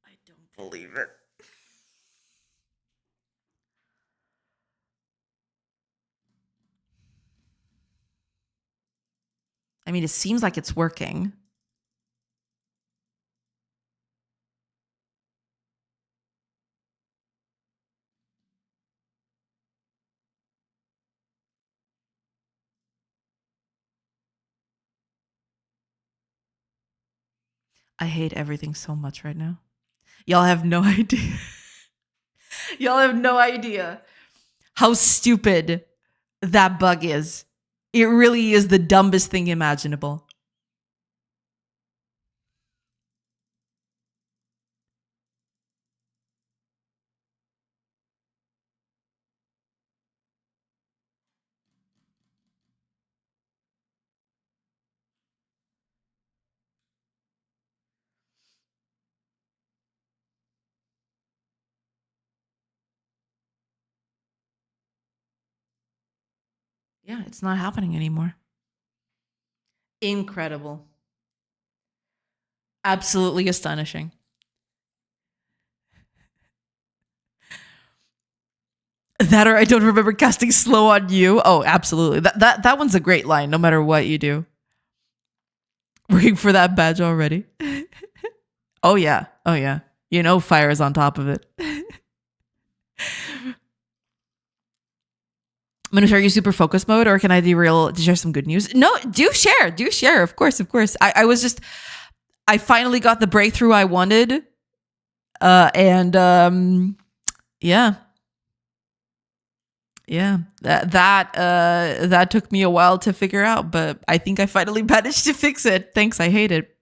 I don't believe it. I mean, it seems like it's working. I hate everything so much right now. Y'all have no idea. Y'all have no idea how stupid that bug is. It really is the dumbest thing imaginable. Yeah, it's not happening anymore. Incredible. Absolutely astonishing. That or I don't remember casting slow on you. Oh, absolutely. That one's a great line, no matter what you do. Working for that badge already. Oh yeah. Oh yeah. You know fire is on top of it. Manu, are you super focus mode or can I derail to share some good news? No, do share. Do share. Of course, of course. I finally got the breakthrough I wanted. And yeah. Yeah, that took me a while to figure out, but I think I finally managed to fix it. Thanks, I hate it.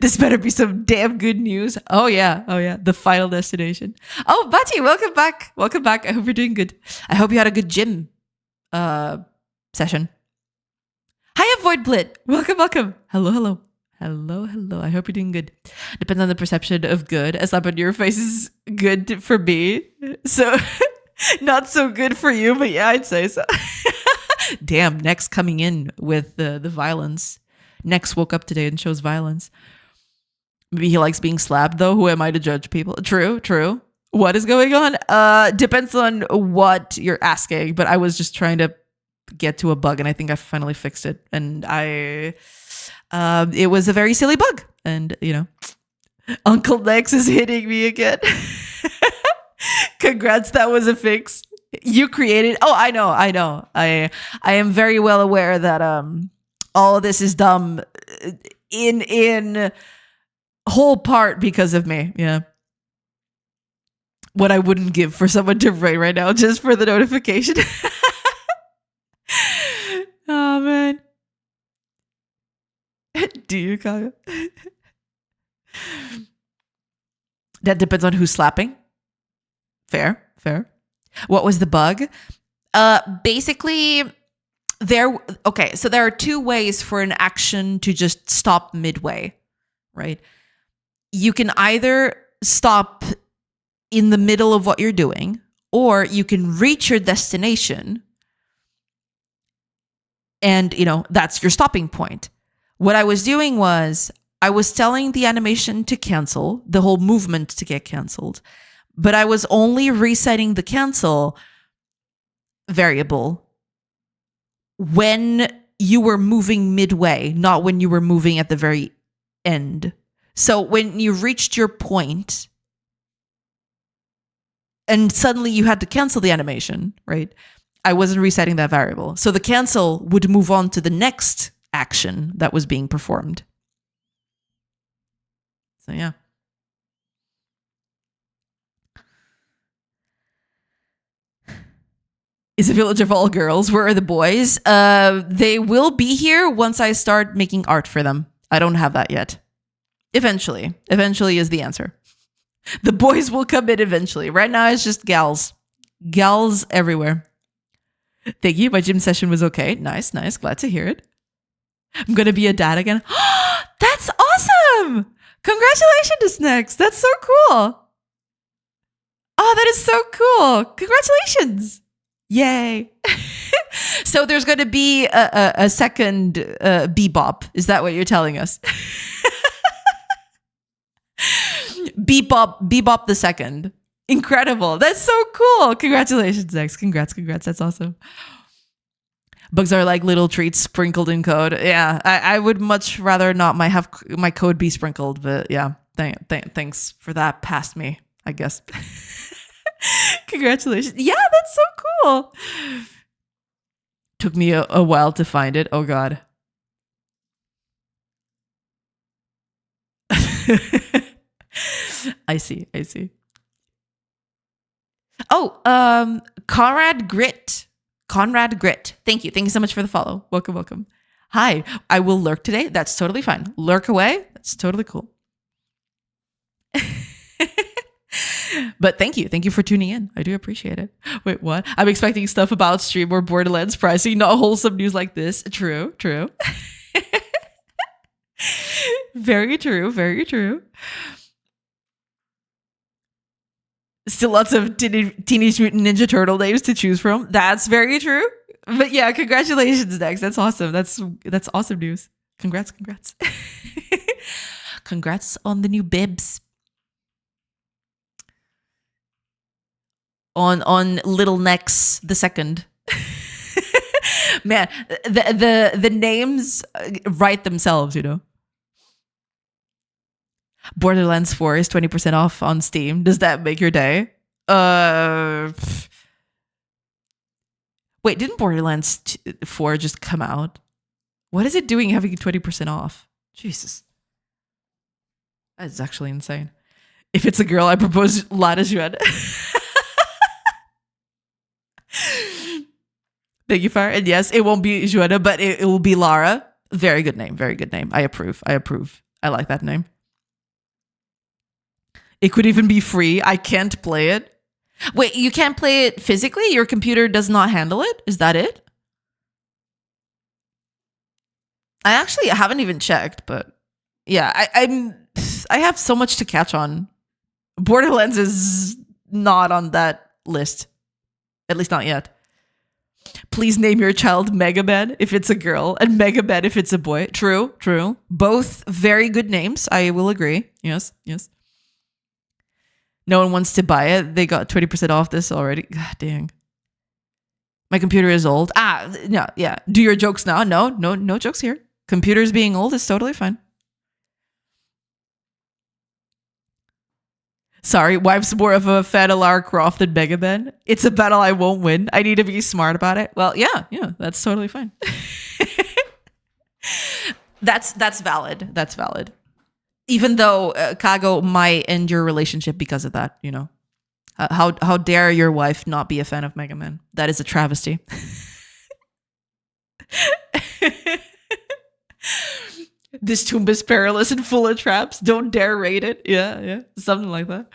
This better be some damn good news. Oh yeah, the final destination. Oh, Bati, welcome back. Welcome back. I hope you're doing good. I hope you had a good gym session. Hi, Avoid Blit. Welcome. Hello. I hope you're doing good. Depends on the perception of good. A slap on your face is good for me. So not so good for you, but yeah, I'd say so. Damn, Next coming in with the violence. Next woke up today and shows violence. Maybe he likes being slapped though. Who am I to judge people? True. What is going on? Depends on what you're asking, but I was just trying to get to a bug and I think I finally fixed it. And it was a very silly bug. And Uncle Nex is hitting me again. Congrats, that was a fix. You created. Oh, I know. I am very well aware that all of this is dumb in whole part because of me. Yeah. What I wouldn't give for someone to write right now just for the notification. Oh man. Do you, Kaya? That depends on who's slapping. Fair. What was the bug? Basically, there are two ways for an action to just stop midway, right? You can either stop in the middle of what you're doing, or you can reach your destination and, that's your stopping point. What I was doing was I was telling the animation to cancel, the whole movement to get canceled, but I was only resetting the cancel variable when you were moving midway, not when you were moving at the very end. So when you reached your point and suddenly you had to cancel the animation, right? I wasn't resetting that variable. So the cancel would move on to the next action that was being performed. So yeah. Is a village of all girls. Where are the boys? They will be here once I start making art for them. I don't have that yet. Eventually is the answer. The boys will come in eventually. Right now it's just gals. Gals everywhere. Thank you. My gym session was okay. Nice. Glad to hear it. I'm going to be a dad again. That's awesome. Congratulations, Next. That's so cool. Oh, that is so cool. Congratulations. Yay. So there's going to be a second Bebop. Is that what you're telling us? Bebop the second. Incredible. That's so cool. Congratulations, Next. Congrats. That's awesome. Bugs are like little treats sprinkled in code. Yeah, I would much rather not have my code be sprinkled, but yeah, thanks for that. Past me, I guess. Congratulations. Yeah, that's so cool. Took me a while to find it. Oh, God. I see. Oh, Conrad Grit. Thank you so much for the follow. Welcome. Hi, I will lurk today. That's totally fine. Lurk away. That's totally cool. But thank you for tuning in. I do appreciate it. Wait, what? I'm expecting stuff about stream or Borderlands pricing, not wholesome news like this. True. Very true. Still lots of Teenage Mutant Ninja Turtle names to choose from. That's very true. But yeah, congratulations, Next. That's awesome. That's awesome news. Congrats. Congrats on the new bibs. On Little Nex the second. Man, the names write themselves, Borderlands 4 is 20% off on Steam. Does that make your day? Wait, didn't Borderlands 4 just come out? What is it doing having 20% off? Jesus. That's actually insane. If it's a girl, I propose Lana Juan. Thank you, Fire. And yes, it won't be Joanna, but it will be Lara. Very good name. Very good name. I approve. I like that name. It could even be free. I can't play it. Wait, you can't play it physically? Your computer does not handle it? Is that it? I actually haven't even checked, but yeah, I have so much to catch on. Borderlands is not on that list. At least not yet. Please name your child Mega Man if it's a girl and Mega Man if it's a boy. True. Both very good names. I will agree. Yes. No one wants to buy it. They got 20% off this already. God dang. My computer is old. No, yeah. Do your jokes now. No jokes here. Computers being old is totally fine. Sorry, wife's more of a fan of Lara Croft than Mega Man. It's a battle I won't win. I need to be smart about it. Well, yeah, that's totally fine. That's valid. That's valid. Even though Kago might end your relationship because of that, How dare your wife not be a fan of Mega Man? That is a travesty. This tomb is perilous and full of traps. Don't dare raid it. Yeah. Something like that.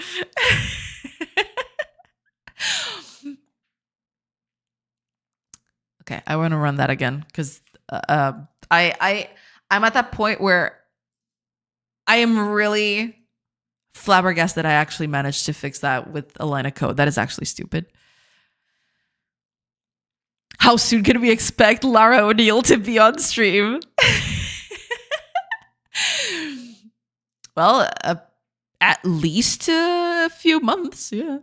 Okay, I want to run that again because I'm at that point where I am really flabbergasted I actually managed to fix that with a line of code. That is actually stupid. How soon can we expect Lara O'Neill to be on stream? Well, at least a few months, yeah.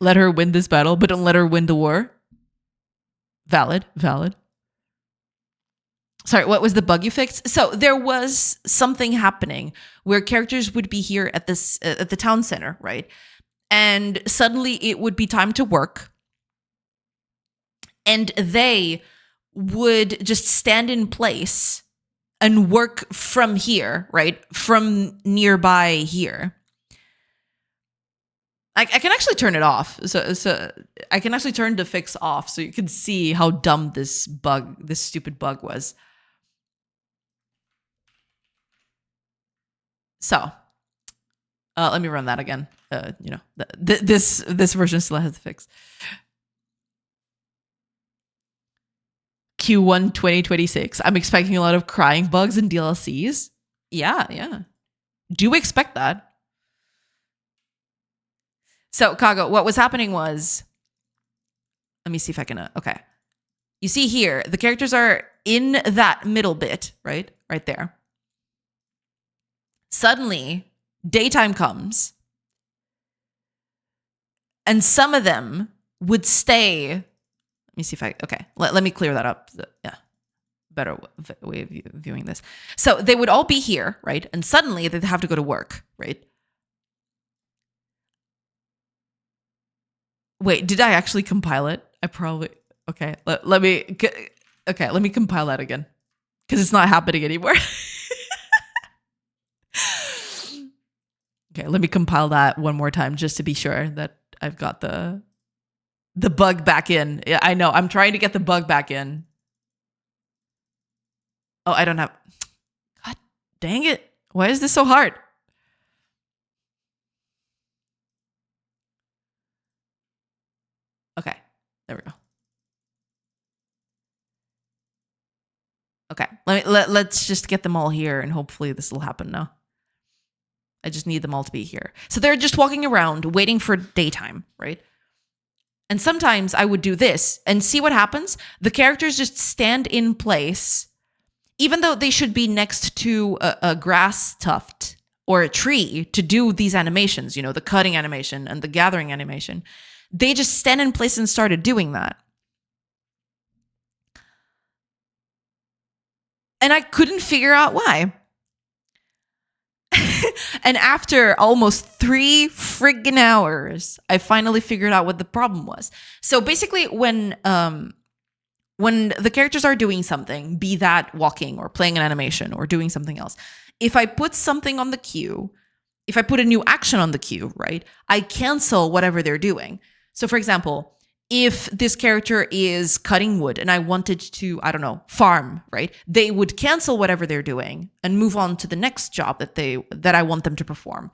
Let her win this battle, but don't let her win the war. Valid. Sorry, what was the bug you fixed? So there was something happening where characters would be here at the town center, right? And suddenly it would be time to work. And they would just stand in place and work from here, right? From nearby here. I can actually turn it off. So I can actually turn the fix off so you can see how dumb this stupid bug was. So let me run that again. This version still has the fix. Q1 2026. I'm expecting a lot of crying bugs and DLCs. Yeah. Do expect that. So, Kago, what was happening was, let me see if I can, okay. You see here, the characters are in that middle bit, right? Right there. Suddenly, daytime comes, and some of them would stay. Let me see if okay, let me clear that up. Yeah, better way of viewing this. So they would all be here, right? And suddenly they'd have to go to work, right? Wait, did I actually compile it? I probably, okay, let me compile that again because it's not happening anymore. Okay, let me compile that one more time just to be sure that I've got the bug back in. Yeah, I know. I'm trying to get the bug back in. Oh, I don't have. God dang it. Why is this so hard? Okay, there we go. Okay, let's just get them all here and hopefully this will happen now. I just need them all to be here. So they're just walking around waiting for daytime, right? And sometimes I would do this and see what happens. The characters just stand in place, even though they should be next to a grass tuft or a tree to do these animations, the cutting animation and the gathering animation. They just stand in place and started doing that. And I couldn't figure out why. And after almost 3 friggin' hours, I finally figured out what the problem was. So basically, when the characters are doing something, be that walking or playing an animation or doing something else, if I put something on the queue, if I put a new action on the queue, right, I cancel whatever they're doing. So for example, if this character is cutting wood and I wanted to, I don't know, farm, right? They would cancel whatever they're doing and move on to the next job that I want them to perform.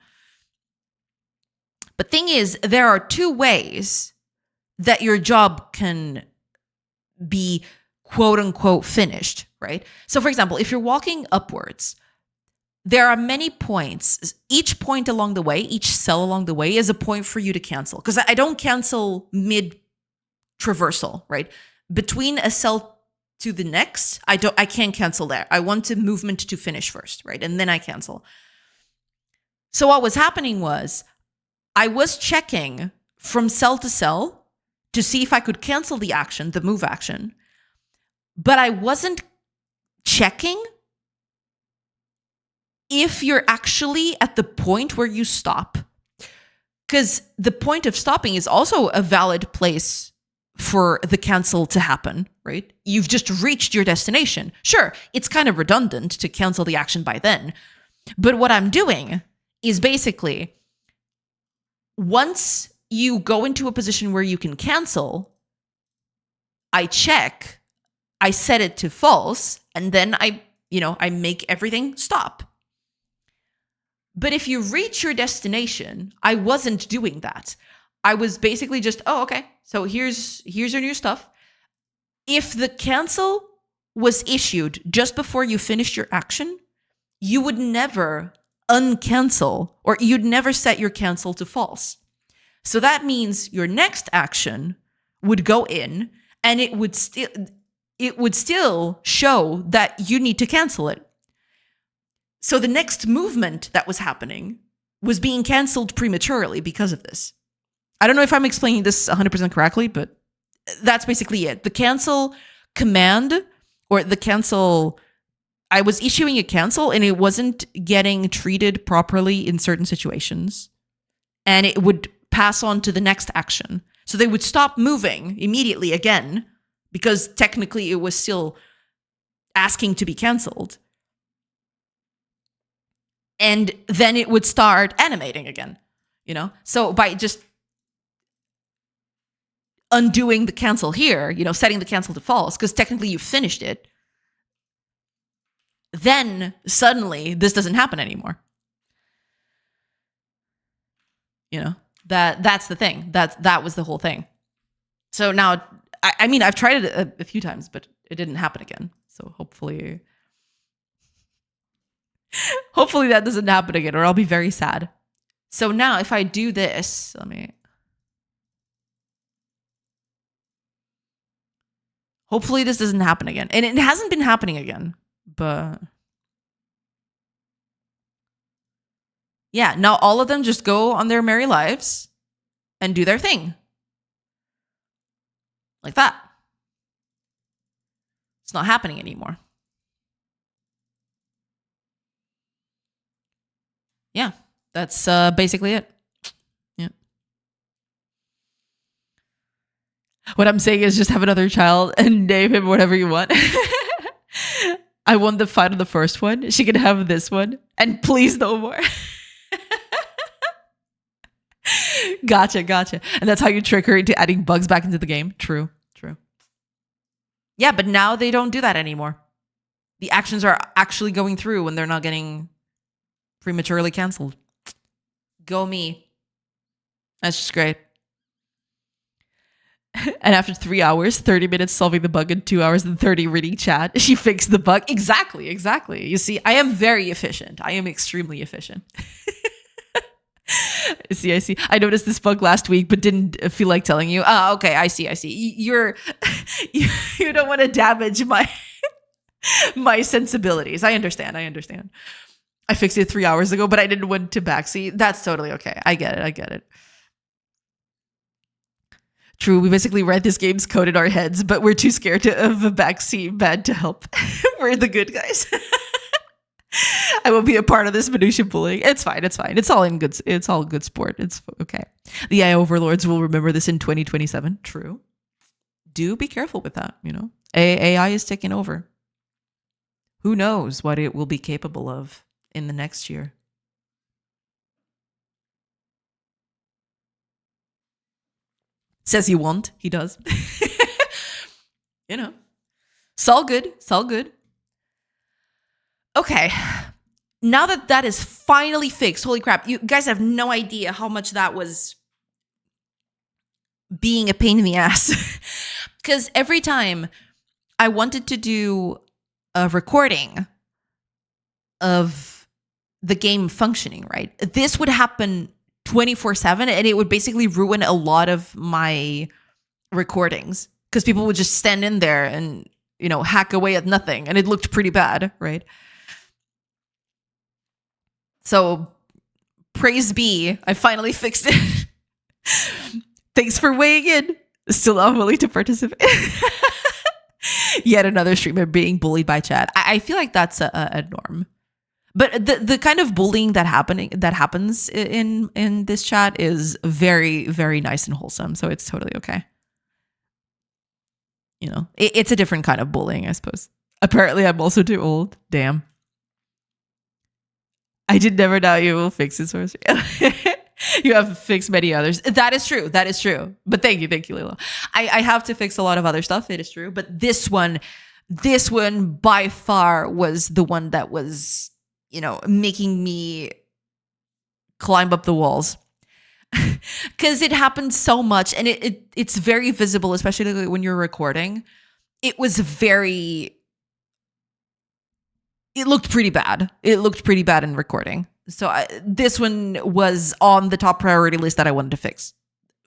But thing is, there are two ways that your job can be quote unquote finished, right? So for example, if you're walking upwards, there are many points. Each point along the way, each cell along the way is a point for you to cancel. Because I don't cancel mid traversal, right? Between a cell to the next, I can't cancel there. I want the movement to finish first, right? And then I cancel. So what was happening was I was checking from cell to cell to see if I could cancel the action, the move action. But I wasn't checking if you're actually at the point where you stop. Because the point of stopping is also a valid place for the cancel to happen, right? You've just reached your destination. Sure, it's kind of redundant to cancel the action by then. But what I'm doing is basically, once you go into a position where you can cancel, I check, I set it to false, and then I make everything stop. But if you reach your destination, I wasn't doing that. I was basically just, oh, okay, so here's your new stuff. If the cancel was issued just before you finished your action, you would never uncancel, or you'd never set your cancel to false. So that means your next action would go in, and it would still show that you need to cancel it. So the next movement that was happening was being canceled prematurely because of this. I don't know if I'm explaining this 100% correctly, but that's basically it. The cancel command, or the cancel, I was issuing a cancel and it wasn't getting treated properly in certain situations. And it would pass on to the next action. So they would stop moving immediately again, because technically it was still asking to be canceled. And then it would start animating again, So by just undoing the cancel here, setting the cancel to false, because technically you finished it, then suddenly this doesn't happen anymore. That's the thing. That was the whole thing. So now, I've tried it a few times, but it didn't happen again. So hopefully that doesn't happen again, or I'll be very sad. So now if I do this, hopefully this doesn't happen again. And it hasn't been happening again, but yeah, now all of them just go on their merry lives and do their thing. Like that. It's not happening anymore. Yeah, that's basically it. Yeah. What I'm saying is just have another child and name him whatever you want. I won the fight on the first one. She can have this one. And please no more. Gotcha. And that's how you trick her into adding bugs back into the game. True. Yeah, but now they don't do that anymore. The actions are actually going through when they're not getting prematurely canceled. Go me. That's just great. And after 3 hours, 30 minutes solving the bug, and 2 hours and 30 reading chat, she fixed the bug. Exactly. You see, I am very efficient. I am extremely efficient. I see. I noticed this bug last week, but didn't feel like telling you. Oh, okay. I see. You don't want to damage my sensibilities. I understand. I fixed it 3 hours ago, but I didn't want to backseat. That's totally okay. I get it. True, we basically read this game's code in our heads, but we're too scared of a backseat bad to help. We're the good guys. I won't be a part of this minutia bullying. It's fine. It's all good sport. It's okay. The AI overlords will remember this in 2027. True. Do be careful with that, AI is taking over. Who knows what it will be capable of in the next year. Says he won't. He does. You know, it's all good. It's all good. Okay. Now that that is finally fixed, holy crap. You guys have no idea how much that was being a pain in the ass. Because every time I wanted to do a recording of the game functioning, right? This would happen 24/7 and it would basically ruin a lot of my recordings because people would just stand in there and, you know, hack away at nothing and it looked pretty bad, right? So praise be, I finally fixed it. Thanks for weighing in. Still not willing to participate. Yet another streamer being bullied by chat. I feel like that's a norm. But the kind of bullying that happens in this chat is very, very nice and wholesome. So it's totally okay. You know, it's a different kind of bullying, I suppose. Apparently, I'm also too old. Damn. I did never doubt you will fix it, source. You have fixed many others. That is true. That is true. But thank you, Lilo. I have to fix a lot of other stuff. It is true. But this one by far was the one that was, you know, making me climb up the walls. Because it happens so much and it's very visible, especially when you're recording. It was very... It looked pretty bad. It looked pretty bad in recording. So this one was on the top priority list that I wanted to fix.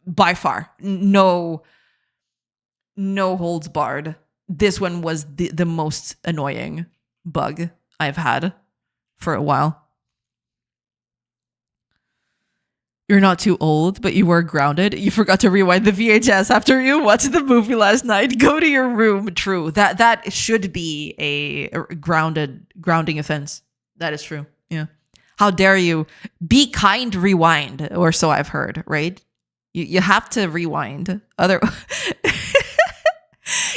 By far. No holds barred. This one was the most annoying bug I've had for a while. You're not too old, but you were grounded. You forgot to rewind the VHS after you watched the movie last night. Go to your room. True. That should be a grounding offense. That is true. Yeah. How dare you? Be kind, rewind, or so I've heard, right? You have to rewind.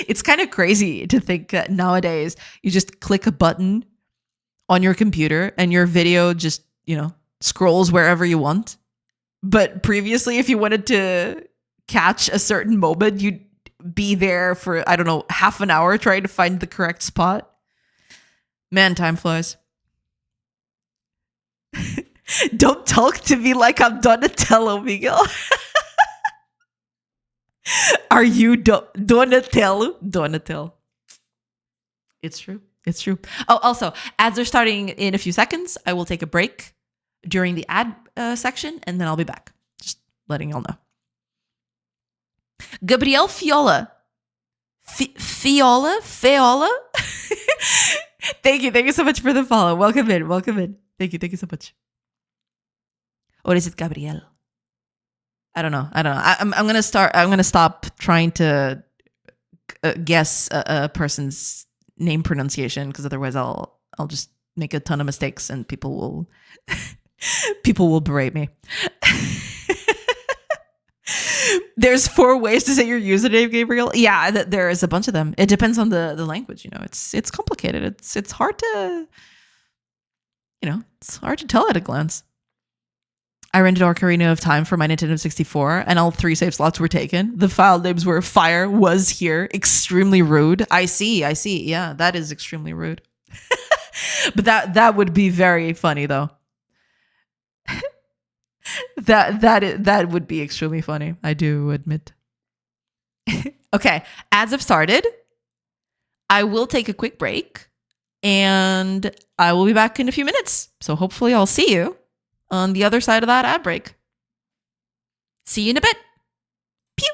It's kind of crazy to think that nowadays you just click a button on your computer and your video just, you know, scrolls wherever you want. But previously, if you wanted to catch a certain moment, you'd be there for, I don't know, half an hour trying to find the correct spot. Man, time flies. Don't talk to me like I'm Donatello, Miguel. Are you Donatello? Donatello. It's true. It's true. Oh, also, ads are starting in a few seconds. I will take a break during the ad section, and then I'll be back. Just letting y'all know. Gabriel Fiola. Fiola? Thank you so much for the follow. Welcome in. Thank you so much. Or is it Gabriel? I don't know. I'm gonna stop trying to guess a person's name pronunciation because otherwise I'll just make a ton of mistakes and people will berate me. There's 4 ways to say your username, Gabriel. Yeah, there is a bunch of them. It depends on the language. You know, it's complicated. It's hard to, you know, it's hard to tell at a glance. I rented Ocarina of Time for my Nintendo 64, and all 3 save slots were taken. The file names were Fire Was Here. Extremely rude. I see. Yeah, that is extremely rude. But that would be very funny, though. That would be extremely funny. I do admit. Okay, ads have started. I will take a quick break, and I will be back in a few minutes. So hopefully, I'll see you on the other side of that ad break. See you in a bit. Pew.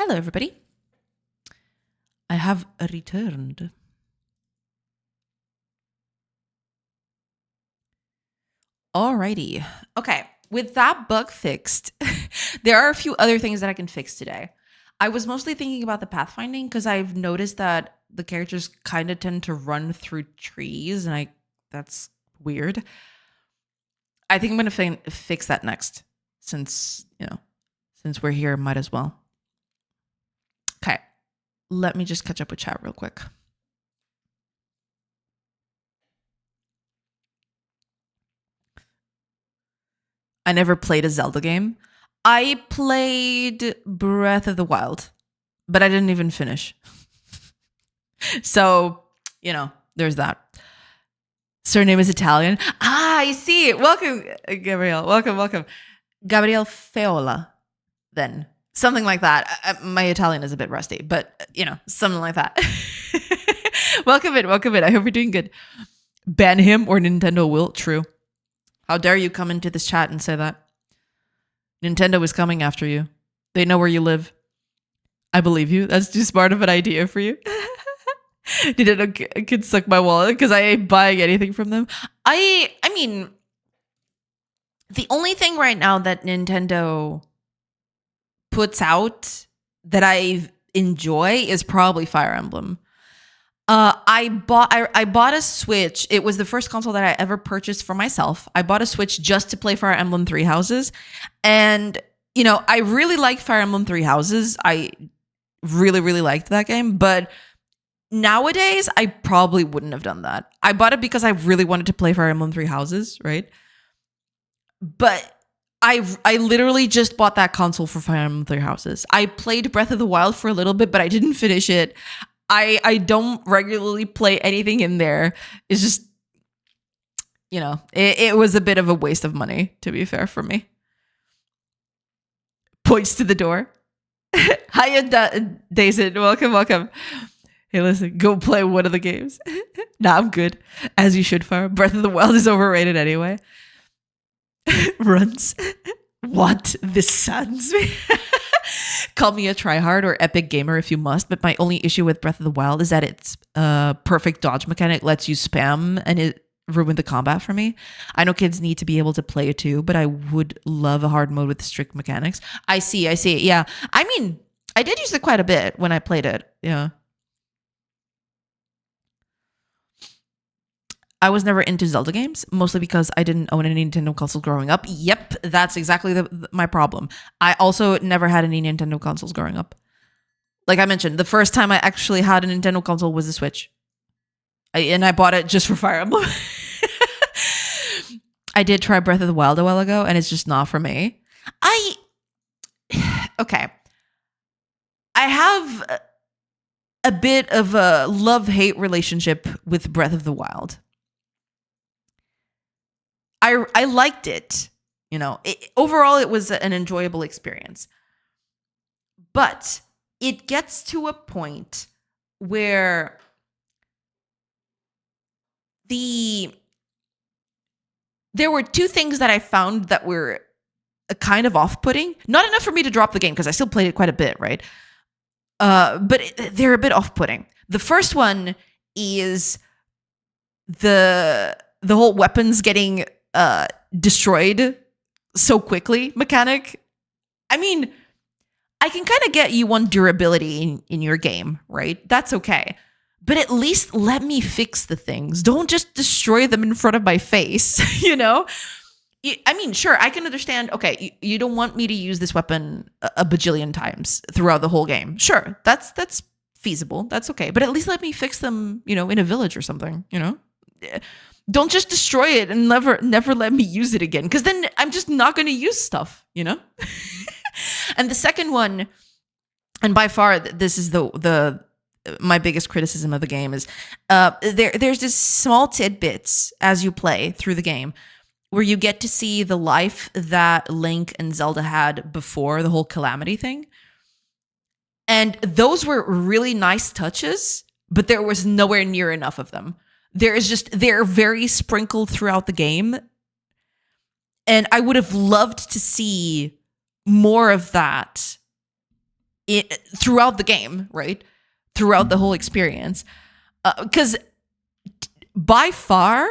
Hello, everybody. I have returned. Alrighty. Okay, with that bug fixed, there are a few other things that I can fix today. I was mostly thinking about the pathfinding because I've noticed that the characters kind of tend to run through trees, and that's weird. I think I'm going to fix that next since we're here, might as well. Okay, let me just catch up with chat real quick. I never played a Zelda game. I played Breath of the Wild, but I didn't even finish. So, there's that. Surname is Italian. I see. Welcome, Gabrielle. Welcome. Gabrielle Feola, then. Something like that. My Italian is a bit rusty, but, something like that. Welcome in. I hope you're doing good. Ban him or Nintendo will. True. How dare you come into this chat and say that? Nintendo is coming after you. They know where you live. I believe you. That's too smart of an idea for you. Nintendo could suck my wallet because I ain't buying anything from them. I mean, the only thing right now that Nintendo puts out that I enjoy is probably Fire Emblem. I bought a Switch. It was the first console that I ever purchased for myself. I bought a Switch just to play Fire Emblem Three Houses. And, I really liked Fire Emblem Three Houses. I really, really liked that game. But nowadays, I probably wouldn't have done that. I bought it because I really wanted to play Fire Emblem Three Houses, right? But I literally just bought that console for Fire Emblem Three Houses. I played Breath of the Wild for a little bit, but I didn't finish it. I don't regularly play anything in there. It's just, it was a bit of a waste of money, to be fair, for me. Points to the door. Hiya, Daison. Welcome. Hey, listen, go play one of the games. Nah, I'm good. As you should, Fire. Breath of the Wild is overrated anyway. Runs. What? This saddens me. Call me a tryhard or epic gamer if you must, but my only issue with Breath of the Wild is that its perfect dodge mechanic lets you spam and it ruined the combat for me. I know kids need to be able to play it too, but I would love a hard mode with strict mechanics. I see. Yeah. I mean, I did use it quite a bit when I played it. Yeah. I was never into Zelda games, mostly because I didn't own any Nintendo consoles growing up. Yep, that's exactly my problem. I also never had any Nintendo consoles growing up. Like I mentioned, the first time I actually had a Nintendo console was the Switch. And I bought it just for Fire Emblem. I did try Breath of the Wild a while ago, and it's just not for me. Okay. I have a bit of a love-hate relationship with Breath of the Wild. I liked it, overall it was an enjoyable experience. But it gets to a point where there were two things that I found that were kind of off-putting. Not enough for me to drop the game because I still played it quite a bit, right? But they're a bit off-putting. The first one is the whole weapons getting destroyed so quickly mechanic. I mean, I can kind of get you want durability in your game, right? That's okay. But at least let me fix the things. Don't just destroy them in front of my face, I mean, sure, I can understand, okay, you don't want me to use this weapon a bajillion times throughout the whole game. Sure, that's feasible. That's okay. But at least let me fix them, in a village or something, Don't just destroy it and never let me use it again, because then I'm just not going to use stuff, And the second one, and by far this is my biggest criticism of the game, is there's this small tidbits as you play through the game where you get to see the life that Link and Zelda had before the whole calamity thing. And those were really nice touches, but there was nowhere near enough of them. They're very sprinkled throughout the game. And I would have loved to see more of that throughout the game, right? Throughout the whole experience. Because by far,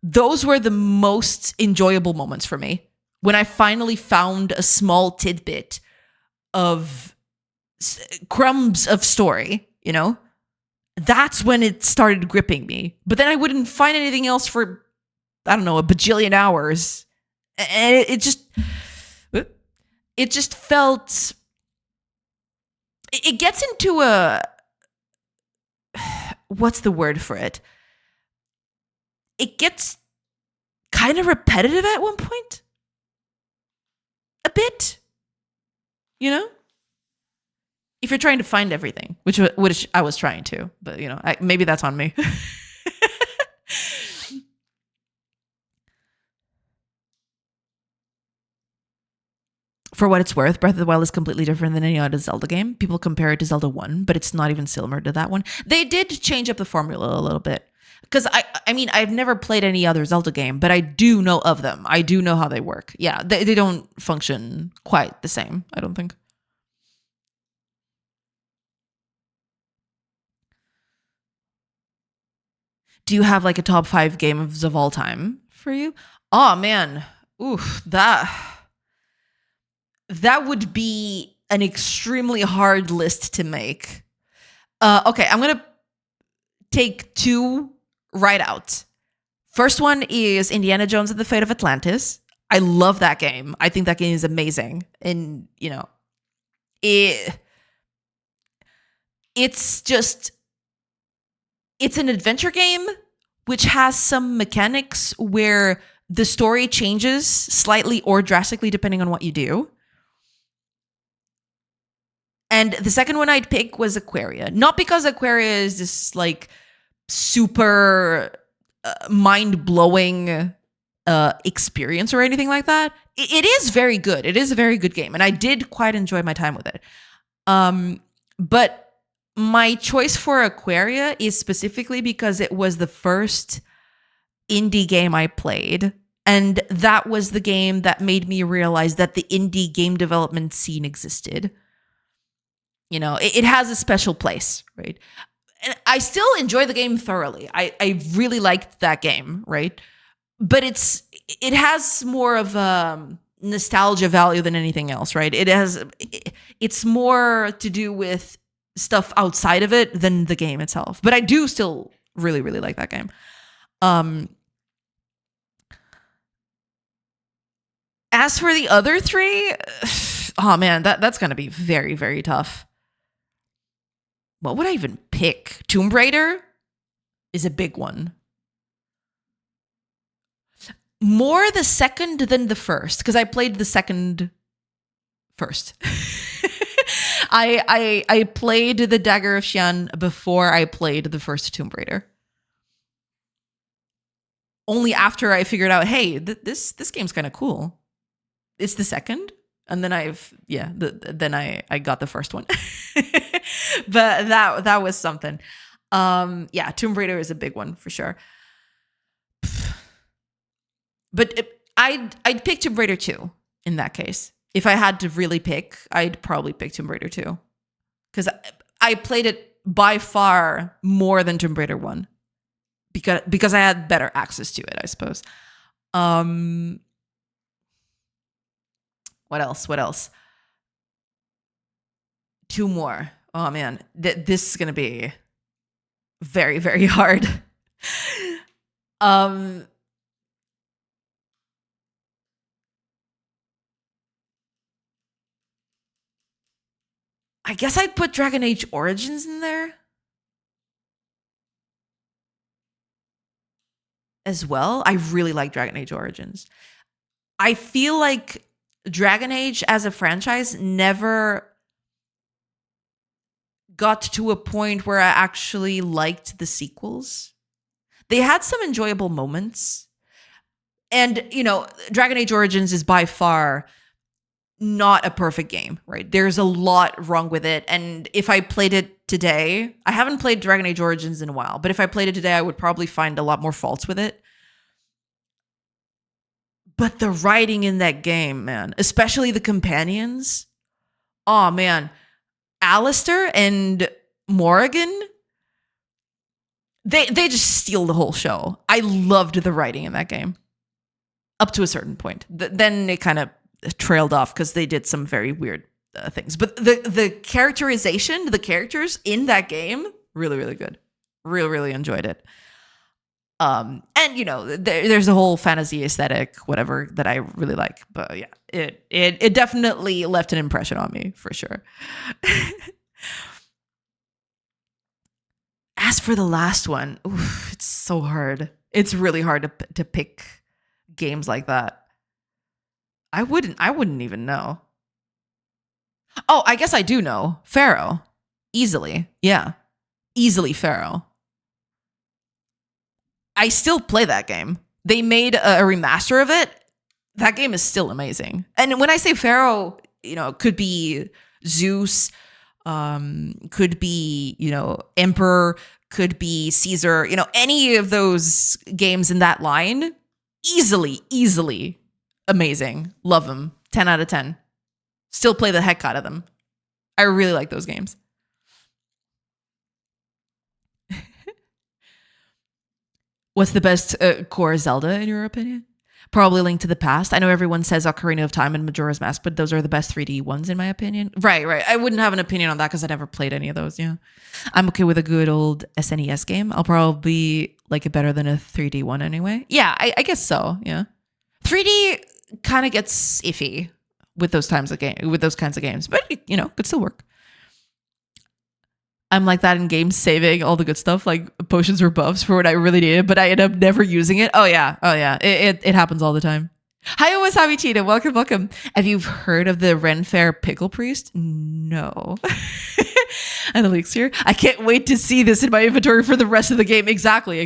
those were the most enjoyable moments for me. When I finally found a small tidbit of crumbs of story, you know? That's when it started gripping me. But then I wouldn't find anything else for, I don't know, a bajillion hours. And it just felt, it gets into a, what's the word for it? It gets kind of repetitive at one point. A bit. You know? If you're trying to find everything, which I was trying to, but you know, maybe that's on me. For what it's worth, Breath of the Wild is completely different than any other Zelda game. People compare it to Zelda 1, but it's not even similar to that one. They did change up the formula a little bit. Because I mean, I've never played any other Zelda game, but I do know of them. I do know how they work. Yeah, they don't function quite the same, I don't think. Do you have like a top 5 games of all time for you? Oh man. Ooh, that would be an extremely hard list to make. Okay, I'm gonna take 2 right out. First one is Indiana Jones and the Fate of Atlantis. I love that game. I think that game is amazing. And, you know, it's an adventure game which has some mechanics where the story changes slightly or drastically depending on what you do. And the second one I'd pick was Aquaria. Not because Aquaria is this like super mind-blowing experience or anything like that. It is very good. It is a very good game. And I did quite enjoy my time with it. But my choice for Aquaria is specifically because it was the first indie game I played. And that was the game that made me realize that the indie game development scene existed. You know, it has a special place, right? And I still enjoy the game thoroughly. I really liked that game, right? But it has more of a nostalgia value than anything else, right? It's more to do with stuff outside of it than the game itself. But I do still really, really like that game. As for the other 3, oh man, that's gonna be very, very tough. What would I even pick? Tomb Raider is a big one. More the second than the first, because I played the second first. I played the Dagger of Xian before I played the first Tomb Raider. Only after I figured out, hey, this game's kind of cool. It's the second, and then then I got the first one. But that was something. Yeah, Tomb Raider is a big one for sure. But I'd pick Tomb Raider 2 in that case. If I had to really pick, I'd probably pick Tomb Raider 2. Because I played it by far more than Tomb Raider 1. Because I had better access to it, I suppose. What else? 2 more. Oh man, this is gonna be very, very hard. I guess I'd put Dragon Age Origins in there as well. I really like Dragon Age Origins. I feel like Dragon Age as a franchise never got to a point where I actually liked the sequels. They had some enjoyable moments. And, you know, Dragon Age Origins is by far not a perfect game, right? There's a lot wrong with it. And if I played it today, I haven't played Dragon Age Origins in a while, but if I played it today, I would probably find a lot more faults with it. But the writing in that game, man, especially the companions, Oh man, Alistair and Morrigan, they just steal the whole show. I loved the writing in that game up to a certain point. Then it kind of trailed off because they did some very weird things. But the characterization, the characters in that game, really, really good. Really enjoyed it. And there's a whole fantasy aesthetic, whatever, that I really like. But yeah, it definitely left an impression on me for sure. As for the last one, oof, it's so hard. It's really hard to pick games like that. I wouldn't even know. Oh, I guess I do know. Pharaoh. Easily. Yeah. Easily Pharaoh. I still play that game. They made a remaster of it. That game is still amazing. And when I say Pharaoh, could be Zeus, could be, Emperor, could be Caesar, any of those games in that line, easily amazing. Love them. 10 out of 10. Still play the heck out of them. I really like those games. What's the best core Zelda in your opinion? Probably Link to the Past. I know everyone says Ocarina of Time and Majora's Mask, but those are the best 3D ones in my opinion. Right. I wouldn't have an opinion on that because I never played any of those. Yeah, I'm okay with a good old SNES game. I'll probably like it better than a 3D one anyway. Yeah, I guess so. Yeah, 3D kind of gets iffy with those kinds of games, but could still work. I'm like that in games, saving all the good stuff, like potions or buffs for what I really needed, but I end up never using it. Oh yeah. It happens all the time. Hi, Wasabi Cheetah. Welcome. Have you heard of the Ren Fair Pickle Priest? No. An elixir. I can't wait to see this in my inventory for the rest of the game. Exactly.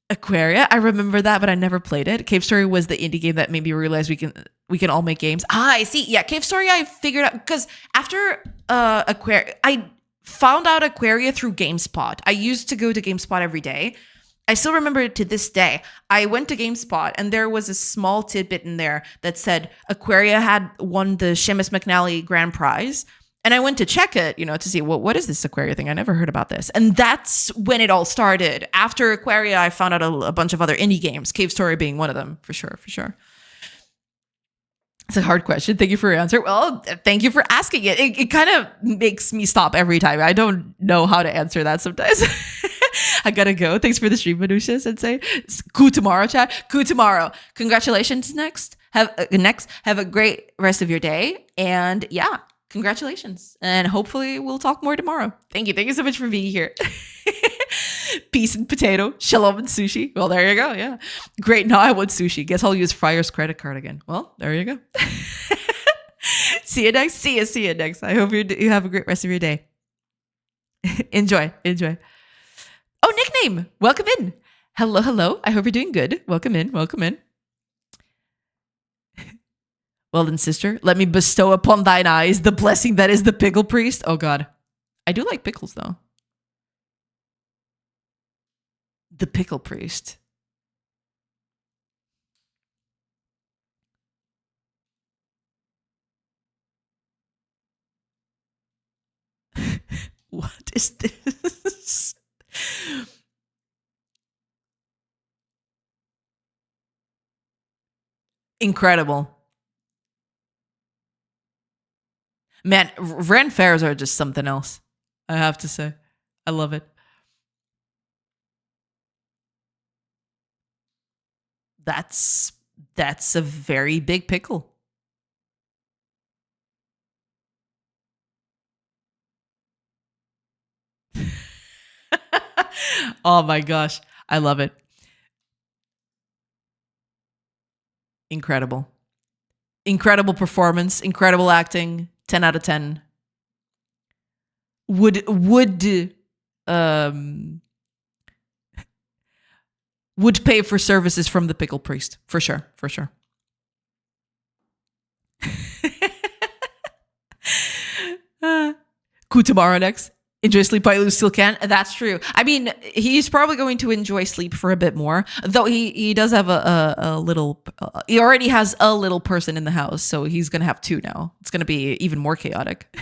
Aquaria, I remember that, but I never played it. Cave Story was the indie game that made me realize we can all make games. I see. Yeah, Cave Story I figured out because after Aquaria, I found out Aquaria through GameSpot. I used to go to GameSpot every day. I still remember it to this day. I went to GameSpot and there was a small tidbit in there that said Aquaria had won the Seamus McNally Grand Prize. And I went to check it, to see, what is this Aquaria thing? I never heard about this. And that's when it all started. After Aquaria, I found out a bunch of other indie games, Cave Story being one of them, for sure. It's a hard question. Thank you for your answer. Well, thank you for asking it. It kind of makes me stop every time. I don't know how to answer that sometimes. I gotta go. Thanks for the stream, Manusha Sensei. Ku tomorrow, chat. Ku tomorrow. Congratulations next. Have a great rest of your day. And yeah. Congratulations. And hopefully we'll talk more tomorrow. Thank you so much for being here. Peace and potato. Shalom and sushi. Well, there you go. Yeah. Great. Now I want sushi. Guess I'll use Friar's credit card again. Well, there you go. See you next. See you next. I hope you have a great rest of your day. Enjoy. Oh, nickname. Welcome in. Hello. I hope you're doing good. Welcome in. Well then, sister, let me bestow upon thine eyes the blessing that is the pickle priest. Oh God. I do like pickles though. The pickle priest. What is this? Incredible. Man, Ren fairs are just something else. I have to say. I love it. That's a very big pickle. Oh my gosh. I love it. Incredible. Incredible performance, incredible acting. 10 out of 10. Would pay for services from the pickle priest for sure. Ku tomorrow next. Enjoy sleep while you still can. That's true. I mean, he's probably going to enjoy sleep for a bit more, though he does have a little. He already has a little person in the house, so he's gonna have two now. It's gonna be even more chaotic.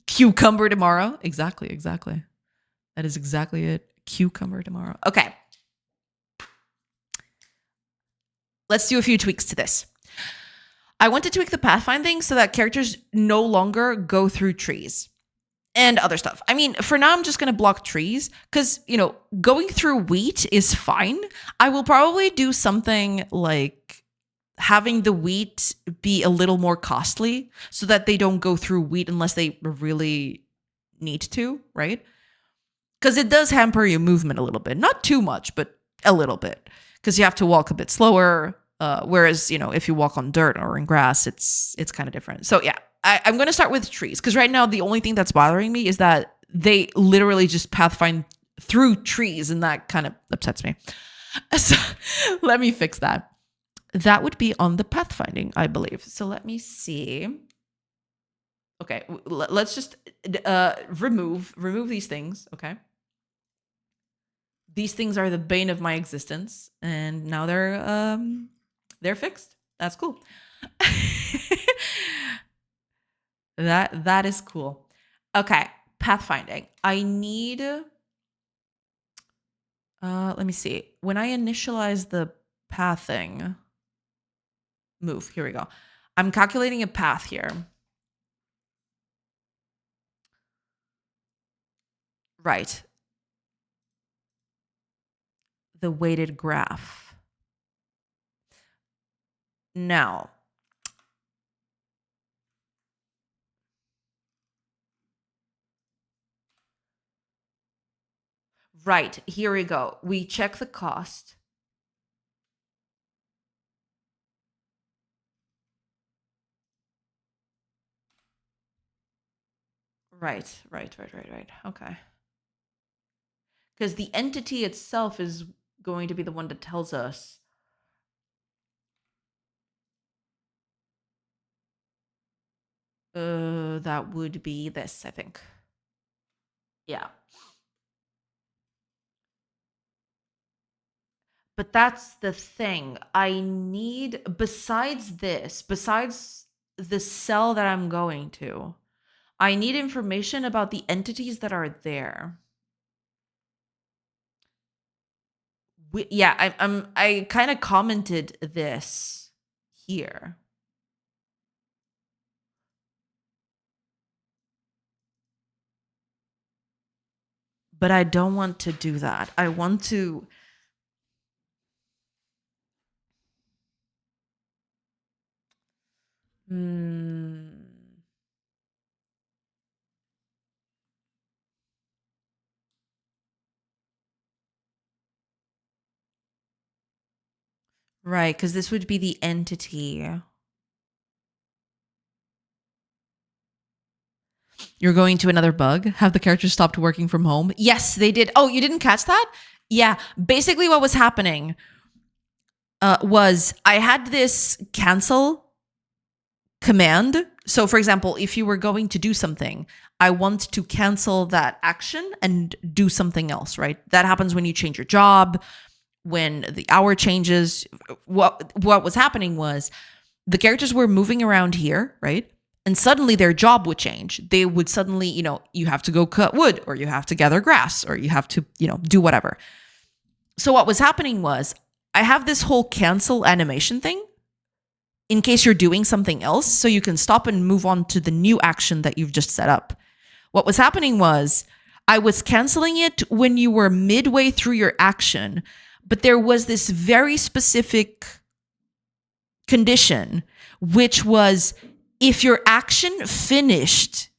Cucumber tomorrow. Exactly. That is exactly it. Cucumber tomorrow. Okay. Let's do a few tweaks to this. I want to tweak the pathfinding so that characters no longer go through trees and other stuff. I mean, for now, I'm just going to block trees because, going through wheat is fine. I will probably do something like having the wheat be a little more costly so that they don't go through wheat unless they really need to, right? Because it does hamper your movement a little bit. Not too much, but a little bit. Because you have to walk a bit slower. Whereas, if you walk on dirt or in grass, it's kind of different. So yeah, I'm going to start with trees. Because right now, the only thing that's bothering me is that they literally just pathfind through trees. And that kind of upsets me. So let me fix that. That would be on the pathfinding, I believe. So let me see. Okay, let's just remove these things, okay? These things are the bane of my existence, and now they're fixed. That's cool. That is cool. Okay, pathfinding. I need let me see. When I initialize the pathing move, here we go. I'm calculating a path here. Right. The weighted graph. Now, right, here we go. We check the cost. Right. Okay. Because the entity itself is going to be the one that tells us. That would be this, I think. Yeah. But that's the thing. I need, besides the cell that I'm going to, I need information about the entities that are there. I kind of commented this here. But I don't want to do that. I want to. Right, because this would be the entity. You're going to another bug? Have the characters stopped working from home? Yes, they did. Oh, you didn't catch that? Yeah. Basically, what was happening was I had this cancel command. So, for example, if you were going to do something, I want to cancel that action and do something else, right? That happens when you change your job, when the hour changes. What was happening was the characters were moving around here, right? And suddenly their job would change. They would suddenly, you have to go cut wood, or you have to gather grass, or you have to, do whatever. So what was happening was I have this whole cancel animation thing in case you're doing something else, so you can stop and move on to the new action that you've just set up. What was happening was I was canceling it when you were midway through your action, but there was this very specific condition, which was if your action finished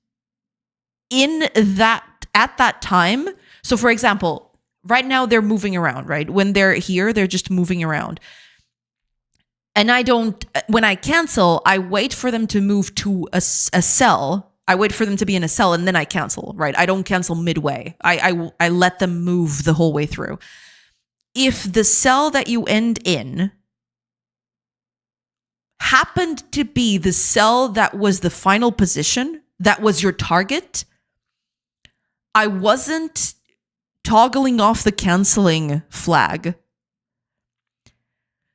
at that time. So for example, right now they're moving around, right? When they're here, they're just moving around. And when I cancel, I wait for them to move to a cell. I wait for them to be in a cell and then I cancel, right? I don't cancel midway. I let them move the whole way through. If the cell that you end in happened to be the cell that was the final position, that was your target, I wasn't toggling off the canceling flag.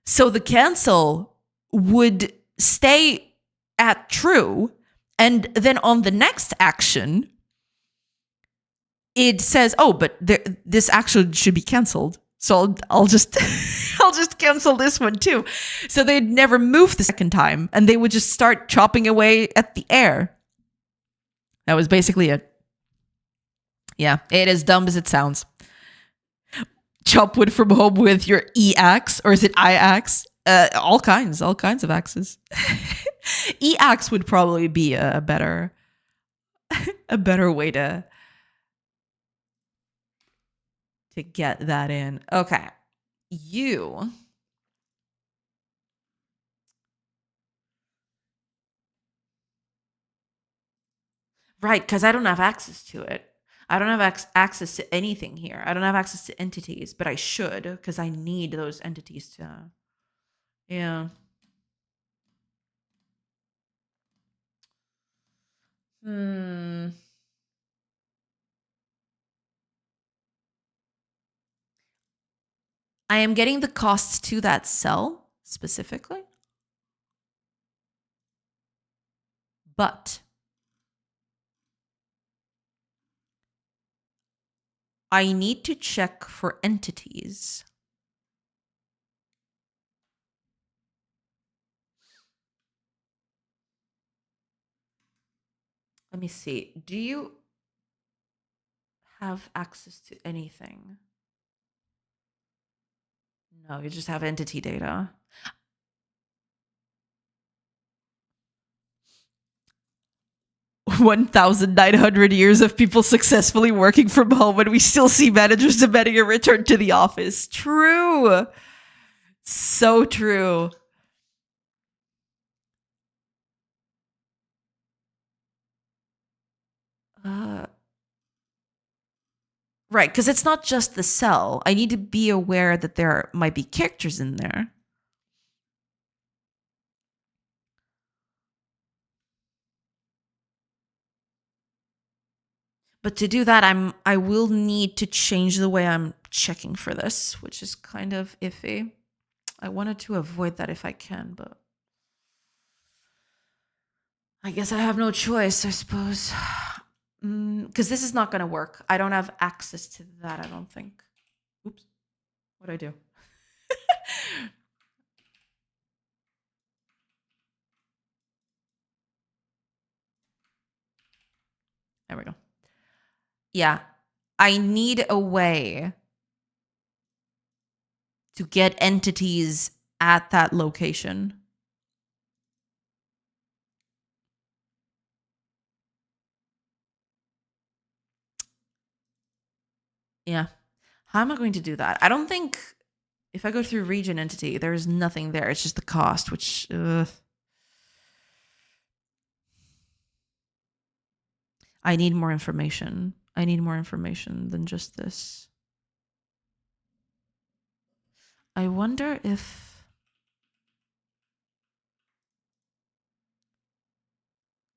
So the cancel would stay at true. And then on the next action, it says, oh, but this action should be canceled. So I'll just I'll just cancel this one too. So they'd never move the second time, and they would just start chopping away at the air. That was basically it. Yeah, it is dumb as it sounds. Chop wood from home with your E-axe, or is it I-axe? All kinds of axes. E-axe would probably be a better way to get that in. Okay. You. Right, because I don't have access to it. I don't have access to anything here. I don't have access to entities, but I should, because I need those entities to... Yeah. I am getting the costs to that cell specifically. But I need to check for entities. Let me see. Do you have access to anything? No, you just have entity data. 1,900 years of people successfully working from home, and we still see managers demanding a return to the office. True. So true. Right, because it's not just the cell. I need to be aware that there might be characters in there. But to do that, I will need to change the way I'm checking for this, which is kind of iffy. I wanted to avoid that if I can, but I guess I have no choice, I suppose. Because this is not going to work. I don't have access to that, I don't think. Oops. What'd I do? There we go. Yeah. I need a way to get entities at that location. Yeah. How am I going to do that? I don't think if I go through region entity, there's nothing there. It's just the cost, which... I need more information. I need more information than just this. I wonder if...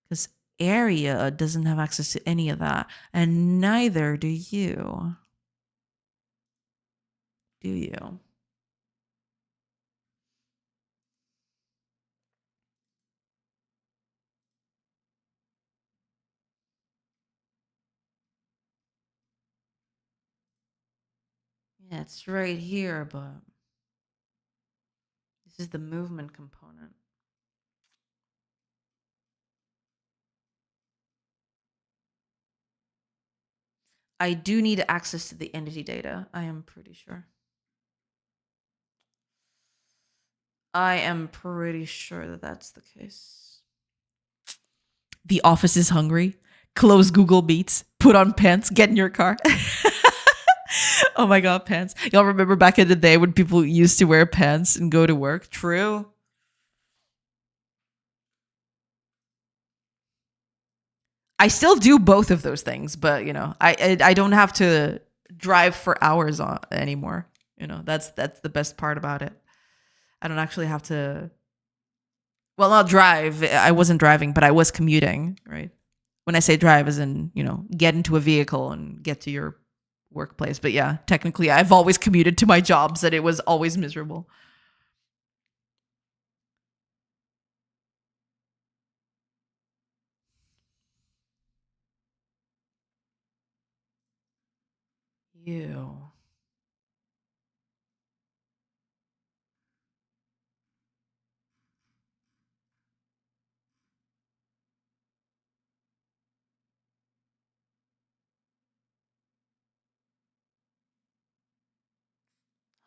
Because area doesn't have access to any of that. And neither do you. Do you? Yeah, it's right here, but... This is the movement component. I do need access to the entity data. I am pretty sure. I am pretty sure that that's the case. The office is hungry. Close Google Meets. Put on pants. Get in your car. Oh my God, pants. Y'all remember back in the day when people used to wear pants and go to work? True. I still do both of those things, but you know, I don't have to drive for hours anymore. You know, that's the best part about it. I don't actually have to. Well, not drive. I wasn't driving, but I was commuting, right? When I say drive, as in, get into a vehicle and get to your workplace. But yeah, technically, I've always commuted to my jobs and it was always miserable. You.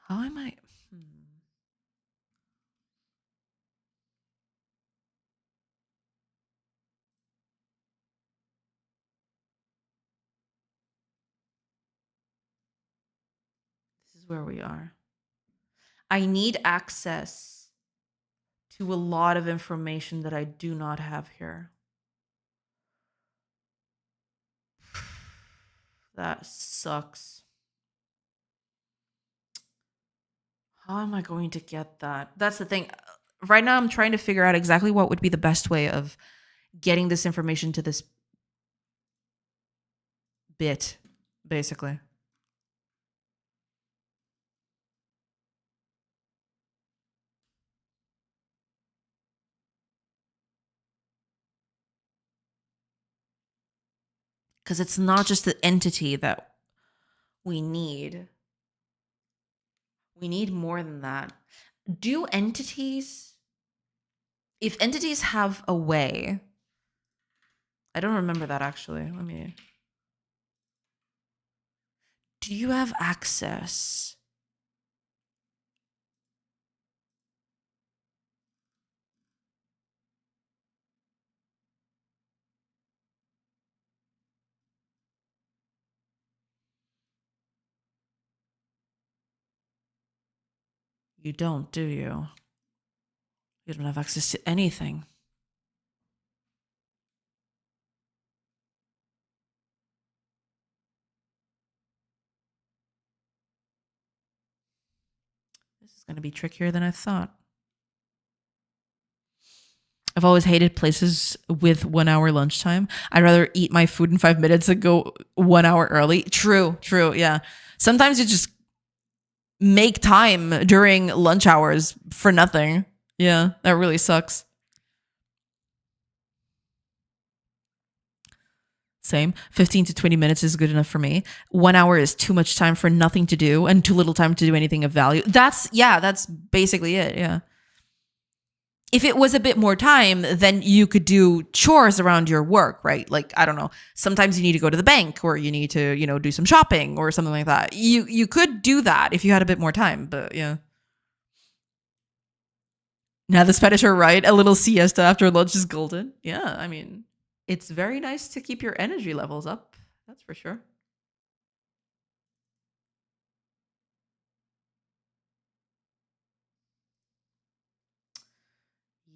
How am I? This is where we are. I need access to a lot of information that I do not have here. That sucks. How am I going to get that? That's the thing. Right now, I'm trying to figure out exactly what would be the best way of getting this information to this bit, basically. Because it's not just the entity that we need. We need more than that. Do entities, if entities have a way, I don't remember that actually. Do you have access? You don't, do you? You don't have access to anything. This is going to be trickier than I thought. I've always hated places with 1 hour lunchtime. I'd rather eat my food in 5 minutes and go 1 hour early. True, yeah. Sometimes you just make time during lunch hours for nothing. Yeah, that really sucks. Same. 15 to 20 minutes is good enough for me. 1 hour is too much time for nothing to do and too little time to do anything of value. That's basically it. Yeah. If it was a bit more time, then you could do chores around your work, right? Like, I don't know, sometimes you need to go to the bank or you need to, do some shopping or something like that. You could do that if you had a bit more time, but yeah. Now the Spanish are right. A little siesta after lunch is golden. Yeah, I mean, it's very nice to keep your energy levels up. That's for sure.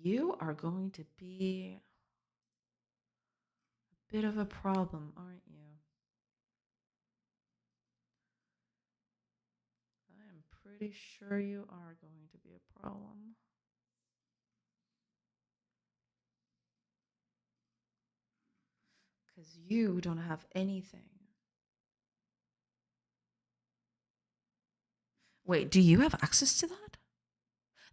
You are going to be a bit of a problem, aren't you? I am pretty sure you are going to be a problem. Because you don't have anything. Wait, do you have access to that?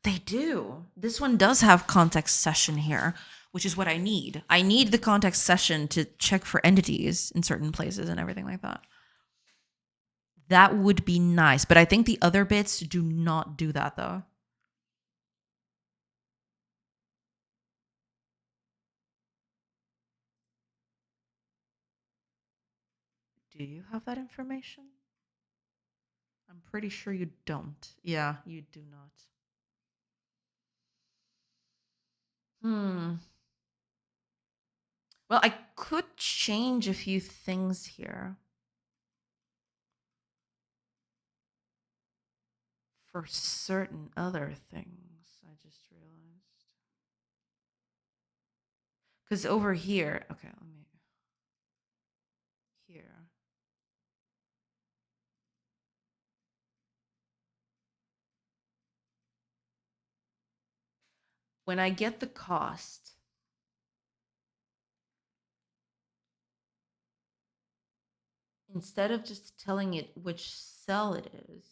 They do. This one does have context session here, which is what I need. I need the context session to check for entities in certain places and everything like that. That would be nice, but I think the other bits do not do that though. Do you have that information? I'm pretty sure you don't. Yeah, you do not. Well, I could change a few things here for certain other things. I just realized. Because over here, okay, let me. Here. When I get the cost, instead of just telling it which cell it is,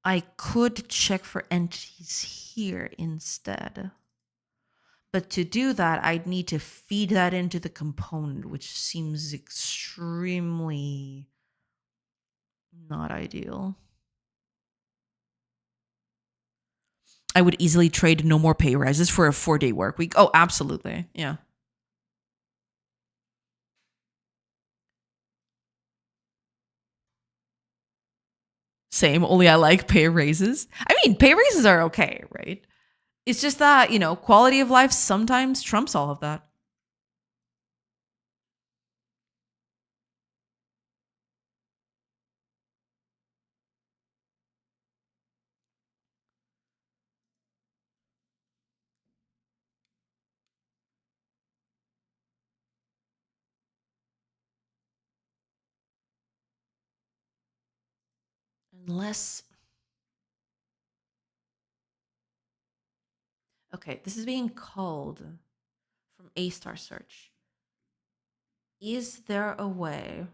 I could check for entities here instead. But to do that, I'd need to feed that into the component, which seems extremely not ideal. I would easily trade no more pay rises for a 4-day work week. Oh, absolutely. Yeah. Same, only I like pay raises. I mean, pay raises are okay, right? It's just that, quality of life sometimes trumps all of that. Unless. Okay, this is being called from A star search. Is there a way?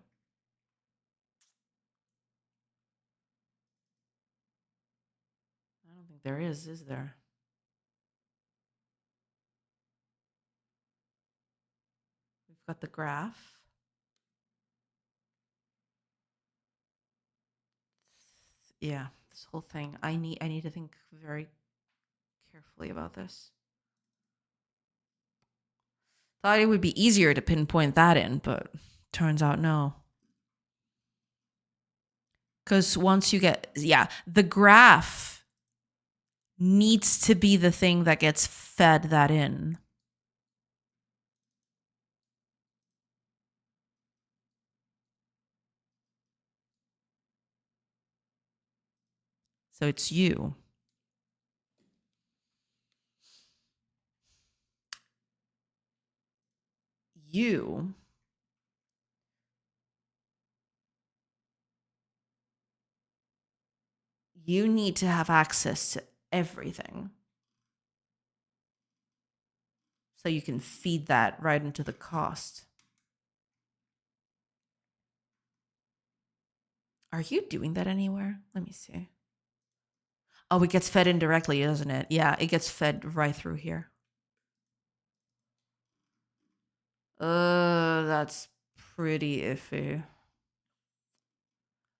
I don't think there is there? We've got the graph. Yeah, this whole thing. I need to think very carefully about this. Thought it would be easier to pinpoint that in, but turns out no. Because once you get, the graph needs to be the thing that gets fed that in. So it's you. You need to have access to everything. So you can feed that right into the cost. Are you doing that anywhere? Let me see. Oh, it gets fed indirectly, doesn't it? Yeah, it gets fed right through here. That's pretty iffy.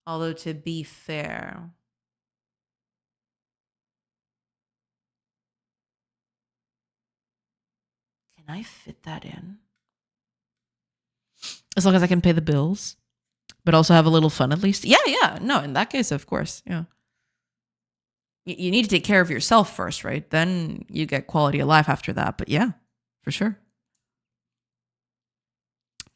Although, to be fair, can I fit that in? As long as I can pay the bills, but also have a little fun at least. Yeah. No, in that case, of course. Yeah. You need to take care of yourself first, right? Then you get quality of life after that. But yeah, for sure.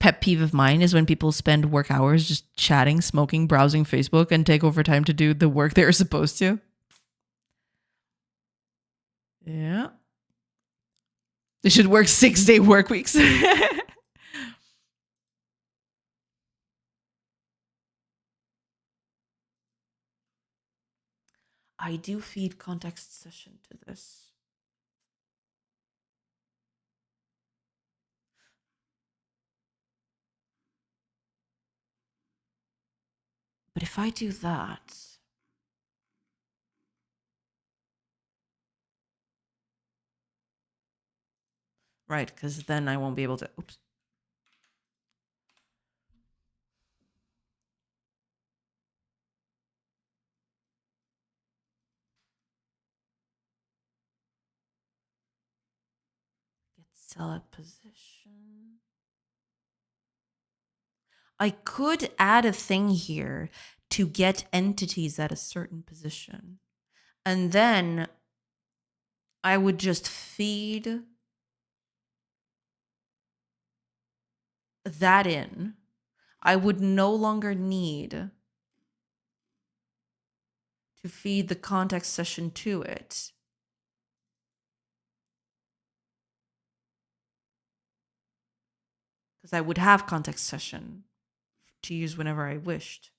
Pet peeve of mine is when people spend work hours just chatting, smoking, browsing Facebook, and take overtime to do the work they're supposed to. Yeah. They should work 6-day work weeks. I do feed context session to this. But if I do that, right, because then I won't be able to, oops. Get cell at position. I could add a thing here to get entities at a certain position. And then I would just feed that in. I would no longer need to feed the context session to it. Because I would have context session to use whenever I wished.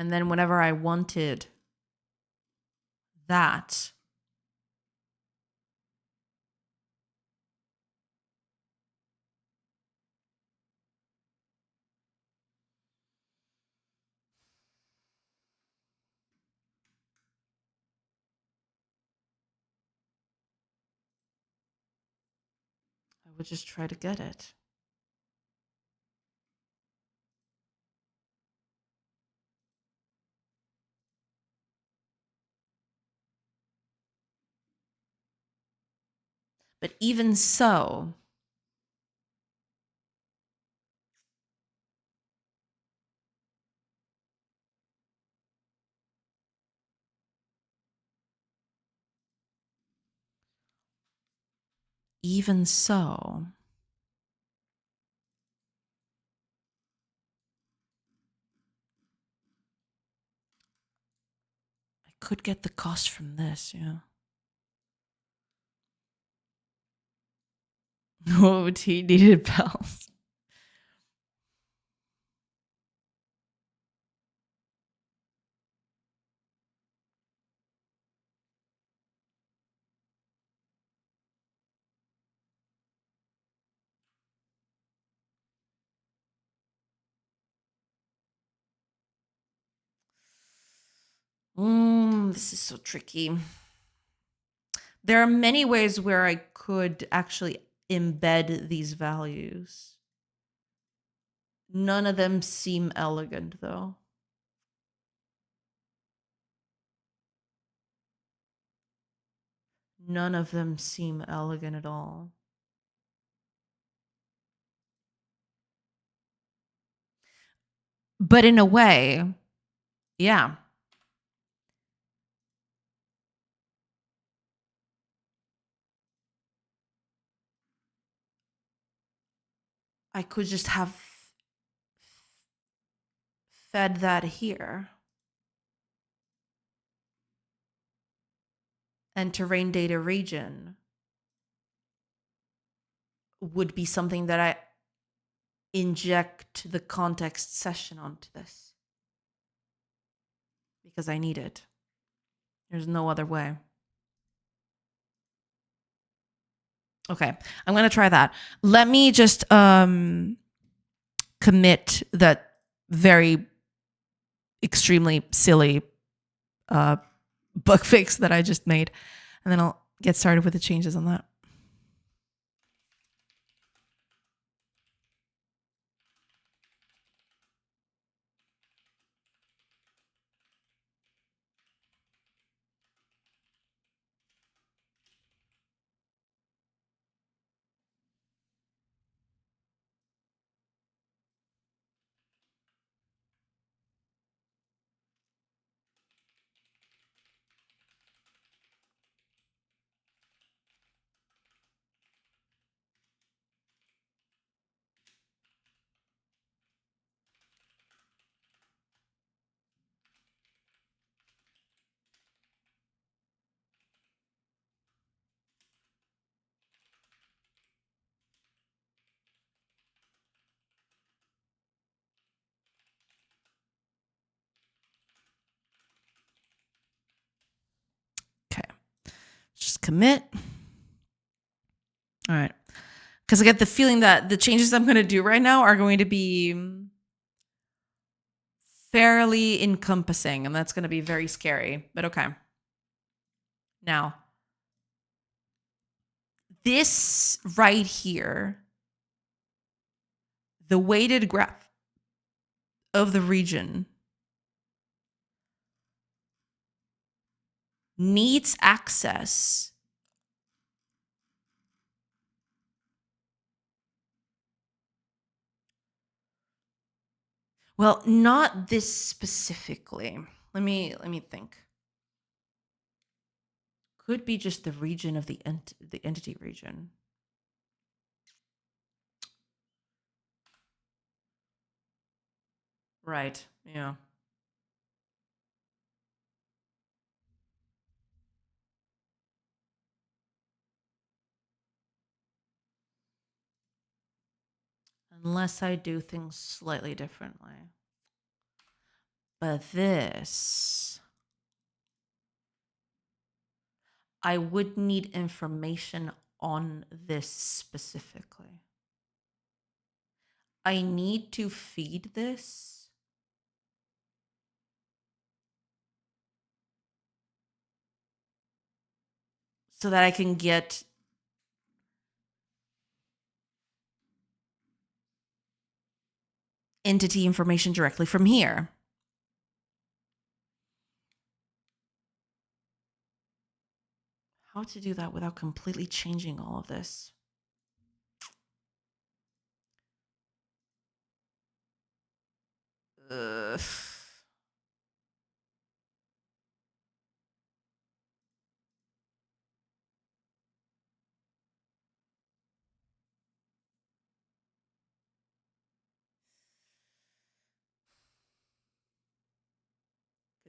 And then whenever I wanted that, I would just try to get it. But even so, even so, I could get the cost from this, yeah. Oh, he needed bells. This is so tricky. There are many ways where I could actually embed these values. None of them seem elegant, though. None of them seem elegant at all. But in a way, yeah. I could just have fed that here. And terrain data region would be something that I inject the context session onto this. Because I need it. There's no other way. Okay, I'm gonna try that. Let me just commit that very extremely silly bug fix that I just made, and then I'll get started with the changes on that. Okay, just commit. All right, because I get the feeling that the changes I'm going to do right now are going to be fairly encompassing, and that's going to be very scary, but okay. Now, this right here, the weighted graph of the region, needs access well, not this specifically. Let me think. Could be just the region of the entity region. Right. Yeah. Unless I do things slightly differently. But this, I would need information on this specifically. I need to feed this. So that I can get entity information directly from here. How to do that without completely changing all of this? Ugh.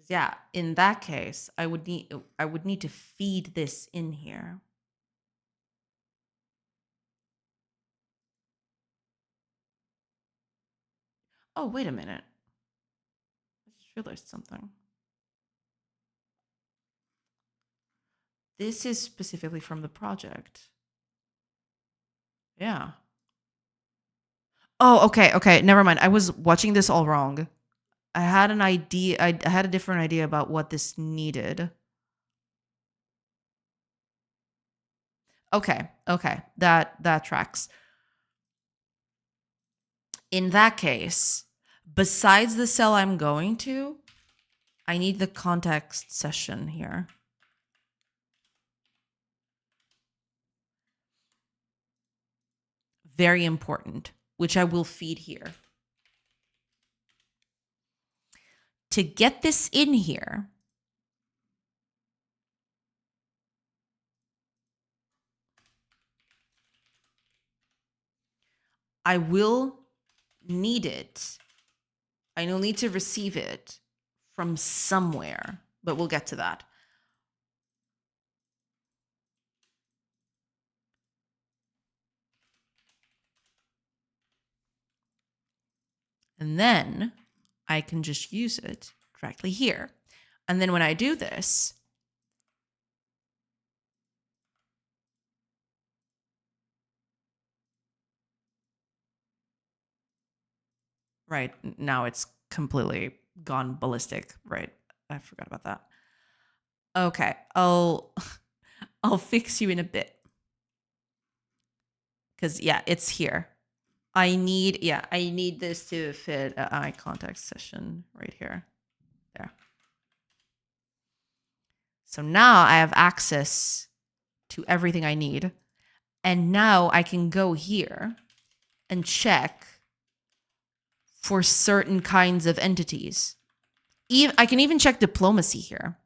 Yeah, in that case, I would need to feed this in here. Oh, wait a minute. I just realized something. This is specifically from the project. Yeah. Oh, okay. Never mind. I was watching this all wrong. I had an idea. I had a different idea about what this needed. Okay. That tracks. In that case, besides the cell I'm going to, I need the context session here. Very important, which I will feed here. To get this in here, I will need it. I will need to receive it from somewhere, but we'll get to that. And then I can just use it directly here. And then when I do this, right, now it's completely gone ballistic, right? I forgot about that. Okay, I'll fix you in a bit. Cause yeah, it's here. I need this to fit an eye context session right here. There. So now I have access to everything I need. And now I can go here and check for certain kinds of entities. I can even check diplomacy here.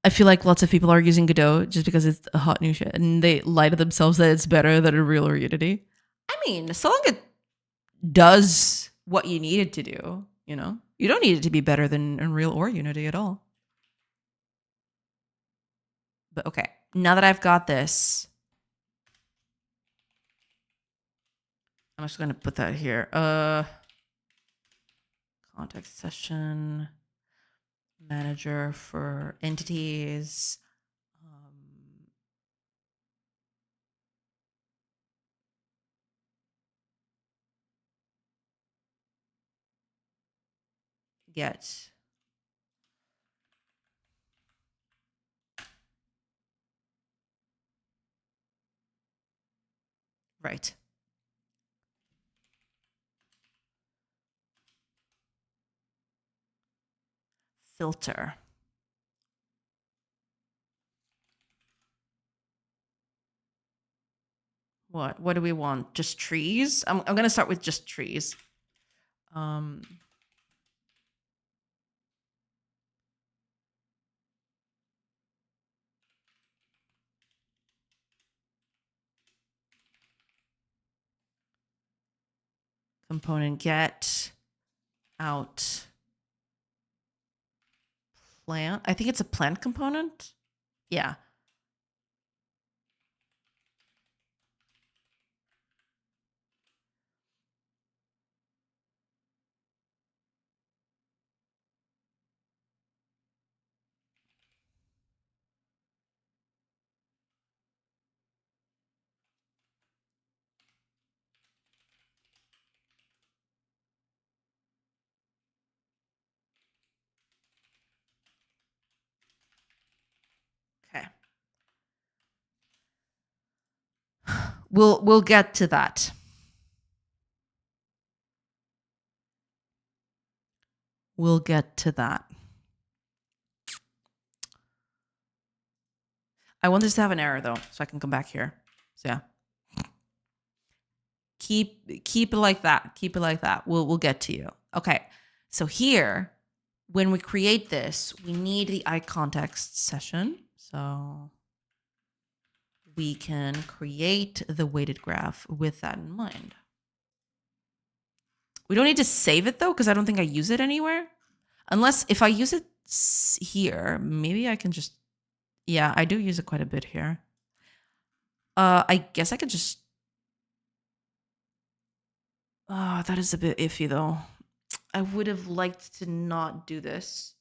I feel like lots of people are using Godot just because it's a hot new shit and they lie to themselves that it's better than a real Unity. I mean, so long it does what you need it to do, you know? You don't need it to be better than Unreal or Unity at all. But okay, now that I've got this, I'm just going to put that here. Context session manager for entities. Get right. Filter. What do we want? Just trees? I'm going to start with just trees. Component get out plant. I think it's a plant component. Yeah. We'll get to that. We'll get to that. I want this to have an error though, so I can come back here. So yeah. Keep it like that. Keep it like that. We'll get to you. Okay. So here, when we create this, we need the eye context session. So we can create the weighted graph with that in mind. We don't need to save it though, because I don't think I use it anywhere. Unless if I use it here, maybe I can just, yeah, I do use it quite a bit here. I guess I could just, that is a bit iffy though. I would have liked to not do this.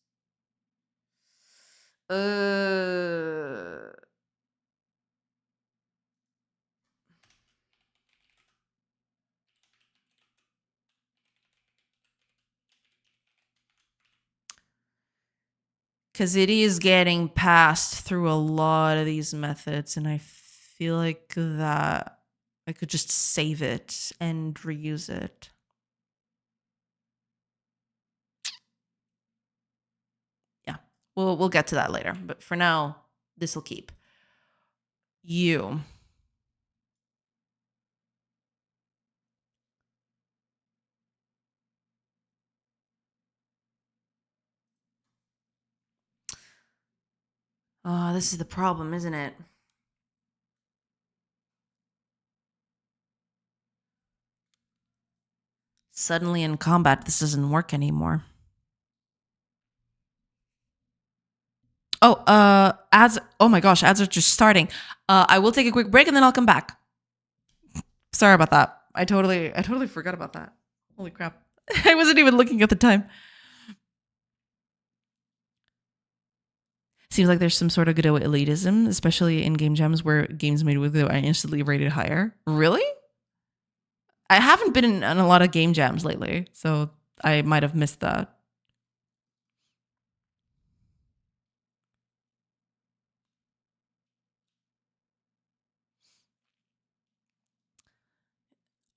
Because it is getting passed through a lot of these methods, and I feel like that I could just save it and reuse it. Yeah, we'll get to that later. But for now, this will keep. You. Oh, this is the problem, isn't it? Suddenly in combat, this doesn't work anymore. Oh, ads. Oh my gosh, ads are just starting. I will take a quick break and then I'll come back. Sorry about that. I totally forgot about that. Holy crap. I wasn't even looking at the time. Seems like there's some sort of Godot elitism, especially in game jams where games made with Godot are instantly rated higher. Really? I haven't been in a lot of game jams lately, so I might have missed that.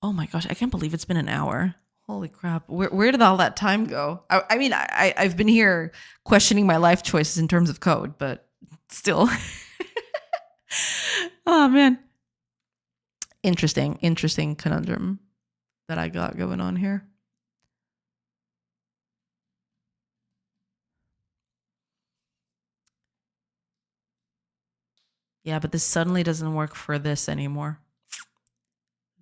Oh my gosh, I can't believe it's been an hour. Holy crap. Where did all that time go? I mean, I've been here questioning my life choices in terms of code, but still. Oh man. Interesting conundrum that I got going on here. Yeah, but this suddenly doesn't work for this anymore.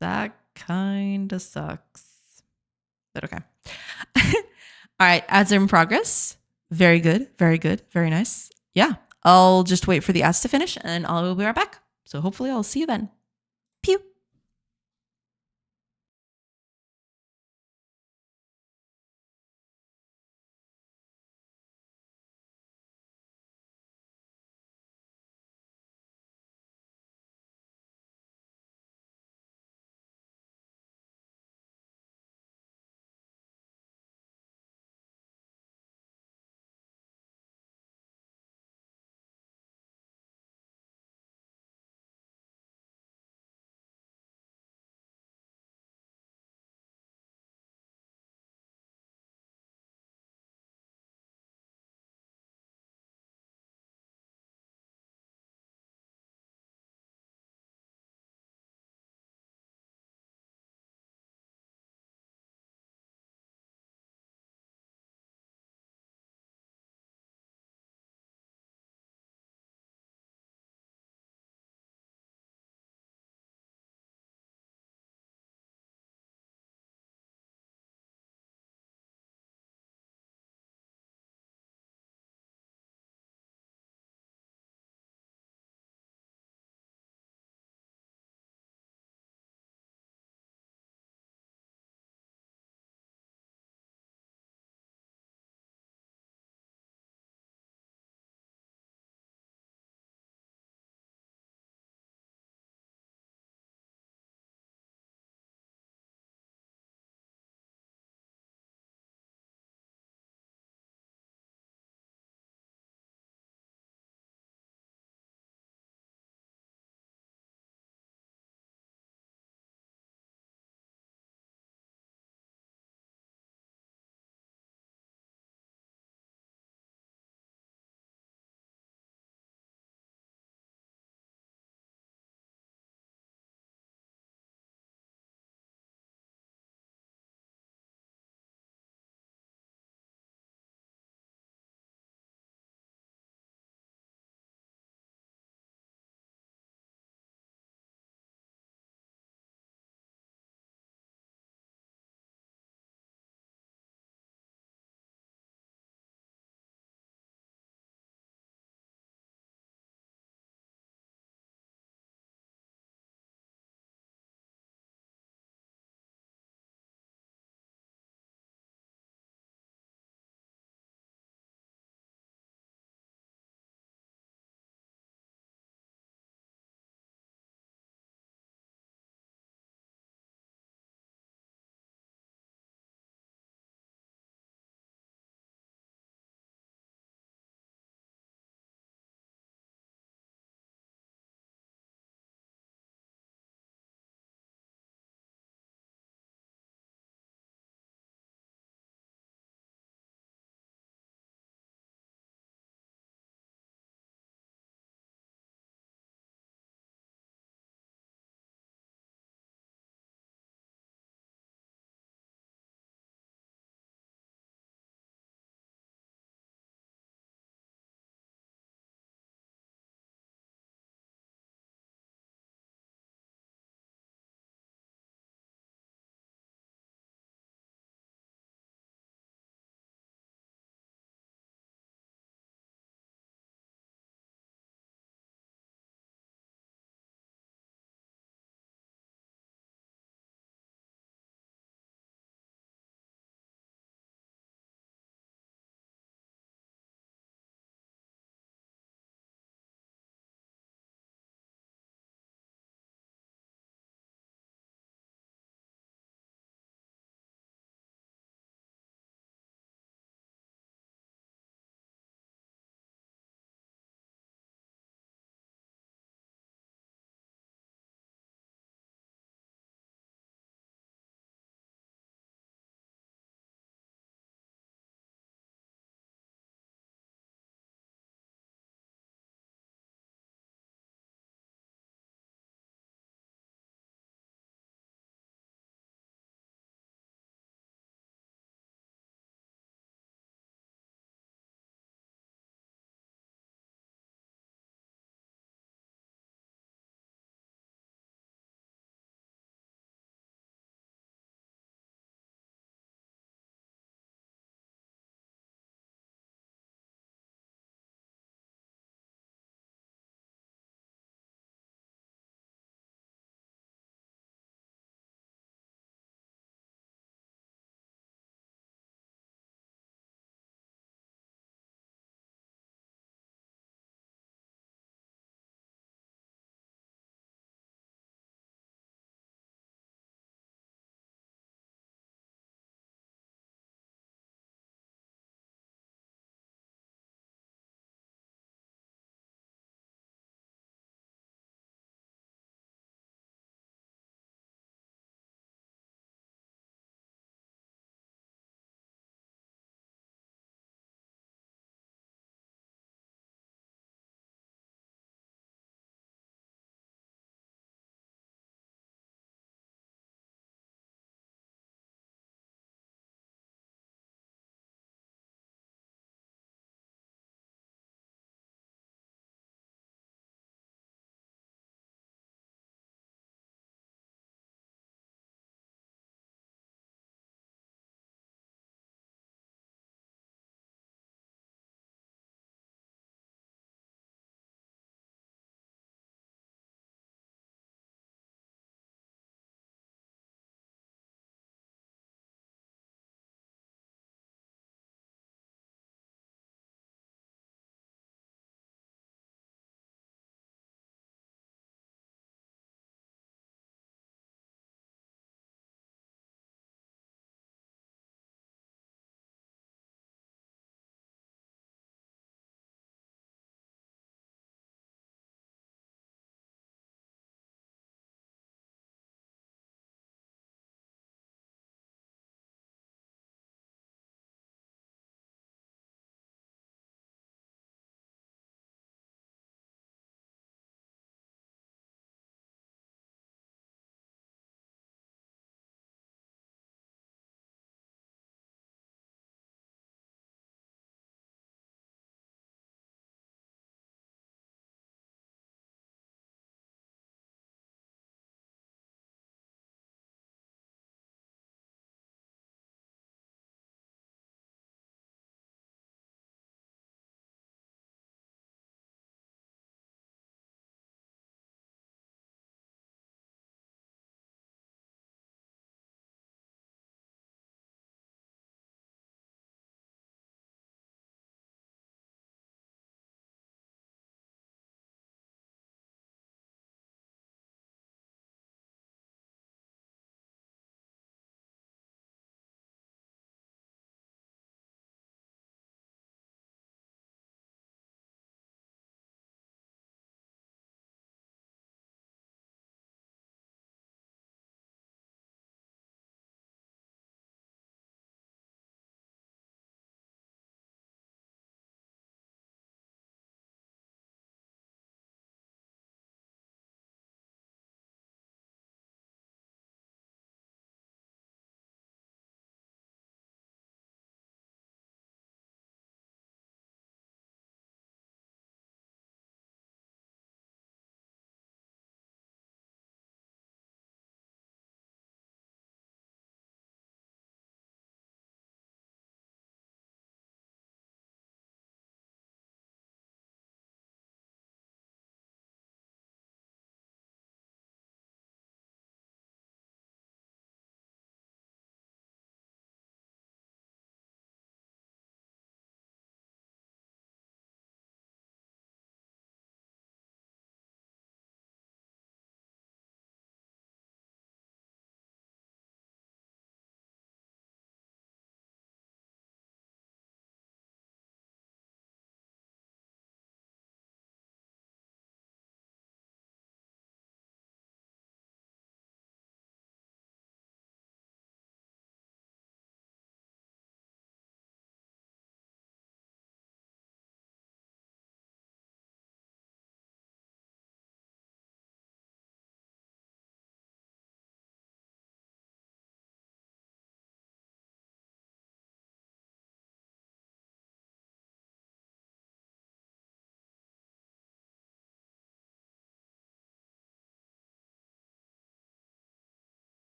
That kind of sucks. But okay. All right, ads are in progress. Very good, very good, very nice. Yeah, I'll just wait for the ads to finish and I will be right back. So hopefully I'll see you then. Pew.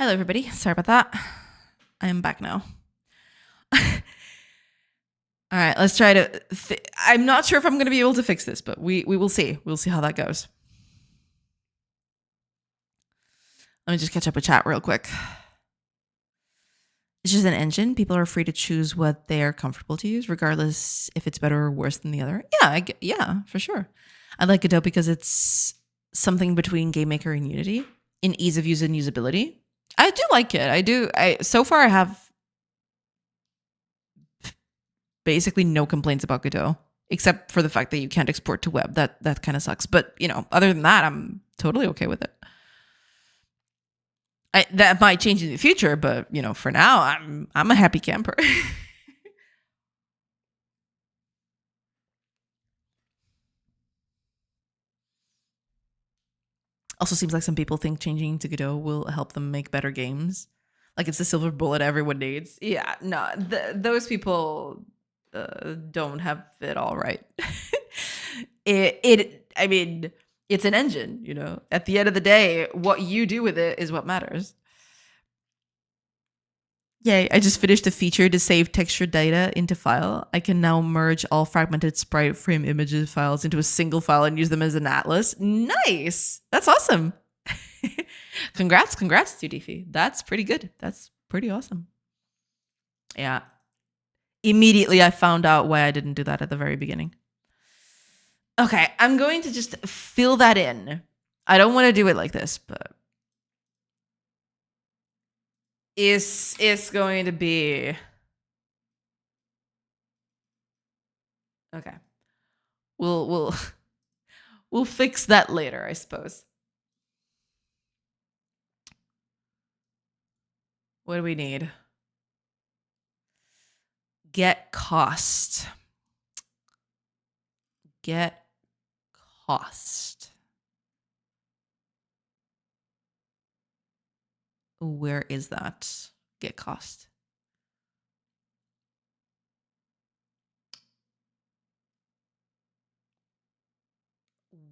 Hello, everybody. Sorry about that. I am back now. All right, let's try to. I'm not sure if I'm going to be able to fix this, but we will see. We'll see how that goes. Let me just catch up with chat real quick. It's just an engine. People are free to choose what they are comfortable to use, regardless if it's better or worse than the other. Yeah, for sure. I like Godot because it's something between GameMaker and Unity in ease of use and usability. I do like it. So far I have basically no complaints about Godot, except for the fact that you can't export to web. That kind of sucks. But other than that, I'm totally okay with it. That might change in the future, but for now, I'm a happy camper. Also, seems like some people think changing to Godot will help them make better games. Like it's the silver bullet everyone needs. Yeah, no, those people don't have it all right. I mean, it's an engine. At the end of the day, what you do with it is what matters. Yay, I just finished a feature to save texture data into file. I can now merge all fragmented sprite frame images files into a single file and use them as an atlas. Nice. That's awesome. Congrats, Tudifi. That's pretty good. That's pretty awesome. Yeah. Immediately I found out why I didn't do that at the very beginning. Okay, I'm going to just fill that in. I don't want to do it like this, but it's going to be okay. We'll we'll fix that later, I suppose. What do we need? Get cost. Get cost. Where is that? Get cost.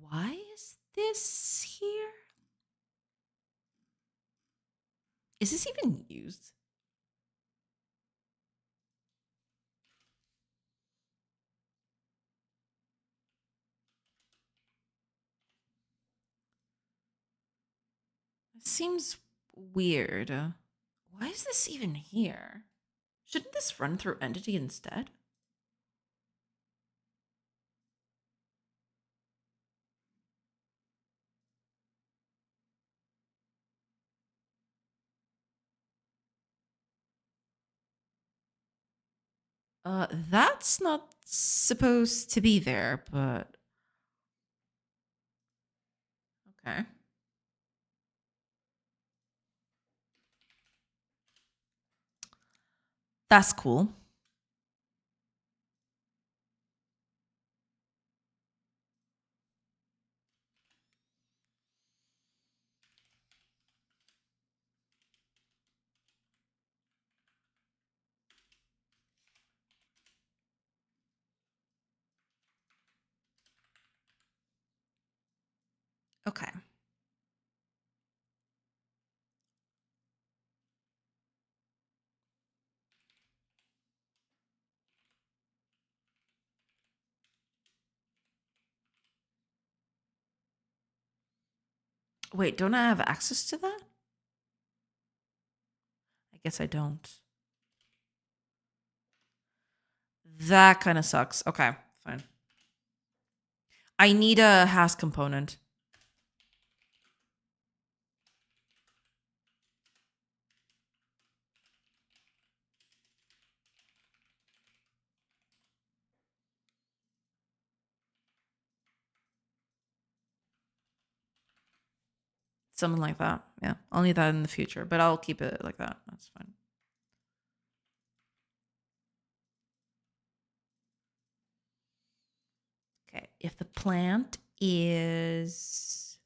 Why is this here? Is this even used? It seems weird. Why is this even here? Shouldn't this run through Entity instead? That's not supposed to be there, but okay. That's cool. Okay. Wait, don't I have access to that? I guess I don't. That kind of sucks. Okay, fine. I need a has component. Something like that. Yeah, I'll need that in the future, but I'll keep it like that. That's fine. Okay, if the plant is,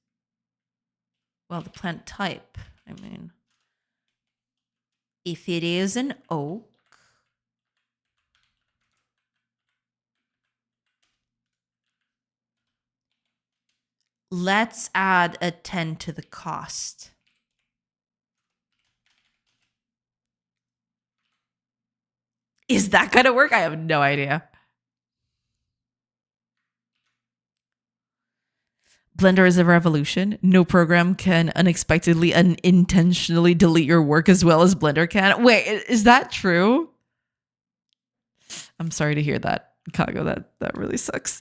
well, the plant type, I mean, if it is an oak, let's add a 10 to the cost. Is that gonna work? I have no idea. Blender is a revolution. No program can unexpectedly and intentionally delete your work as well as Blender can. Wait, is that true? I'm sorry to hear that, Kago. That really sucks.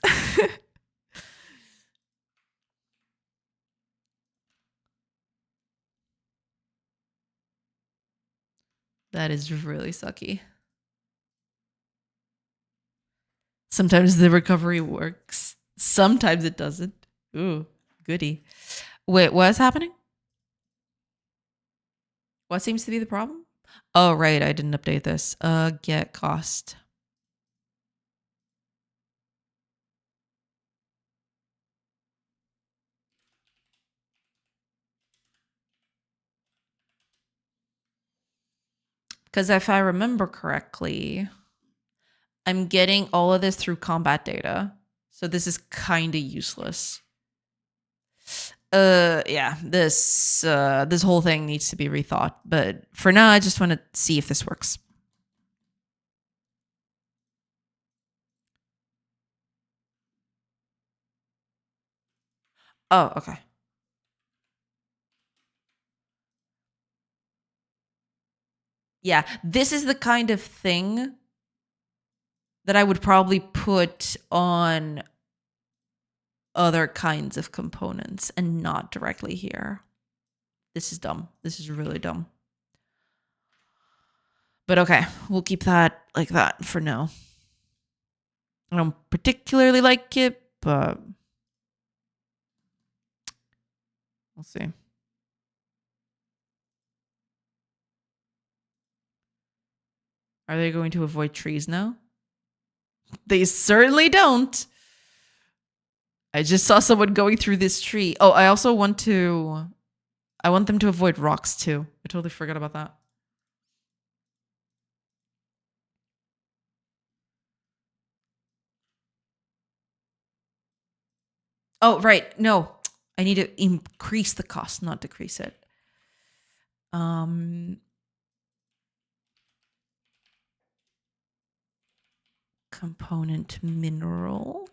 That is really sucky. Sometimes the recovery works. Sometimes it doesn't. Ooh, goody. Wait, what's happening? What seems to be the problem? Oh, right. I didn't update this. Get cost. Because if I remember correctly, I'm getting all of this through combat data. So this is kind of useless. Yeah, this whole thing needs to be rethought. But for now, I just want to see if this works. Oh, okay. Yeah, this is the kind of thing that I would probably put on other kinds of components and not directly here. This is dumb. This is really dumb. But okay, we'll keep that like that for now. I don't particularly like it, but we'll see. Are they going to avoid trees now? They certainly don't. I just saw someone going through this tree. Oh, I also want them to avoid rocks too. I totally forgot about that. Oh, right. No. I need to increase the cost, not decrease it. Component mineral.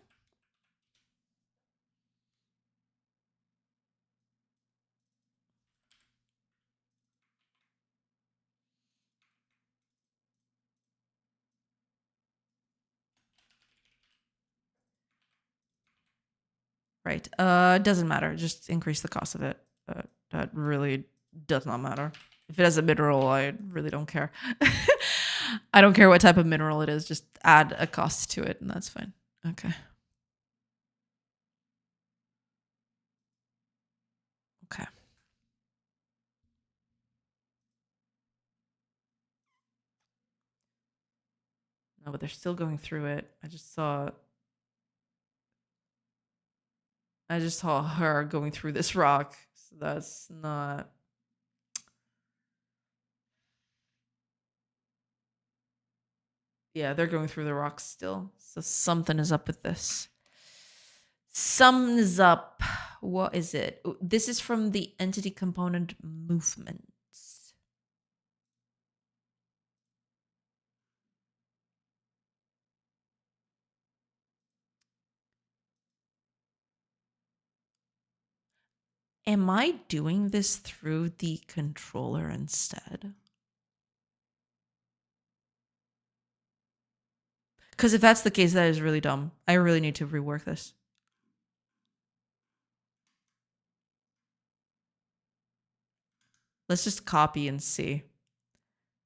Right. It doesn't matter. Just increase the cost of it. That really does not matter. If it has a mineral, I really don't care. I don't care what type of mineral it is. Just add a cost to it, and that's fine. Okay. Okay. No, but they're still going through it. I just saw her going through this rock. So that's not. Yeah, they're going through the rocks still. So something is up with this. Sums up. What is it? This is from the entity component movements. Am I doing this through the controller instead? Because if that's the case, that is really dumb. I really need to rework this. Let's just copy and see.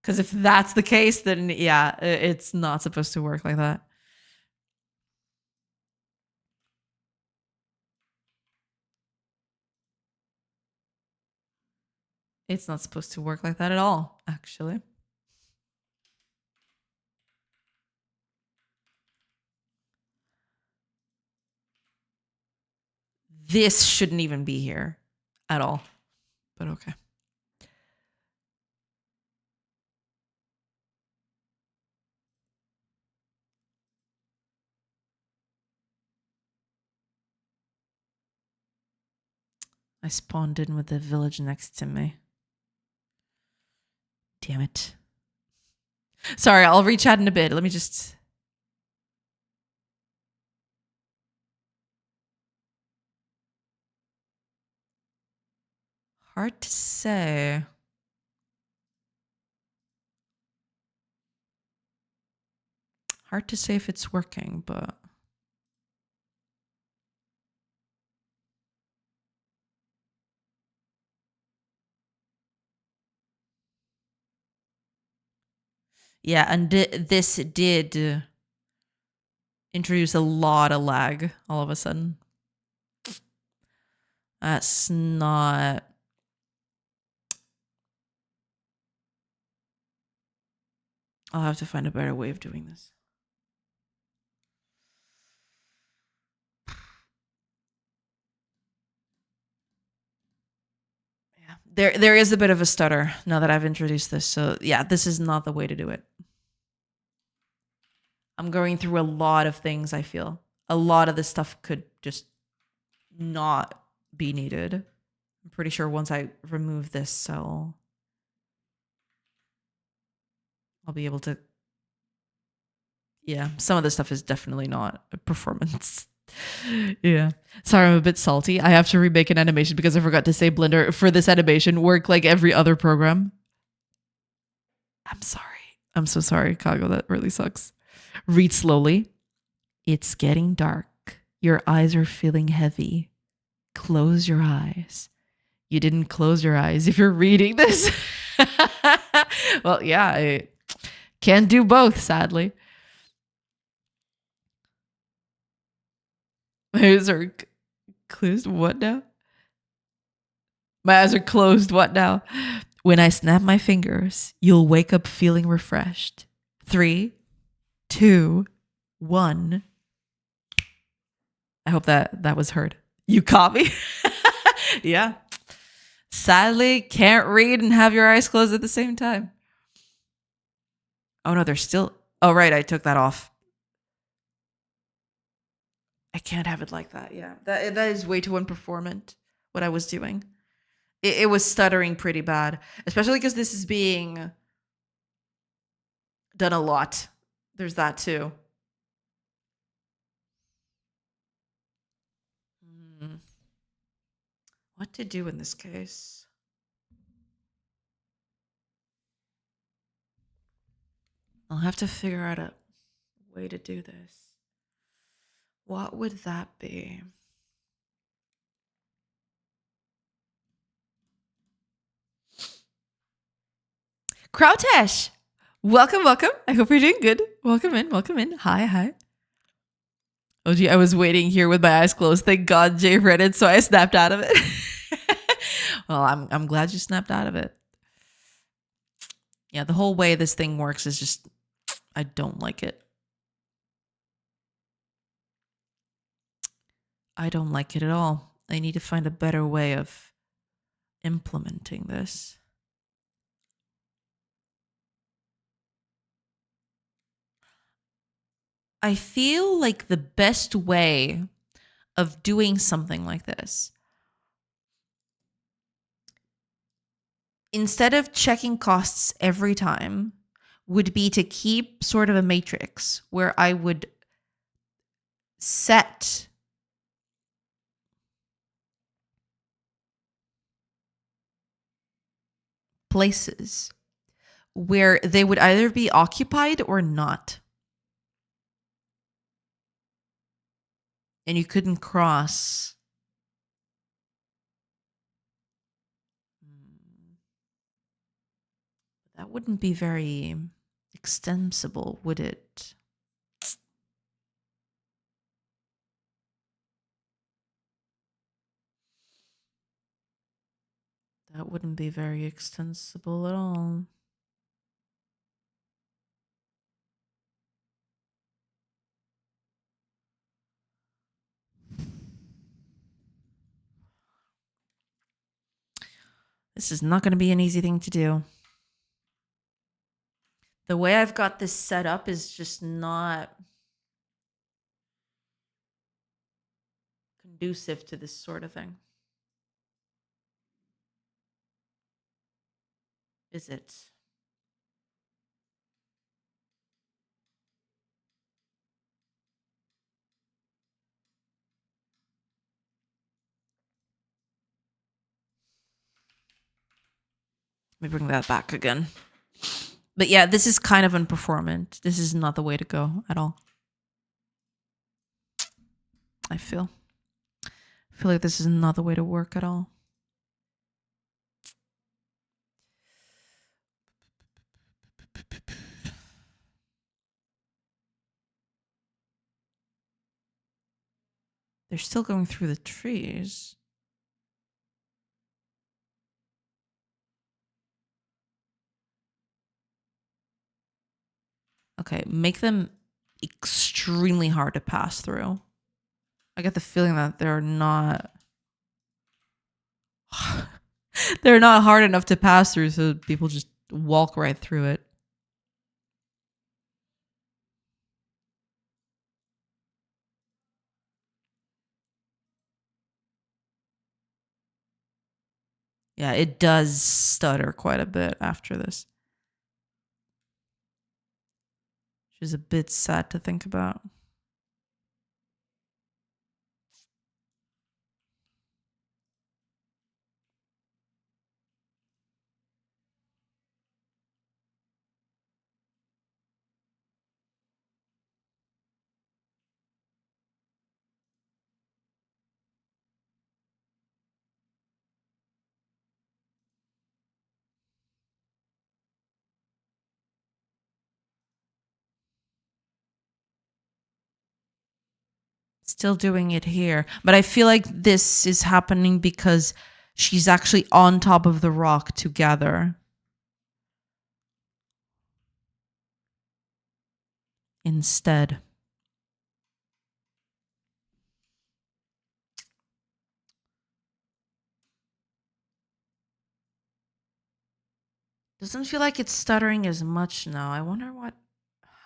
Because if that's the case, then yeah, it's not supposed to work like that. It's not supposed to work like that at all, actually. This shouldn't even be here at all, but okay. I spawned in with the village next to me. Damn it. Sorry, I'll rechat in a bit. Let me just... Hard to say. Hard to say if it's working, but... Yeah, and this did introduce a lot of lag all of a sudden. That's not... I'll have to find a better way of doing this. Yeah, there is a bit of a stutter now that I've introduced this. So yeah, this is not the way to do it. I'm going through a lot of things, I feel. A lot of this stuff could just not be needed. I'm pretty sure once I remove this cell, I'll be able to... Yeah, some of this stuff is definitely not a performance. Yeah. Sorry, I'm a bit salty. I have to remake an animation because I forgot to say Blender for this animation work like every other program. I'm sorry. I'm so sorry, Kago. That really sucks. Read slowly. It's getting dark. Your eyes are feeling heavy. Close your eyes. You didn't close your eyes if you're reading this. Well, yeah, I can't do both, sadly. My eyes are closed. What now? My eyes are closed. What now? When I snap my fingers, you'll wake up feeling refreshed. 3, 2, 1. I hope that was heard. You caught me? Yeah. Sadly, can't read and have your eyes closed at the same time. Oh no, they're still... Oh right, I took that off. I can't have it like that. Yeah, that is way too unperformant, what I was doing. It was stuttering pretty bad, especially because this is being done a lot. There's that too. What to do in this case? I'll have to figure out a way to do this. What would that be? Krautesh! Welcome, welcome. I hope you're doing good. Welcome in, welcome in. Hi, hi. Oh gee, I was waiting here with my eyes closed. Thank God Jay read it, so I snapped out of it. Well, I'm glad you snapped out of it. Yeah, the whole way this thing works is just... I don't like it. I don't like it at all. I need to find a better way of implementing this. I feel like the best way of doing something like this, instead of checking costs every time, would be to keep sort of a matrix where I would set places where they would either be occupied or not. And you couldn't cross. That wouldn't be very extensible, would it? That wouldn't be very extensible at all. This is not going to be an easy thing to do. The way I've got this set up is just not conducive to this sort of thing. Is it? me bring that back again. But yeah, this is kind of unperformant. This is not the way to go at all. I feel like this is not the way to work at all. They're still going through the trees. Okay, make them extremely hard to pass through. I get the feeling that they're not they're not hard enough to pass through, so people just walk right through it. Yeah, it does stutter quite a bit after this. Which is a bit sad to think about. Still doing it here. But I feel like this is happening because she's actually on top of the rock together. Instead. Doesn't feel like it's stuttering as much now. I wonder what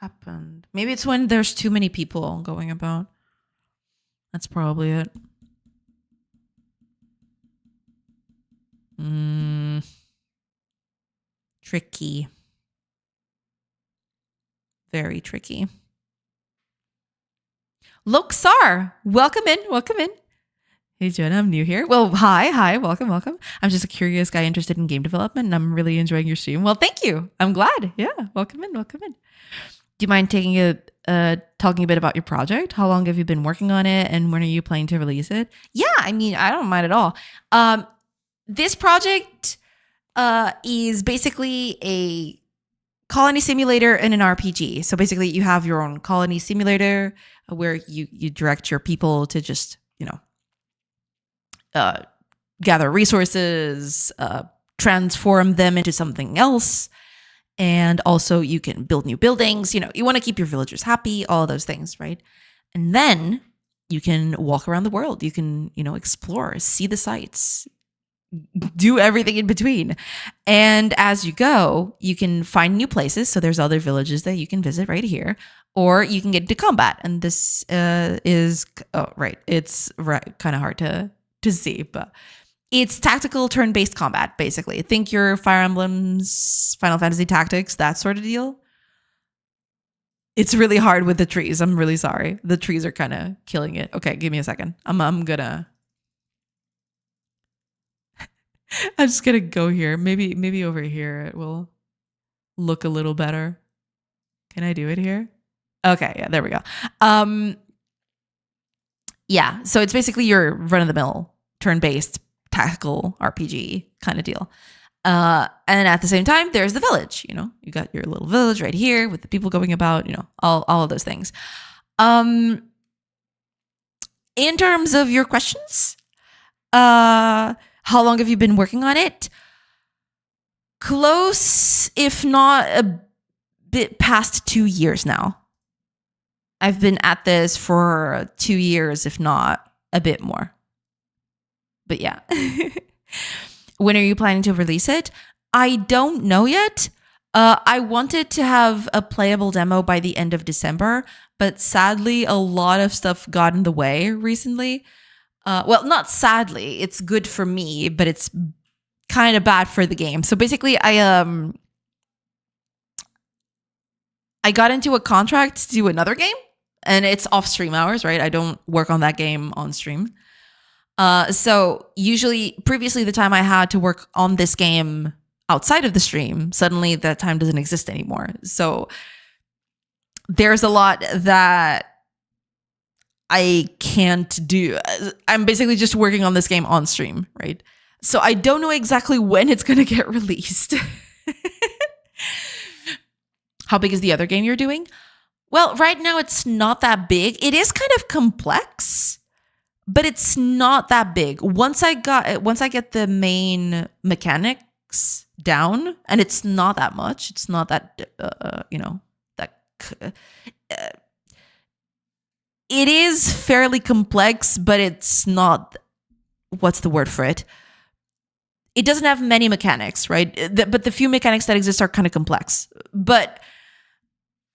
happened. Maybe it's when there's too many people going about. That's probably it. Tricky. Very tricky. Loksar, welcome in. Hey, Jenna, I'm new here. Well, hi, welcome. I'm just a curious guy interested in game development, and I'm really enjoying your stream. Well, thank you. I'm glad. Yeah, welcome in. Do you mind talking a bit about your project? How long have you been working on it, and when are you planning to release it? Yeah, I mean, I don't mind at all. This project is basically a colony simulator and an RPG. So basically, you have your own colony simulator where you direct your people to just, gather resources, transform them into something else. And also you can build new buildings. You want to keep your villagers happy, all of those things, right? And then you can walk around the world. You can, explore, see the sights, do everything in between. And as you go, you can find new places. So there's other villages that you can visit right here, or you can get into combat. And this it's kind of hard to see, but it's tactical turn-based combat, basically. Think your Fire Emblems, Final Fantasy Tactics, that sort of deal. It's really hard with the trees. I'm really sorry. The trees are kind of killing it. Okay, give me a second. I'm just gonna go here. Maybe over here it will look a little better. Can I do it here? Okay, yeah, there we go. Yeah, so it's basically your run-of-the-mill turn-based tactical RPG kind of deal. And at the same time, there's the village. You got your little village right here with the people going about. All of those things. In terms of your questions, how long have you been working on it? Close, if not a bit past 2 years now. I've been at this for 2 years, if not a bit more. But yeah. When are you planning to release it? I don't know yet. I wanted to have a playable demo by the end of December, but sadly, a lot of stuff got in the way recently. Well, not sadly. It's good for me, but it's kind of bad for the game. So basically, I got into a contract to do another game, and it's off stream hours, right? I don't work on that game on stream. So usually, previously, the time I had to work on this game outside of the stream, suddenly that time doesn't exist anymore. So there's a lot that I can't do. I'm basically just working on this game on stream, right? So I don't know exactly when it's going to get released. How big is the other game you're doing? Well, right now it's not that big. It is kind of complex, but it's not that big. Once I get the main mechanics down, and it's not that much. It's not that it is fairly complex, but it's not, what's the word for it? It doesn't have many mechanics, right? But the few mechanics that exist are kind of complex. But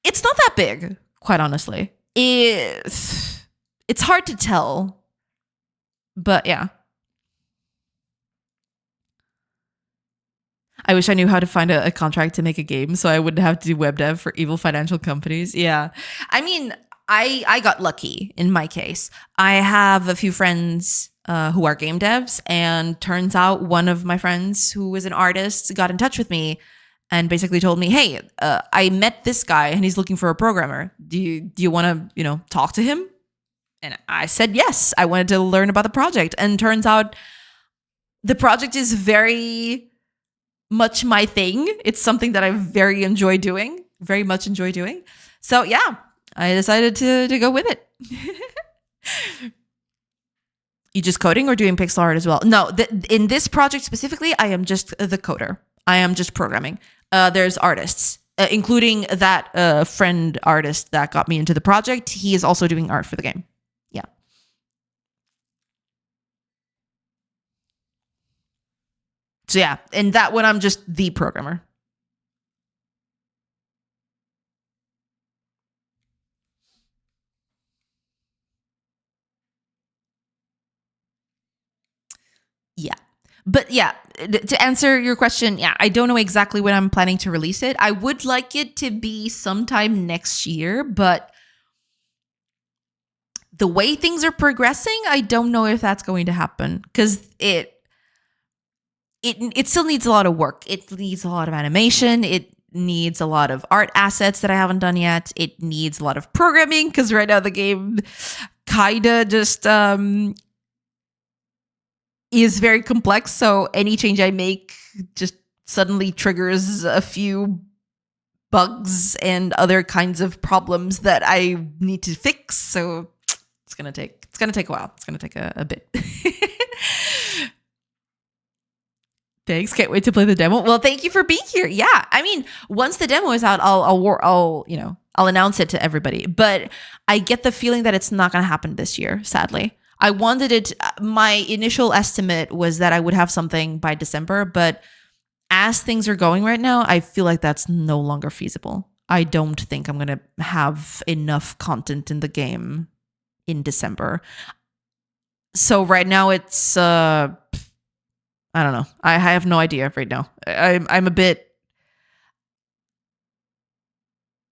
it's not that big, quite honestly. It's hard to tell. But yeah. I wish I knew how to find a contract to make a game so I wouldn't have to do web dev for evil financial companies. Yeah. I mean, I got lucky in my case. I have a few friends who are game devs, and turns out one of my friends who is an artist got in touch with me and basically told me, hey, I met this guy and he's looking for a programmer. Do you want to, talk to him? And I said yes. I wanted to learn about the project. And turns out the project is very much my thing. It's something that I very much enjoy doing. So yeah, I decided to go with it. You just coding or doing pixel art as well? No, in this project specifically, I am just the coder. I am just programming. There's artists, including that friend artist that got me into the project. He is also doing art for the game. Yeah. So yeah, in that one, I'm just the programmer. Yeah. But yeah, to answer your question, yeah, I don't know exactly when I'm planning to release it. I would like it to be sometime next year, but the way things are progressing, I don't know if that's going to happen, because it still needs a lot of work. It needs a lot of animation. It needs a lot of art assets that I haven't done yet. It needs a lot of programming, because right now the game kinda just is very complex. So any change I make just suddenly triggers a few bugs and other kinds of problems that I need to fix. So it's gonna take a while. It's gonna take a bit. Thanks. Can't wait to play the demo. Well, thank you for being here. Yeah. I mean, once the demo is out, I'll announce it to everybody. But I get the feeling that it's not going to happen this year, sadly. I wanted it. My initial estimate was that I would have something by December, but as things are going right now, I feel like that's no longer feasible. I don't think I'm going to have enough content in the game in December. So right now it's I don't know. I have no idea right now. I'm a bit.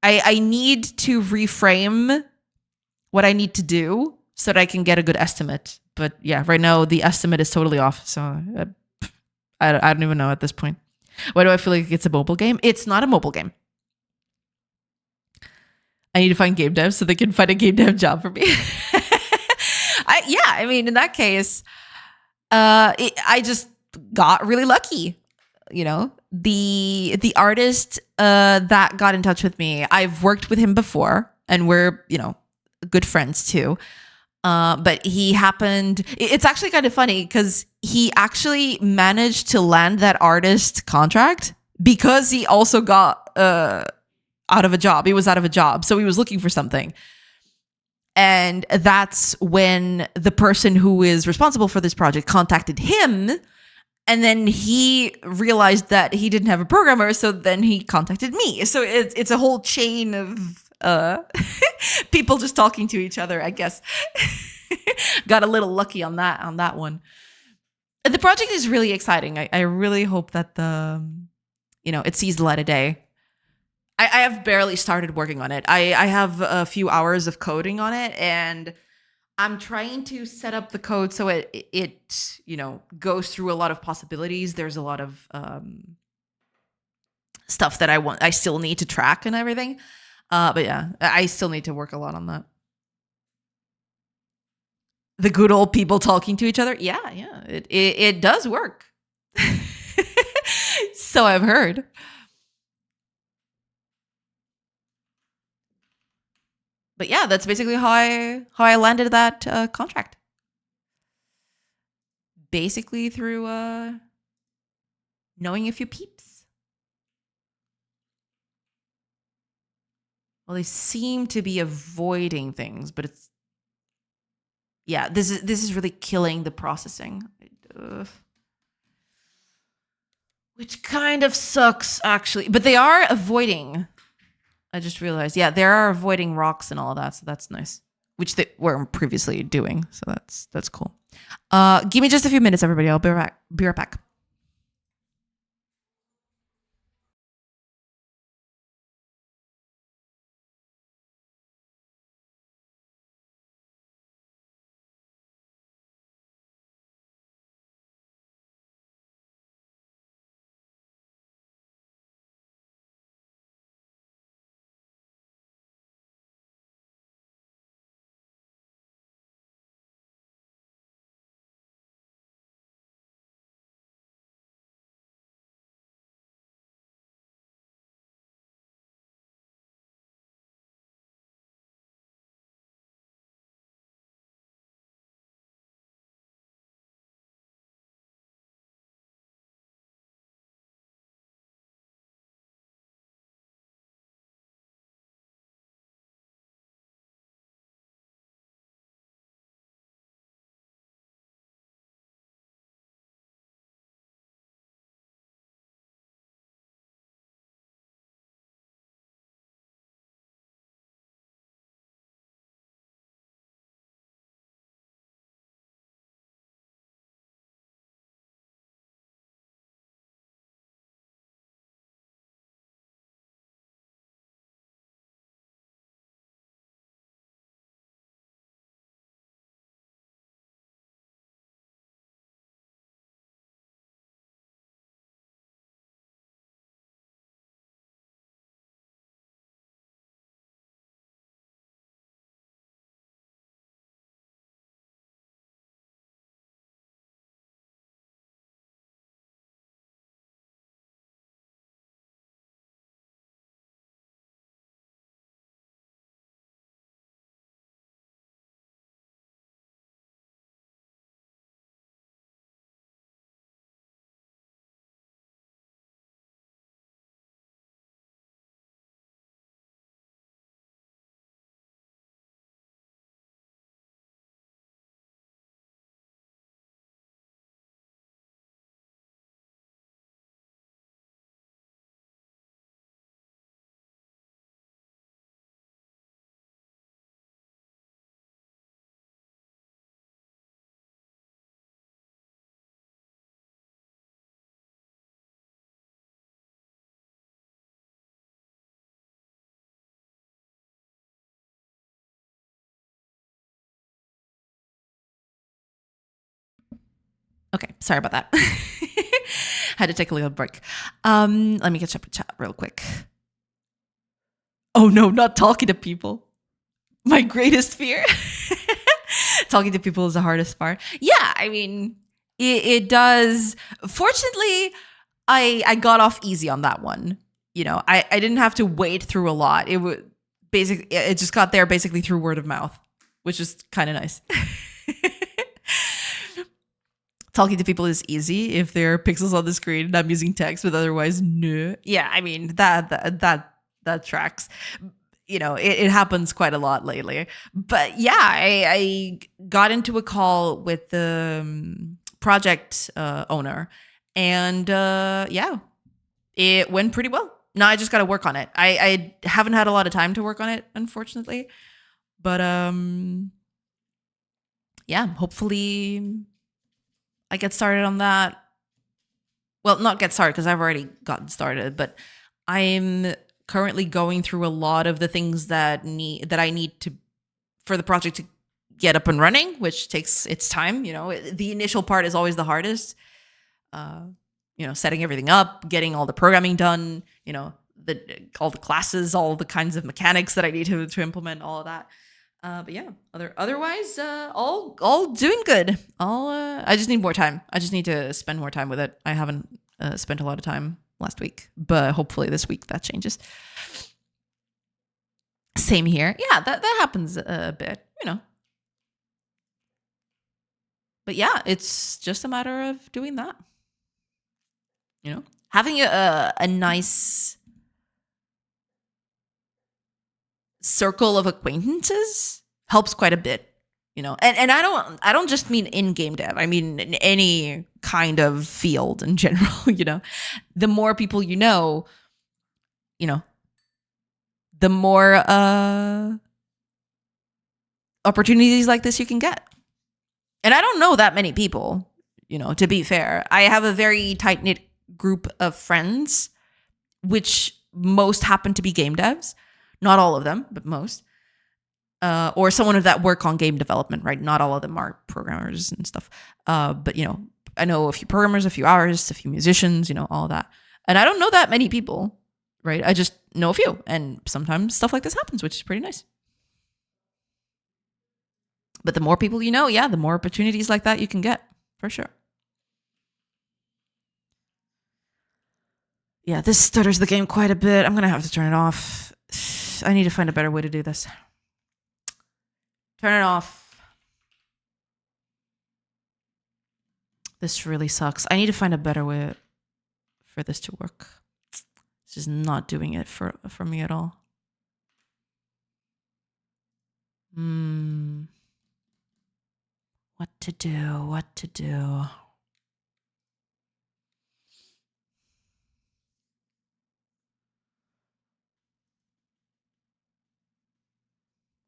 I need to reframe what I need to do so that I can get a good estimate. But yeah, right now the estimate is totally off. So I don't even know at this point. Why do I feel like it's a mobile game? It's not a mobile game. I need to find game devs so they can find a game dev job for me. I mean, in that case, I just got really lucky. The artist that got in touch with me, I've worked with him before, and we're good friends too. But he happened. It's actually kind of funny because he actually managed to land that artist contract because he also got out of a job. He was out of a job, so he was looking for something. And that's when the person who is responsible for this project contacted him. And then he realized that he didn't have a programmer. So then he contacted me. So it's a whole chain of people just talking to each other, I guess. Got a little lucky on that one. The project is really exciting. I really hope that it sees the light of day. I have barely started working on it. I have a few hours of coding on it, and I'm trying to set up the code so it goes through a lot of possibilities. There's a lot of stuff that I still need to track and everything. But yeah, I still need to work a lot on that. The good old people talking to each other. Yeah, yeah, it does work. So I've heard. But yeah, that's basically how I landed that contract. Basically through knowing a few peeps. Well, they seem to be avoiding things, but it's yeah. This is really killing the processing, which kind of sucks actually. But they are avoiding. I just realized, yeah, they are avoiding rocks and all of that, so that's nice. Which they were previously doing, so that's cool. Give me just a few minutes, everybody. I'll be right back. Be right back. Okay, sorry about that. Had to take a little break. Let me catch up with chat real quick. Oh no, not talking to people. My greatest fear. Talking to people is the hardest part. Yeah, I mean, it does. Fortunately, I got off easy on that one. You know, I didn't have to wade through a lot. It was basically it just got there basically through word of mouth, which is kind of nice. Talking to people is easy if there are pixels on the screen and I'm using text, but otherwise, no. Yeah, I mean that tracks. You know, it happens quite a lot lately. But yeah, I got into a call with the project owner, and yeah, it went pretty well. Now I just got to work on it. I haven't had a lot of time to work on it, unfortunately. But yeah, hopefully I get started on that. Well, not get started because I've already gotten started, but I'm currently going through a lot of the things that I need to for the project to get up and running, which takes its time. You know, the initial part is always the hardest. Uh, setting everything up, getting all the programming done, all the classes, all the kinds of mechanics that I need to implement, all of that. But yeah, otherwise, all doing good. I just need more time. I just need to spend more time with it. I haven't spent a lot of time last week, but hopefully this week that changes. Same here. Yeah, that happens a bit, But yeah, it's just a matter of doing that. Having a nice circle of acquaintances helps quite a bit, and I don't just mean in game dev. I mean in any kind of field in general. The more people the more opportunities like this you can get. And I don't know that many people, to be fair. I have a very tight-knit group of friends, which most happen to be game devs. Not all of them, but most. Or someone that work on game development, right? Not all of them are programmers and stuff. But, I know a few programmers, a few artists, a few musicians, all that. And I don't know that many people, right? I just know a few. And sometimes stuff like this happens, which is pretty nice. But the more people the more opportunities like that you can get, for sure. Yeah, this stutters the game quite a bit. I'm going to have to turn it off. I need to find a better way to do this. Turn it off. This really sucks. I need to find a better way for this to work. This is not doing it for me at all. What to do?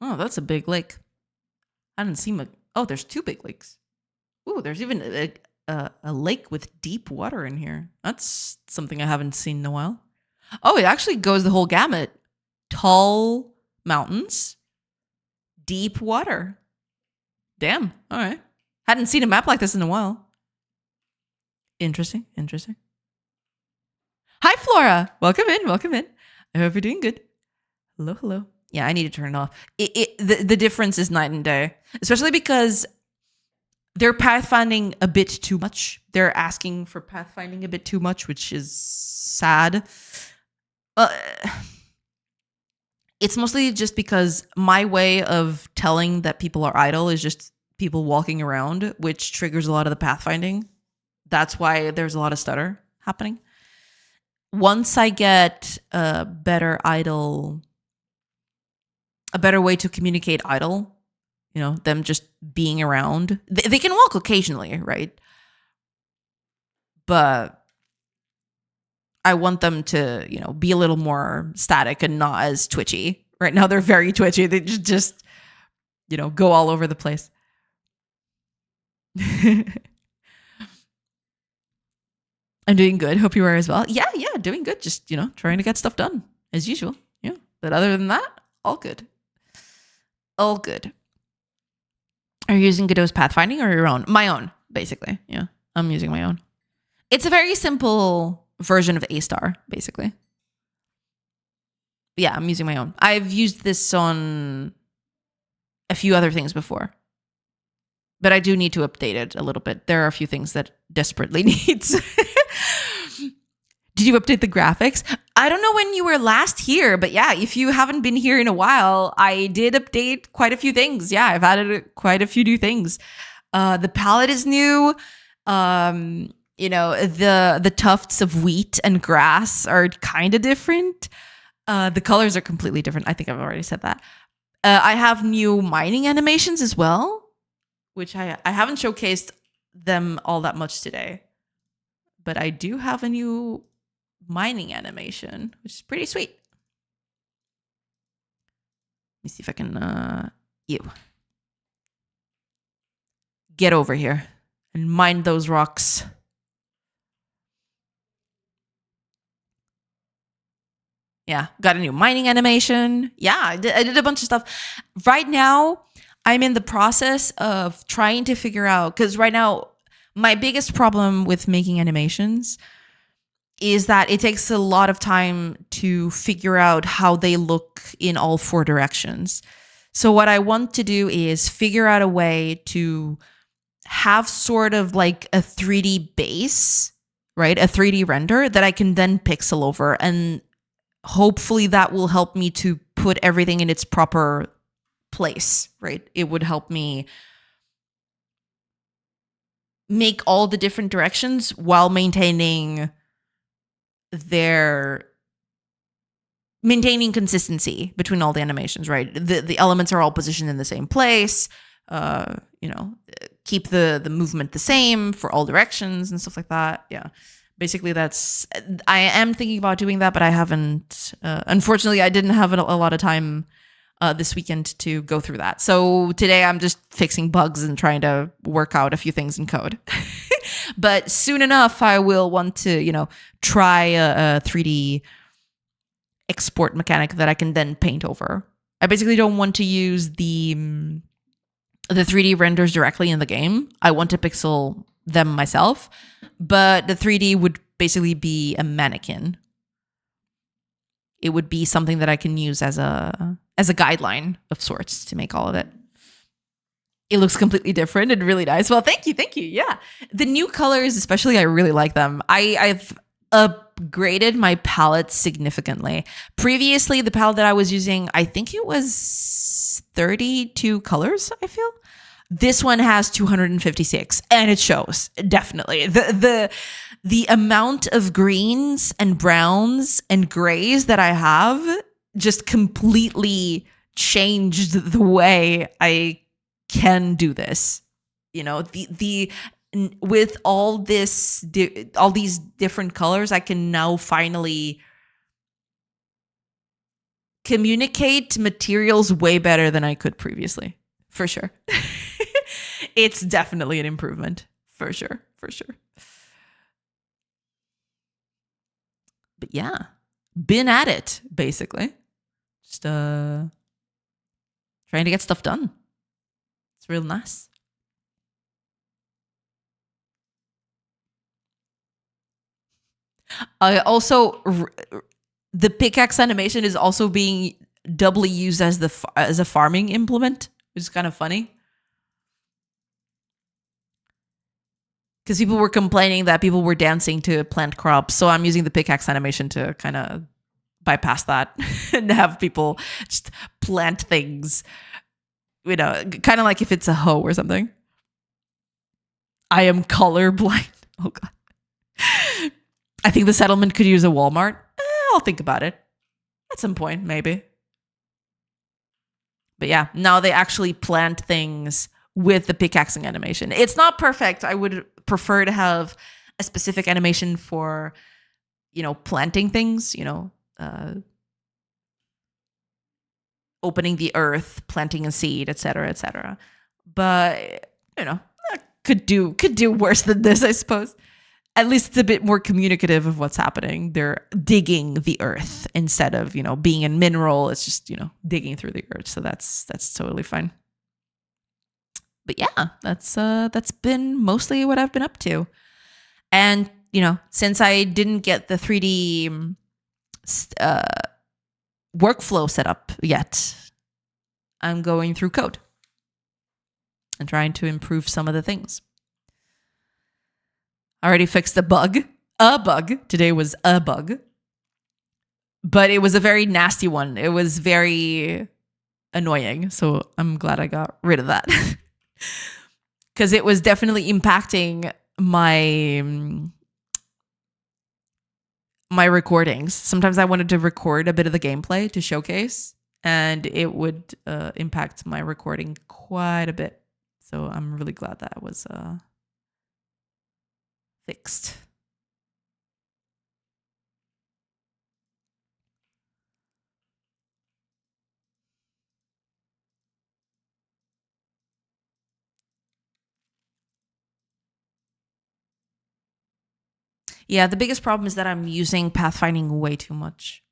Oh, that's a big lake. I didn't see there's two big lakes. Ooh, there's even a lake with deep water in here. That's something I haven't seen in a while. Oh, it actually goes the whole gamut. Tall mountains, deep water. Damn. All right. Hadn't seen a map like this in a while. Interesting. Hi, Flora. Welcome in. I hope you're doing good. Hello. Yeah, I need to turn it off. The difference is night and day, especially because they're pathfinding a bit too much. They're asking for pathfinding a bit too much, which is sad. It's mostly just because my way of telling that people are idle is just people walking around, which triggers a lot of the pathfinding. That's why there's a lot of stutter happening. Once I get a better way to communicate idle, them just being around. They can walk occasionally, right? But I want them to, be a little more static and not as twitchy. Right now they're very twitchy. They just go all over the place. I'm doing good. Hope you are as well. Yeah, doing good. Just, trying to get stuff done as usual. Yeah. But other than that, all good. All good. Are you using Godot's pathfinding or your own? My own, basically. Yeah, I'm using my own. It's a very simple version of A-Star, basically. But yeah, I'm using my own. I've used this on a few other things before. But I do need to update it a little bit. There are a few things that desperately needs. Did you update the graphics? I don't know when you were last here, but yeah, if you haven't been here in a while, I did update quite a few things. Yeah, I've added quite a few new things. The palette is new. The tufts of wheat and grass are kind of different. The colors are completely different. I think I've already said that. I have new mining animations as well, which I haven't showcased them all that much today. But I do have a new mining animation, which is pretty sweet. Let me see if I can get over here and mine those rocks. Yeah, got a new mining animation. Yeah, I did a bunch of stuff. Right now, I'm in the process of trying to figure out, because right now, my biggest problem with making animations is that it takes a lot of time to figure out how they look in all four directions. So what I want to do is figure out a way to have sort of like a 3D base, right? A 3D render that I can then pixel over. And hopefully that will help me to put everything in its proper place, right? It would help me make all the different directions while maintaining consistency between all the animations, right? The elements are all positioned in the same place. Keep the movement the same for all directions and stuff like that. Yeah. Basically, I am thinking about doing that, but I haven't. Unfortunately, I didn't have a lot of time this weekend to go through that. So today I'm just fixing bugs and trying to work out a few things in code. But soon enough, I will want to, try a 3D export mechanic that I can then paint over. I basically don't want to use the 3D renders directly in the game. I want to pixel them myself, but the 3D would basically be a mannequin. It would be something that I can use as a guideline of sorts to make all of it. It looks completely different and really nice. Well, thank you. Yeah. The new colors, especially, I really like them. I've upgraded my palette significantly. Previously, the palette that I was using, I think it was 32 colors, I feel. This one has 256, and it shows, definitely. The amount of greens and browns and grays that I have just completely changed the way I can do this. With all these different colors, I can now finally communicate materials way better than I could previously, for sure. It's definitely an improvement, for sure. But yeah, been at it, basically. Just trying to get stuff done. It's real nice. Also, the pickaxe animation is also being doubly used as a farming implement, which is kind of funny. Because people were complaining that people were dancing to plant crops, so I'm using the pickaxe animation to kind of bypass that and have people just plant things. Kind of like if it's a hoe or something. I am colorblind. Oh god. I think the settlement could use a Walmart. I'll think about it at some point, maybe. But yeah, now they actually plant things with the pickaxing animation. It's not perfect. I would prefer to have a specific animation for, planting things, opening the earth, planting a seed, etc., etc. But, could do worse than this, I suppose. At least it's a bit more communicative of what's happening. They're digging the earth instead of, being in mineral. It's just, digging through the earth. So that's totally fine. But yeah, that's been mostly what I've been up to. And, since I didn't get the 3D workflow set up yet, I'm going through code and trying to improve some of the things. I already fixed a bug. Today was a bug. But it was a very nasty one. It was very annoying. So I'm glad I got rid of that. Because it was definitely impacting my recordings. Sometimes I wanted to record a bit of the gameplay to showcase, and it would impact my recording quite a bit. So I'm really glad that was fixed. Yeah, the biggest problem is that I'm using pathfinding way too much.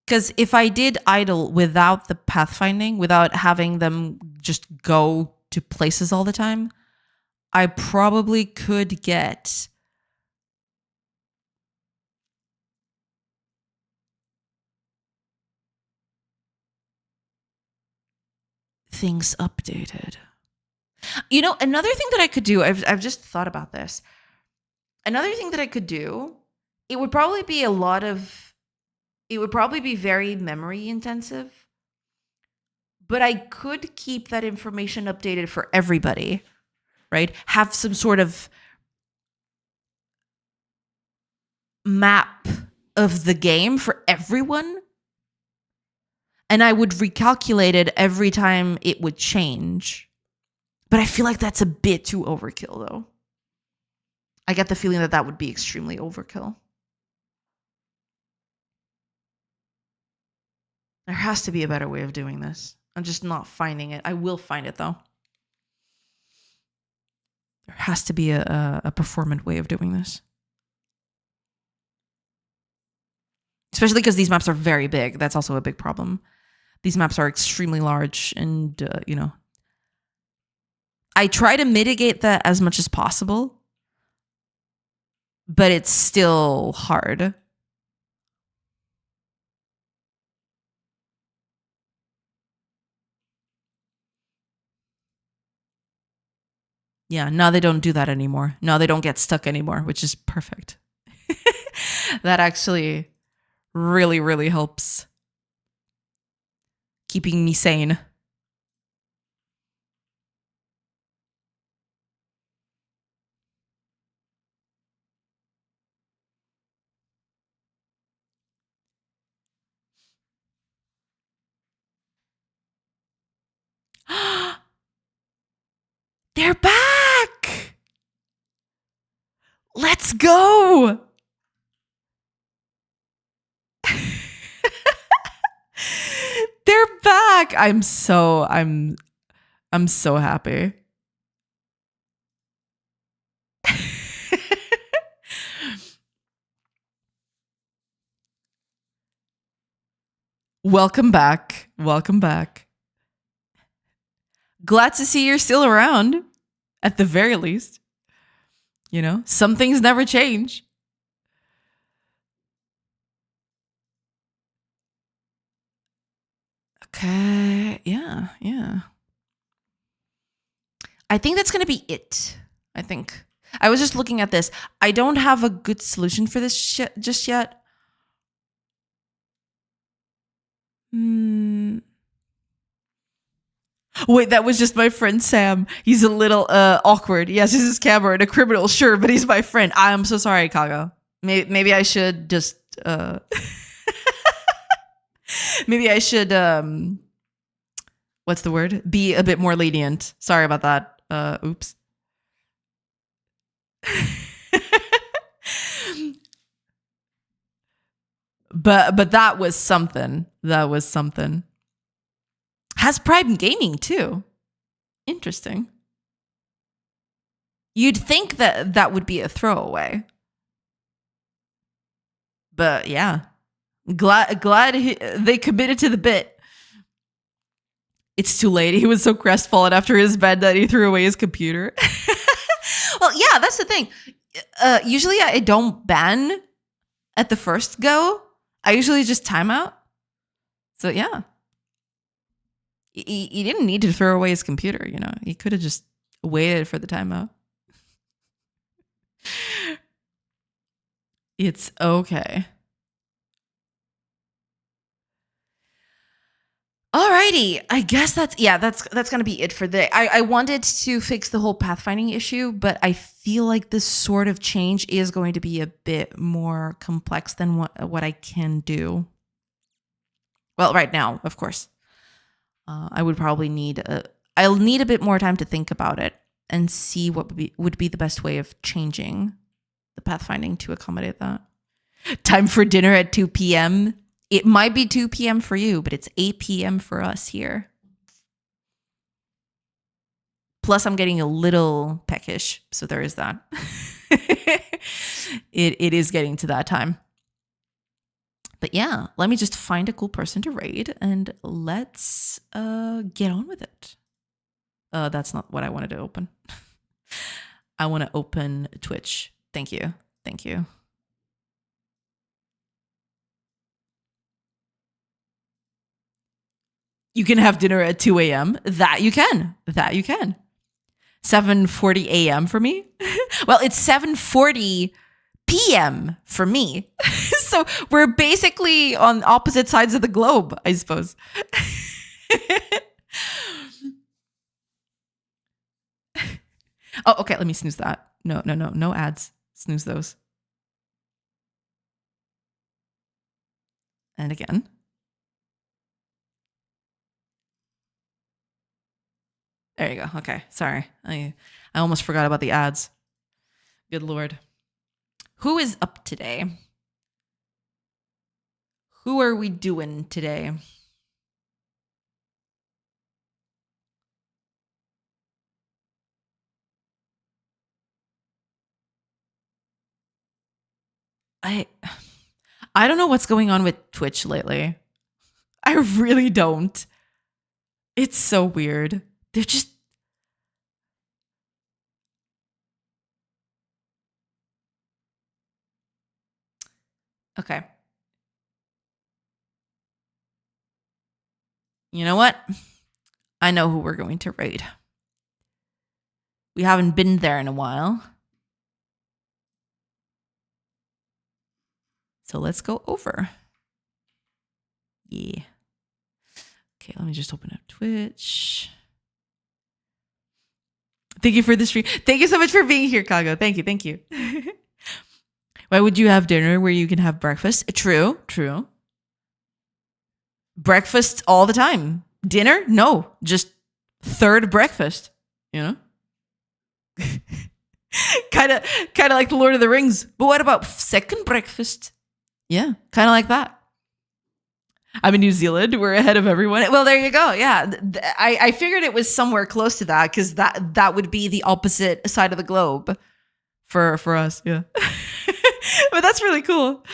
Because if I did idle without the pathfinding, without having them just go to places all the time, I probably could get things updated. You know, another thing that I could do, I've just thought about this. Another thing that I could do, it would probably be very memory intensive, but I could keep that information updated for everybody, right? Have some sort of map of the game for everyone. And I would recalculate it every time it would change. But I feel like that's a bit too overkill, though. I get the feeling that that would be extremely overkill. There has to be a better way of doing this. I'm just not finding it. I will find it, though. There has to be a performant way of doing this. Especially because these maps are very big. That's also a big problem. These maps are extremely large and, I try to mitigate that as much as possible, but it's still hard. Yeah, now they don't do that anymore. Now they don't get stuck anymore, which is perfect. That actually really, really helps keeping me sane. They're back! Let's go! They're back! I'm so happy. Welcome back. Welcome back. Glad to see you're still around, at the very least. You know, some things never change. Okay, yeah. I think that's going to be it. I think. I was just looking at this. I don't have a good solution for this shit just yet. Wait, that was just my friend Sam. He's a little awkward. Yes, this is camera and a criminal, sure, but he's my friend. I'm so sorry, Kaga. Maybe I should just maybe I should what's the word? Be a bit more lenient. Sorry about that. Oops. But that was something. That was something. Has Prime Gaming too. Interesting. You'd think that that would be a throwaway. But yeah. Glad they committed to the bit. It's too late. He was so crestfallen after his bed that he threw away his computer. Well, yeah, that's the thing. Usually I don't ban at the first go. I usually just time out. So yeah. He didn't need to throw away his computer, you know. He could have just waited for the timeout. It's okay. Alrighty, I guess that's gonna be it for the. I wanted to fix the whole pathfinding issue, but I feel like this sort of change is going to be a bit more complex than what I can do. Well, right now, of course, I would probably I'll need a bit more time to think about it and see what would be the best way of changing the pathfinding to accommodate that. Time for dinner at 2 p.m. It might be 2 p.m. for you, but it's 8 p.m. for us here. Plus, I'm getting a little peckish, so there is that. It is getting to that time. But yeah, let me just find a cool person to raid and let's get on with it. That's not what I wanted to open. I want to open Twitch. Thank you. You can have dinner at 2 a.m. That you can. 7:40 a.m. for me. Well, it's 7:40 p.m. for me. So we're basically on opposite sides of the globe, I suppose. Oh, okay. Let me snooze that. No ads. Snooze those. And again. There you go. Okay. Sorry. I almost forgot about the ads. Good Lord. Who is up today? Who are we doing today? I don't know what's going on with Twitch lately. I really don't. It's so weird. They're just... Okay. You know what? I know who we're going to raid. We haven't been there in a while. So let's go over. Yeah. Okay, let me just open up Twitch. Thank you for the stream. Thank you so much for being here, Kago. Thank you. Why would you have dinner where you can have breakfast? True. Breakfast all the time. Dinner? No, just third breakfast, you know? kind of like the Lord of the Rings. But what about second breakfast? Yeah, kind of like that. I'm in New Zealand. We're ahead of everyone. Well, there you go. Yeah, I figured it was somewhere close to that because that would be the opposite side of the globe for us. Yeah, but that's really cool.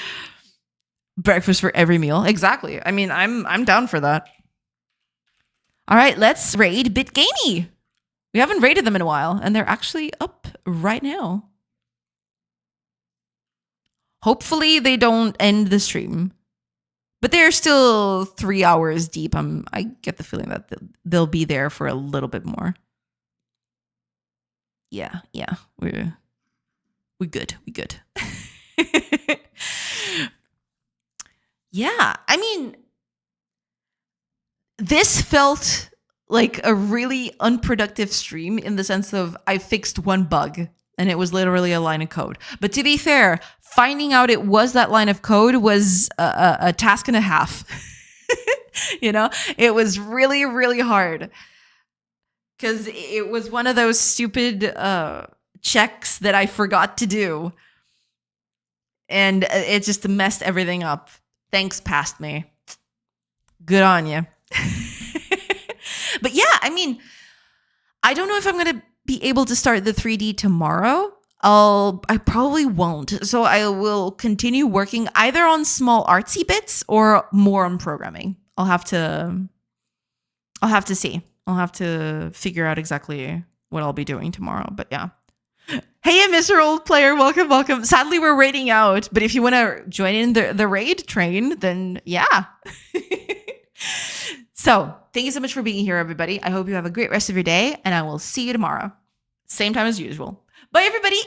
Breakfast for every meal. Exactly. I mean, I'm down for that. All right, let's raid BitGamey. We haven't raided them in a while, and they're actually up right now. Hopefully they don't end the stream. But they're still 3 hours deep. I get the feeling that they'll be there for a little bit more. Yeah. We good. Yeah, I mean, this felt like a really unproductive stream in the sense of I fixed one bug and it was literally a line of code. But to be fair, finding out it was that line of code was a task and a half. You know, it was really, really hard because it was one of those stupid checks that I forgot to do. And it just messed everything up. Thanks, past me. Good on you. But yeah, I mean, I don't know if I'm going to be able to start the 3D tomorrow. I probably won't. So I will continue working either on small artsy bits or more on programming. I'll have to see. I'll have to figure out exactly what I'll be doing tomorrow. But yeah. Hey, Mr. Old Player, welcome. Sadly, we're raiding out, but if you want to join in the raid train, then yeah. So, thank you so much for being here, everybody. I hope you have a great rest of your day, and I will see you tomorrow. Same time as usual. Bye, everybody.